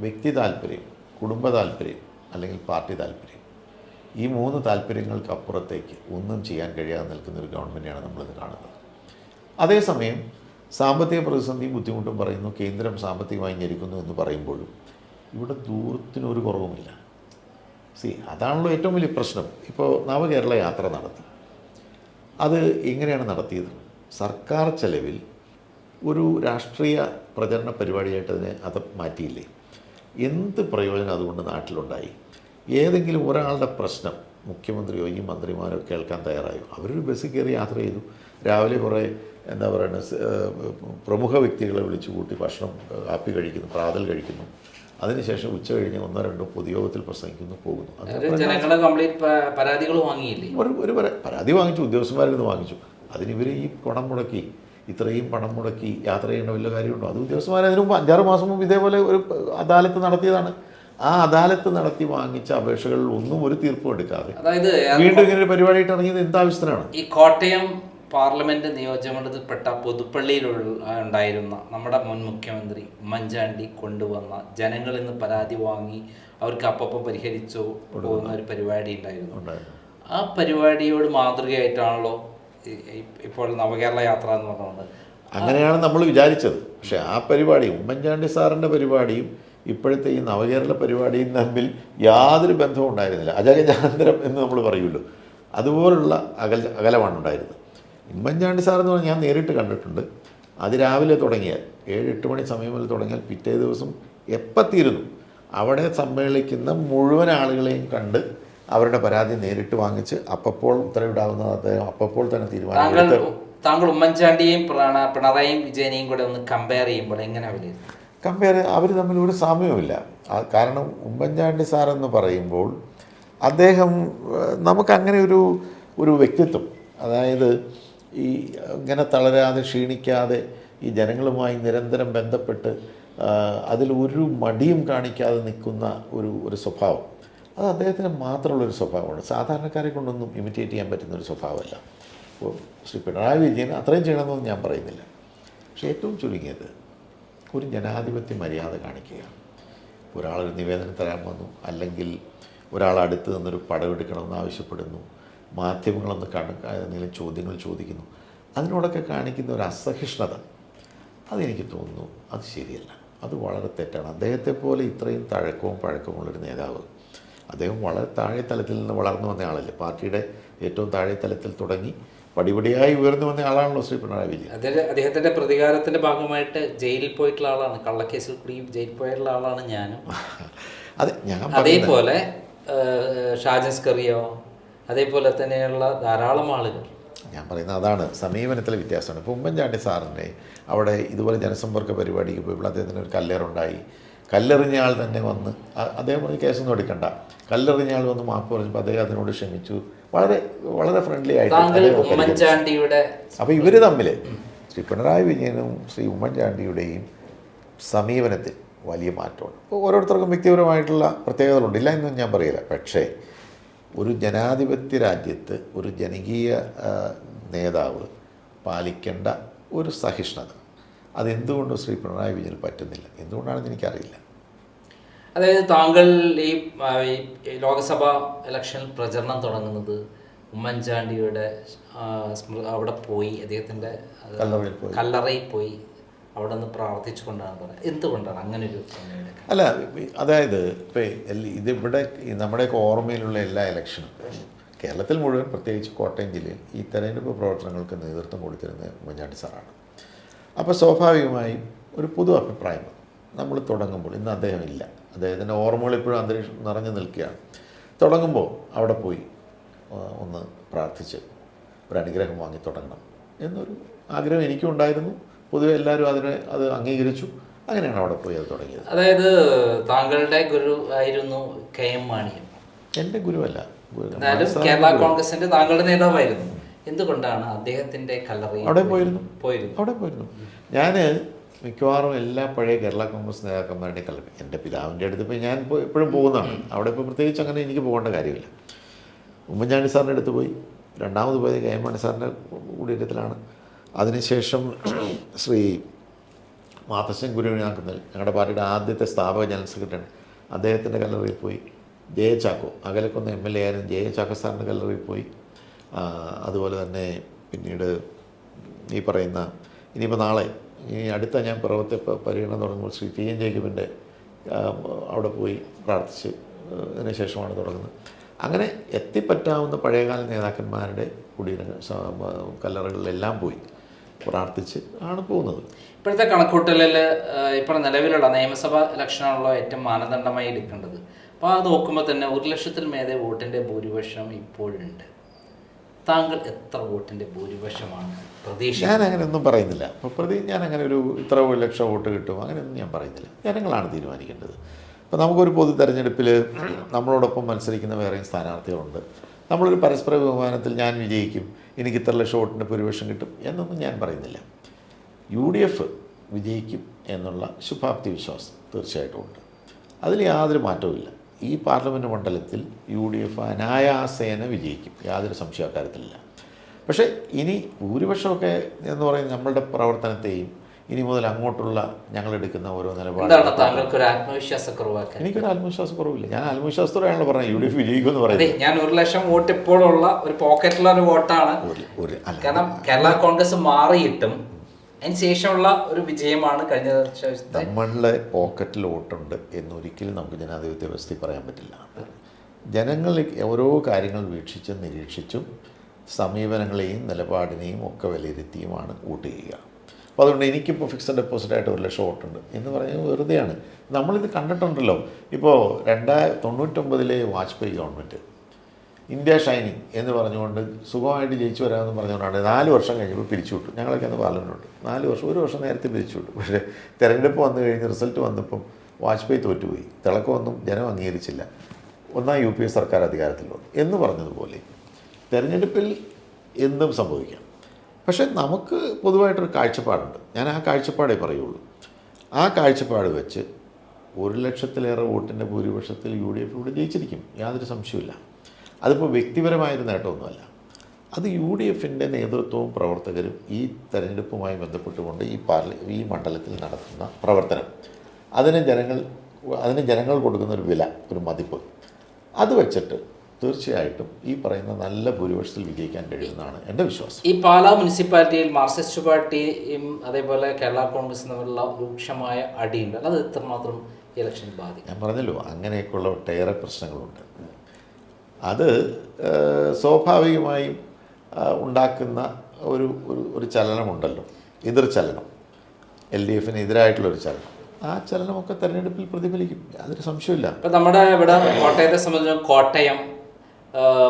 വ്യക്തി താല്പര്യം, കുടുംബ താല്പര്യം അല്ലെങ്കിൽ പാർട്ടി താല്പര്യം, ഈ 3 താല്പര്യങ്ങൾക്ക് അപ്പുറത്തേക്ക് ഒന്നും ചെയ്യാൻ കഴിയാതെ നിൽക്കുന്ന ഒരു ഗവൺമെൻറ്റാണ് നമ്മളിത് കാണുന്നത്. അതേസമയം സാമ്പത്തിക പ്രതിസന്ധിയും ബുദ്ധിമുട്ടും പറയുന്നു, കേന്ദ്രം സാമ്പത്തികമായി ഞെരുക്കുന്നു എന്ന് പറയുമ്പോഴും ഇവിടെ ദൂരത്തിനൊരു കുറവുമില്ല. അതാണല്ലോ ഏറ്റവും വലിയ പ്രശ്നം. ഇപ്പോൾ നവകേരള യാത്ര നടത്തി. അത് എങ്ങനെയാണ് നടത്തിയത്? സർക്കാർ ചെലവിൽ ഒരു രാഷ്ട്രീയ പ്രചരണ പരിപാടിയായിട്ട് അത് മാറ്റിയില്ലേ? എന്ത് പ്രയോജനം അതുകൊണ്ട് നാട്ടിലുണ്ടായി? ഏതെങ്കിലും ഒരാളുടെ പ്രശ്നം മുഖ്യമന്ത്രിയോ ഈ മന്ത്രിമാരോ കേൾക്കാൻ തയ്യാറായോ? അവരൊരു ബസ്സിൽ കയറി യാത്ര ചെയ്തു, രാവിലെ കുറേ എന്താ പറയുക പ്രമുഖ വ്യക്തികളെ വിളിച്ചു കൂട്ടി ഭക്ഷണം, കാപ്പി കഴിക്കുന്നു, പ്രാതൽ കഴിക്കുന്നു, അതിനുശേഷം ഉച്ച കഴിഞ്ഞ് 1-2 പൊതുയോഗത്തിൽ പ്രസംഗിക്കുന്നു, പോകുന്നു. ഒരു പരാതി വാങ്ങിച്ചു, ഉദ്യോഗസ്ഥന്മാരിൽ നിന്ന് വാങ്ങിച്ചു. അതിനിവർ ഈ പണം മുടക്കി, ഇത്രയും പണം മുടക്കി യാത്ര ചെയ്യേണ്ട വല്ല കാര്യമുണ്ടോ? അത് ഉദ്യോഗസ്ഥന്മാർ അതിന് മുമ്പ് 5-6 മാസം മുമ്പ് ഇതേപോലെ ഒരു അദാലത്ത് നടത്തിയതാണ്. ആ അദാലത്ത് നടത്തി വാങ്ങിച്ച അപേക്ഷകളിൽ ഒന്നും ഒരു തീർപ്പും എടുക്കാതെ വീണ്ടും ഇങ്ങനെ ഒരു പരിപാടിയായിട്ട് ഇറങ്ങിയത് എന്താവശ്യത്തിനാണ്? ഈ കോട്ടയം പാർലമെന്റ് നിയോജകമണ്ഡലത്തിൽപ്പെട്ട പുതുപ്പള്ളിയിൽ ഉണ്ടായിരുന്ന നമ്മുടെ മുൻ മുഖ്യമന്ത്രി ഉമ്മൻചാണ്ടി കൊണ്ടുവന്ന ജനങ്ങളിൽ നിന്ന് പരാതി വാങ്ങി അവർക്ക് അപ്പം പരിഹരിച്ചു പോകുന്ന ഒരു പരിപാടി ഉണ്ടായിരുന്നു. ആ പരിപാടിയോട് മാതൃകയായിട്ടാണല്ലോ ഇപ്പോൾ നവകേരള യാത്ര എന്ന് പറഞ്ഞത്. അങ്ങനെയാണ് നമ്മൾ വിചാരിച്ചത്. പക്ഷേ ആ പരിപാടി, ഉമ്മൻചാണ്ടി സാറിൻ്റെ പരിപാടിയും ഇപ്പോഴത്തെ ഈ നവകേരള പരിപാടിയും തമ്മിൽ യാതൊരു ബന്ധവും ഉണ്ടായിരുന്നില്ല. അജഗജാന്തരം എന്ന് നമ്മൾ പറയുമല്ലോ, അതുപോലുള്ള അകലമാണ് ഉണ്ടായിരുന്നത്. ഉമ്മൻചാണ്ടി സാറെന്ന് പറഞ്ഞാൽ ഞാൻ നേരിട്ട് കണ്ടിട്ടുണ്ട്. അതിരാവിലെ തുടങ്ങിയാൽ 7-8 മണി സമയം മുതൽ തുടങ്ങിയാൽ പിറ്റേ ദിവസം എപ്പത്തിയിരുന്നു അവിടെ സമ്മേളിക്കുന്ന മുഴുവൻ ആളുകളെയും കണ്ട് അവരുടെ പരാതി നേരിട്ട് വാങ്ങിച്ച് അപ്പോൾ ഉത്തരവിടാവുന്നത് അദ്ദേഹം അപ്പോൾ തന്നെ തീരുമാനം. താങ്കൾ ഉമ്മൻചാണ്ടിയെയും പിണറായി വിജയനെയും കൂടെ ഒന്ന് കമ്പയർ ചെയ്യുമ്പോൾ എങ്ങനെ അവർ തമ്മിൽ ഒരു സാമ്യവുമില്ല. കാരണം ഉമ്മൻചാണ്ടി സാറെന്ന് പറയുമ്പോൾ അദ്ദേഹം നമുക്കങ്ങനെ ഒരു വ്യക്തിത്വം, അതായത് ഈ ഇങ്ങനെ തളരാതെ ക്ഷീണിക്കാതെ ഈ ജനങ്ങളുമായി നിരന്തരം ബന്ധപ്പെട്ട് അതിലൊരു മടിയും കാണിക്കാതെ നിൽക്കുന്ന ഒരു സ്വഭാവം, അത് അദ്ദേഹത്തിന് മാത്രമുള്ളൊരു സ്വഭാവമാണ്. സാധാരണക്കാരെ കൊണ്ടൊന്നും ഇമിറ്റേറ്റ് ചെയ്യാൻ പറ്റുന്നൊരു സ്വഭാവമല്ല. അപ്പോൾ ശ്രീ പിണറായി വിജയൻ അത്രയും ചെയ്യണമെന്നൊന്നും ഞാൻ പറയുന്നില്ല. പക്ഷേ ഏറ്റവും ചുരുങ്ങിയത് ഒരു ജനാധിപത്യ മര്യാദ കാണിക്കുക. ഒരാളൊരു നിവേദനം തരാൻ വന്നു, അല്ലെങ്കിൽ ഒരാൾ അടുത്ത് നിന്നൊരു പടമെടുക്കണമെന്ന് ആവശ്യപ്പെടുന്നു, മാധ്യമങ്ങളൊന്ന് എന്തെങ്കിലും ചോദ്യങ്ങൾ ചോദിക്കുന്നു, അതിനോടൊക്കെ കാണിക്കുന്ന ഒരു അസഹിഷ്ണുത, അതെനിക്ക് തോന്നുന്നു അത് ശരിയല്ല, അത് വളരെ തെറ്റാണ്. അദ്ദേഹത്തെ പോലെ ഇത്രയും തഴക്കവും പഴക്കമുള്ളൊരു നേതാവ്, അദ്ദേഹം വളരെ താഴെ തലത്തിൽ നിന്ന് വളർന്നു വന്ന ആളല്ലേ, പാർട്ടിയുടെ ഏറ്റവും താഴെ തലത്തിൽ തുടങ്ങി പടിപടിയായി ഉയർന്നു വന്ന ആളാണല്ലോ ശ്രീ പിണറായി വിജയൻ. അദ്ദേഹത്തിൻ്റെ പ്രതികാരത്തിൻ്റെ ഭാഗമായിട്ട് ജയിലിൽ പോയിട്ടുള്ള ആളാണ്, കള്ളക്കേസിൽ കൂടി ജയിലിൽ പോയിട്ടുള്ള ആളാണ് ഞാനും. അതെ, ഞാൻ അതേപോലെ ഷാജസ്കറിയോ അതേപോലെ തന്നെയുള്ള ധാരാളം ആളുകൾ. ഞാൻ പറയുന്നത് അതാണ് സമീപനത്തിലെ വ്യത്യാസമാണ്. ഇപ്പോൾ ഉമ്മൻചാണ്ടി സാറിൻ്റെ അവിടെ ഇതുപോലെ ജനസമ്പർക്ക പരിപാടിക്ക് പോയപ്പോൾ അദ്ദേഹത്തിന് ഒരു കല്ലേറുണ്ടായി. കല്ലെറിഞ്ഞ ആൾ തന്നെ വന്ന് അദ്ദേഹം പറഞ്ഞ് കേസൊന്നും എടുക്കണ്ട, കല്ലെറിഞ്ഞ ആൾ വന്ന് മാപ്പ് പറഞ്ഞപ്പോൾ അദ്ദേഹം അതിനോട് ക്ഷമിച്ചു, വളരെ വളരെ ഫ്രണ്ട്ലി ആയിട്ട് ഉമ്മൻചാണ്ടിയുടെ. അപ്പോൾ ഇവർ തമ്മിൽ ശ്രീ പിണറായി വിജയനും ശ്രീ ഉമ്മൻചാണ്ടിയുടെയും സമീപനത്തിൽ വലിയ മാറ്റമുണ്ട്. ഇപ്പോൾ ഓരോരുത്തർക്കും വ്യക്തിപരമായിട്ടുള്ള പ്രത്യേകതകളുണ്ട്, ഇല്ല എന്നും ഞാൻ പറയില്ല. പക്ഷേ ഒരു ജനാധിപത്യ രാജ്യത്ത് ഒരു ജനകീയ നേതാവ് പാലിക്കേണ്ട ഒരു സഹിഷ്ണുത, അതെന്തുകൊണ്ട് ശ്രീ പിണറായി വിജയന് പറ്റുന്നില്ല, എന്തുകൊണ്ടാണെന്ന് എനിക്കറിയില്ല. അതായത് താങ്കൾ ഈ ലോക്സഭാ ഇലക്ഷൻ പ്രചരണം തുടങ്ങുന്നത് ഉമ്മൻചാണ്ടിയുടെ അവിടെ പോയി, അദ്ദേഹത്തിൻ്റെ കല്ലറയിൽ പോയി അവിടെ നിന്ന് പ്രാർത്ഥിച്ചുകൊണ്ടാണ് പറയുന്നത്. എന്തുകൊണ്ടാണ് അങ്ങനെ ഒരു? അല്ല, അതായത് ഇപ്പോൾ ഇതിവിടെ നമ്മുടെയൊക്കെ ഓർമ്മയിലുള്ള എല്ലാ ഇലക്ഷനും കേരളത്തിൽ മുഴുവൻ, പ്രത്യേകിച്ച് കോട്ടയം ജില്ലയിൽ ഈ തെരഞ്ഞെടുപ്പ് പ്രവർത്തനങ്ങൾക്ക് നേതൃത്വം കൊടുത്തിരുന്നത് ഉമ്മൻചാണ്ടി സാറാണ്. അപ്പോൾ സ്വാഭാവികമായും ഒരു പൊതു അഭിപ്രായം നമ്മൾ തുടങ്ങുമ്പോൾ, ഇന്ന് അദ്ദേഹം ഇല്ല, അദ്ദേഹത്തിൻ്റെ ഓർമ്മകൾ ഇപ്പോഴും അന്തരീക്ഷം നിറഞ്ഞു നിൽക്കുകയാണ്. തുടങ്ങുമ്പോൾ അവിടെ പോയി ഒന്ന് പ്രാർത്ഥിച്ച് ഒരു അനുഗ്രഹം വാങ്ങി തുടങ്ങണം എന്നൊരു ആഗ്രഹം എനിക്കും ഉണ്ടായിരുന്നു. പൊതുവെ എല്ലാവരും അത് അംഗീകരിച്ചു. അങ്ങനെയാണ് അവിടെ പോയി അത് തുടങ്ങിയത്. അതായത് താങ്കളുടെ ഗുരു ആയിരുന്നു KM മാണി. എൻ്റെ ഗുരുവല്ല, കേരള കോൺഗ്രസിന്റെ താങ്കളുടെ നേതാവായിരുന്നു. എന്തുകൊണ്ടാണ് അദ്ദേഹത്തിന്റെ കല്ലറയിൽ അവിടെ പോയിരുന്നു? ഞാൻ മിക്കവാറും എല്ലാ പഴയ കേരള കോൺഗ്രസ് നേതാക്കന്മാരുടെ കല്ലറ, എൻ്റെ പിതാവിൻ്റെ അടുത്ത് ഇപ്പോൾ ഞാൻ എപ്പോഴും പോകുന്നതാണ്. അവിടെ ഇപ്പോൾ പ്രത്യേകിച്ച് അങ്ങനെ എനിക്ക് പോകേണ്ട കാര്യമില്ല. ഉമ്മൻചാണ്ടി സാറിൻ്റെ അടുത്ത് പോയി, രണ്ടാമത് പോയത് KM മാണി സാറിൻ്റെ കുടീരത്തിലാണ്. അതിനുശേഷം ശ്രീ മാത്തശ്ശൻ ഗുരുവിനാക്കുന്നൽ, ഞങ്ങളുടെ പാർട്ടിയുടെ ആദ്യത്തെ സ്ഥാപക ജനറൽ സെക്രട്ടറിയാണ്, അദ്ദേഹത്തിൻ്റെ കല്ലറയിൽ പോയി. ജയ ചാക്കോ, അകലക്കൊന്ന് MLA ആയിരുന്നു, ജയ ചാക്കോ സാറിൻ്റെ കല്ലറയിൽ പോയി. അതുപോലെ തന്നെ പിന്നീട് ഈ പറയുന്ന ഇനിയിപ്പോൾ നാളെ ഈ അടുത്ത ഞാൻ പിറവത്തെ പര്യടനം തുടങ്ങുമ്പോൾ ശ്രീ TN ജേക്കബിൻ്റെ അവിടെ പോയി പ്രാർത്ഥിച്ച് അതിന് ശേഷമാണ് തുടങ്ങുന്നത്. അങ്ങനെ എത്തിപ്പറ്റാവുന്ന പഴയകാല നേതാക്കന്മാരുടെ കല്ലറകളിലെല്ലാം പോയി പ്രാർത്ഥിച്ച് ആണ് പോകുന്നത്. ഇപ്പോഴത്തെ കണക്കൂട്ടലിൽ ഇപ്പോൾ നിലവിലുള്ള നിയമസഭാ ഇലക്ഷനാണല്ലോ ഏറ്റവും മാനദണ്ഡമായി എടുക്കേണ്ടത്. അപ്പോൾ അത് നോക്കുമ്പോൾ തന്നെ 1,00,000-ൽ മേലെ വോട്ടിൻ്റെ ഭൂരിപക്ഷം ഇപ്പോഴുണ്ട്. താങ്കൾ എത്ര വോട്ടിൻ്റെ ഭൂരിപക്ഷമാണ് പ്രതീക്ഷ? ഞാൻ അങ്ങനെ ഒന്നും പറയുന്നില്ല. അപ്പോൾ ഞാൻ അങ്ങനെ ഒരു ഇത്ര 1,00,000 വോട്ട് കിട്ടും അങ്ങനെയൊന്നും ഞാൻ പറയുന്നില്ല. ജനങ്ങളാണ് തീരുമാനിക്കേണ്ടത്. ഇപ്പോൾ നമുക്കൊരു പൊതു തെരഞ്ഞെടുപ്പിൽ നമ്മളോടൊപ്പം മത്സരിക്കുന്ന വേറെയും സ്ഥാനാർത്ഥികളുണ്ട്. നമ്മളൊരു പരസ്പര ബഹുമാനത്തിൽ ഞാൻ വിജയിക്കും, എനിക്ക് ഇത്ര ലക്ഷം വോട്ടിൻ്റെ ഭൂരിപക്ഷം കിട്ടും എന്നൊന്നും ഞാൻ പറയുന്നില്ല. UDF വിജയിക്കും എന്നുള്ള ശുഭാപ്തി വിശ്വാസം തീർച്ചയായിട്ടും ഉണ്ട്. അതിൽ യാതൊരു മാറ്റവുമില്ല. ഈ പാർലമെൻറ്റ് മണ്ഡലത്തിൽ UDF അനായാസേന വിജയിക്കും, യാതൊരു സംശയ കാര്യത്തിലില്ല. പക്ഷേ ഇനി ഭൂരിപക്ഷമൊക്കെ എന്ന് പറയുന്നത് നമ്മളുടെ പ്രവർത്തനത്തെയും ഇനി മുതൽ അങ്ങോട്ടുള്ള ഞങ്ങളെടുക്കുന്ന ഓരോ നിലപാടും എനിക്കൊരു ആത്മവിശ്വാസക്കുറവില്ല. ഞാൻ ആത്മവിശ്വാസത്തോടെയാണല്ലോ പറഞ്ഞത് UDF വിജയിക്കുമെന്ന് പറയുന്നത്. ഞാൻ 1,00,000 വോട്ട് ഇപ്പോഴുള്ള ഒരു പോക്കറ്റിലുള്ള ഒരു വോട്ടാണ്. കാരണം കേരള കോൺഗ്രസ് മാറിയിട്ടും അതിന് ശേഷമുള്ള ഒരു വിജയമാണ് കഴിഞ്ഞ നമ്മളുടെ പോക്കറ്റിൽ വോട്ടുണ്ട് എന്നൊരിക്കലും നമുക്ക് ജനാധിപത്യ വ്യവസ്ഥയിൽ പറയാൻ പറ്റില്ല. ജനങ്ങൾ ഓരോ കാര്യങ്ങൾ വീക്ഷിച്ചും നിരീക്ഷിച്ചും സമീപനങ്ങളെയും നിലപാടിനെയും ഒക്കെ വിലയിരുത്തിയുമാണ് വോട്ട് ചെയ്യുക. അപ്പോൾ അതുകൊണ്ട് എനിക്കിപ്പോൾ ഫിക്സഡ് ഡെപ്പോസിറ്റായിട്ട് 1,00,000 വോട്ടുണ്ട് എന്ന് പറയുന്നത് വെറുതെയാണ്. നമ്മളിത് കണ്ടിട്ടുണ്ടല്ലോ. ഇപ്പോൾ 1999 വാജ്പേയി ഗവൺമെൻറ് ഇന്ത്യ ഷൈനിങ് എന്ന് പറഞ്ഞുകൊണ്ട് സുഖമായിട്ട് ജയിച്ചു വരാമെന്ന് പറഞ്ഞുകൊണ്ടാണ് 4 വർഷം കഴിഞ്ഞപ്പോൾ പിരിച്ചുവിട്ടു. ഞങ്ങളൊക്കെ അന്ന് പാർലമെൻറ്റുണ്ട്. 4 വർഷം, 1 വർഷം നേരത്തെ പിരിച്ചുവിട്ടു. പക്ഷേ തെരഞ്ഞെടുപ്പ് വന്നു കഴിഞ്ഞ് റിസൾട്ട് വന്നപ്പം വാജ്പേയി തോറ്റുപോയി, തിളക്കമൊന്നും ജനം അംഗീകരിച്ചില്ല, ഒന്നാം UPA സർക്കാർ അധികാരത്തിൽ വന്നു എന്ന് പറഞ്ഞതുപോലെ തെരഞ്ഞെടുപ്പിൽ എന്തും സംഭവിക്കാം. പക്ഷേ നമുക്ക് പൊതുവായിട്ടൊരു കാഴ്ചപ്പാടുണ്ട്. ഞാൻ ആ കാഴ്ചപ്പാടേ പറയുള്ളൂ. ആ കാഴ്ചപ്പാട് വെച്ച് 1,00,000-ലേറെ വോട്ടിൻ്റെ ഭൂരിപക്ഷത്തിൽ UDF ഇവിടെ ജയിച്ചിരിക്കും, യാതൊരു സംശയമില്ല. അതിപ്പോൾ വ്യക്തിപരമായൊരു നേട്ടമൊന്നുമല്ല. അത് UDFൻ്റെ നേതൃത്വവും പ്രവർത്തകരും ഈ തെരഞ്ഞെടുപ്പുമായി ബന്ധപ്പെട്ടുകൊണ്ട് ഈ മണ്ഡലത്തിൽ നടത്തുന്ന പ്രവർത്തനം, അതിന് ജനങ്ങൾ കൊടുക്കുന്ന ഒരു വില, ഒരു മതിപ്പ്, അത് വെച്ചിട്ട് തീർച്ചയായിട്ടും ഈ പറയുന്ന നല്ല ഭൂരിപക്ഷത്തിൽ വിജയിക്കാൻ കഴിയുമെന്നാണ് എൻ്റെ വിശ്വാസം. ഈ പാലാ മുനിസിപ്പാലിറ്റിയിൽ മാർക്സിസ്റ്റ് പാർട്ടിയും അതേപോലെ കേരള കോൺഗ്രസും തമ്മിലുള്ള രൂക്ഷമായ അടിയുണ്ട്. അത് എത്രമാത്രം ഇലക്ഷൻ ബാധിക്കും? ഞാൻ പറഞ്ഞല്ലോ, അങ്ങനെയൊക്കെയുള്ള ഒട്ടേറെ പ്രശ്നങ്ങളുണ്ട്. അത് സ്വാഭാവികമായും ഉണ്ടാക്കുന്ന ഒരു ചലനമുണ്ടല്ലോ, എതിർചലനം, LDFന് എതിരായിട്ടുള്ളൊരു ചലനം. ആ ചലനമൊക്കെ തെരഞ്ഞെടുപ്പിൽ പ്രതിഫലിക്കും, യാതൊരു സംശയമില്ല. ഇപ്പം നമ്മുടെ ഇവിടെ കോട്ടയത്തെ സംബന്ധിച്ച് കോട്ടയം,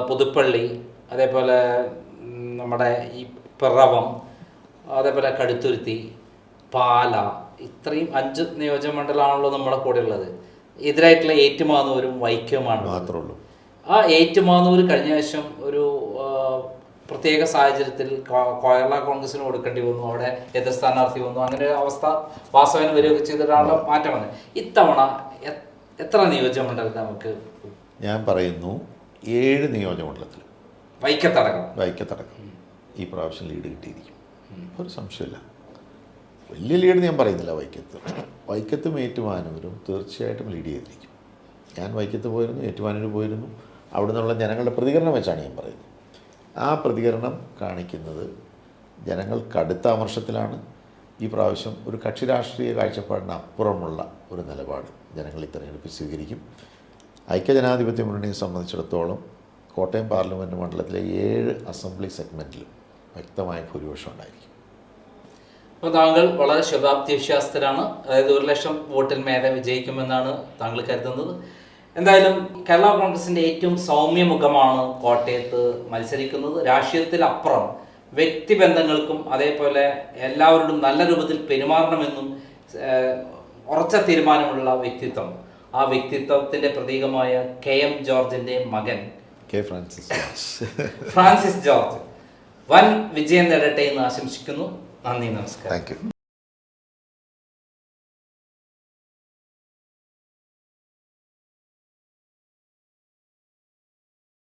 പുതുപ്പള്ളി, അതേപോലെ നമ്മുടെ ഈ പിറവം, അതേപോലെ കടുത്തുരുത്തി, പാല, ഇത്രയും 5 നിയോജകമണ്ഡലമാണല്ലോ നമ്മുടെ കൂടെ ഉള്ളത്. എതിരായിട്ടുള്ള ഏറ്റുമാനൂരും വൈക്കവുമാണ് മാത്രമേ ഉള്ളൂ. ആ ഏറ്റുമാനൂർ കഴിഞ്ഞ വർഷം ഒരു പ്രത്യേക സാഹചര്യത്തിൽ കേരള കോൺഗ്രസിന് കൊടുക്കേണ്ടി വന്നു, അവിടെ എതിർ സ്ഥാനാർത്ഥി വന്നു, അങ്ങനെ ഒരു അവസ്ഥ വാസവന് വരികയൊക്കെ ചെയ്തിട്ടാണ് മാറ്റം വന്നത്. ഇത്തവണ എത്ര നിയോജകമണ്ഡലത്തിൽ നമുക്ക്? ഞാൻ പറയുന്നു 7 നിയോജകമണ്ഡലത്തിൽ വൈക്കത്തടക്കം ഈ പ്രാവശ്യം ലീഡ് കിട്ടിയിരിക്കും, ഒരു സംശയമില്ല. വലിയ ലീഡ് ഞാൻ പറയുന്നില്ല. വൈക്കത്തും ഏറ്റുമാനൂരും തീർച്ചയായിട്ടും ലീഡ് ചെയ്തിരിക്കും. ഞാൻ വൈക്കത്ത് പോയിരുന്നു, ഏറ്റുമാനൂർ പോയിരുന്നു. അവിടെ നിന്നുള്ള ജനങ്ങളുടെ പ്രതികരണം വെച്ചാണ് ഞാൻ പറയുന്നത്. ആ പ്രതികരണം കാണിക്കുന്നത് ജനങ്ങൾ കടുത്ത അമർഷത്തിലാണ്. ഈ പ്രാവശ്യം ഒരു കക്ഷി രാഷ്ട്രീയ കാഴ്ചപ്പാടിന് അപ്പുറമുള്ള ഒരു നിലപാട് ജനങ്ങൾ ഈ തെരഞ്ഞെടുപ്പിൽ സ്വീകരിക്കും. ഐക്യജനാധിപത്യ മുന്നണിയെ സംബന്ധിച്ചിടത്തോളം കോട്ടയം പാർലമെൻറ്റ് മണ്ഡലത്തിലെ 7 അസംബ്ലി സെഗ്മെൻറ്റിലും വ്യക്തമായ ഭൂരിപക്ഷം ഉണ്ടായിരിക്കും. അപ്പോൾ താങ്കൾ വളരെ ശുഭാപ്തി വിശ്വാസത്തിലാണ്, അതായത് 1 ലക്ഷം വോട്ടിൽ മേലെ വിജയിക്കുമെന്നാണ് താങ്കൾ കരുതുന്നത്. എന്തായാലും കേരള കോൺഗ്രസിൻ്റെ ഏറ്റവും സൗമ്യമുഖമാണ് കോട്ടയത്ത് മത്സരിക്കുന്നത്. രാഷ്ട്രീയത്തിലപ്പുറം വ്യക്തിബന്ധങ്ങൾക്കും അതേപോലെ എല്ലാവരോടും നല്ല രൂപത്തിൽ പെരുമാറണമെന്നും ഉറച്ച തീരുമാനമുള്ള വ്യക്തിത്വം, ആ വ്യക്തിത്വത്തിൻ്റെ പ്രതീകമായ KM ജോർജിൻ്റെ മകൻ ഫ്രാൻസിസ് ജോർജ് വൻ വിജയം നേടട്ടെ എന്ന് ആശംസിക്കുന്നു. നന്ദി, നമസ്കാരം. Thank you.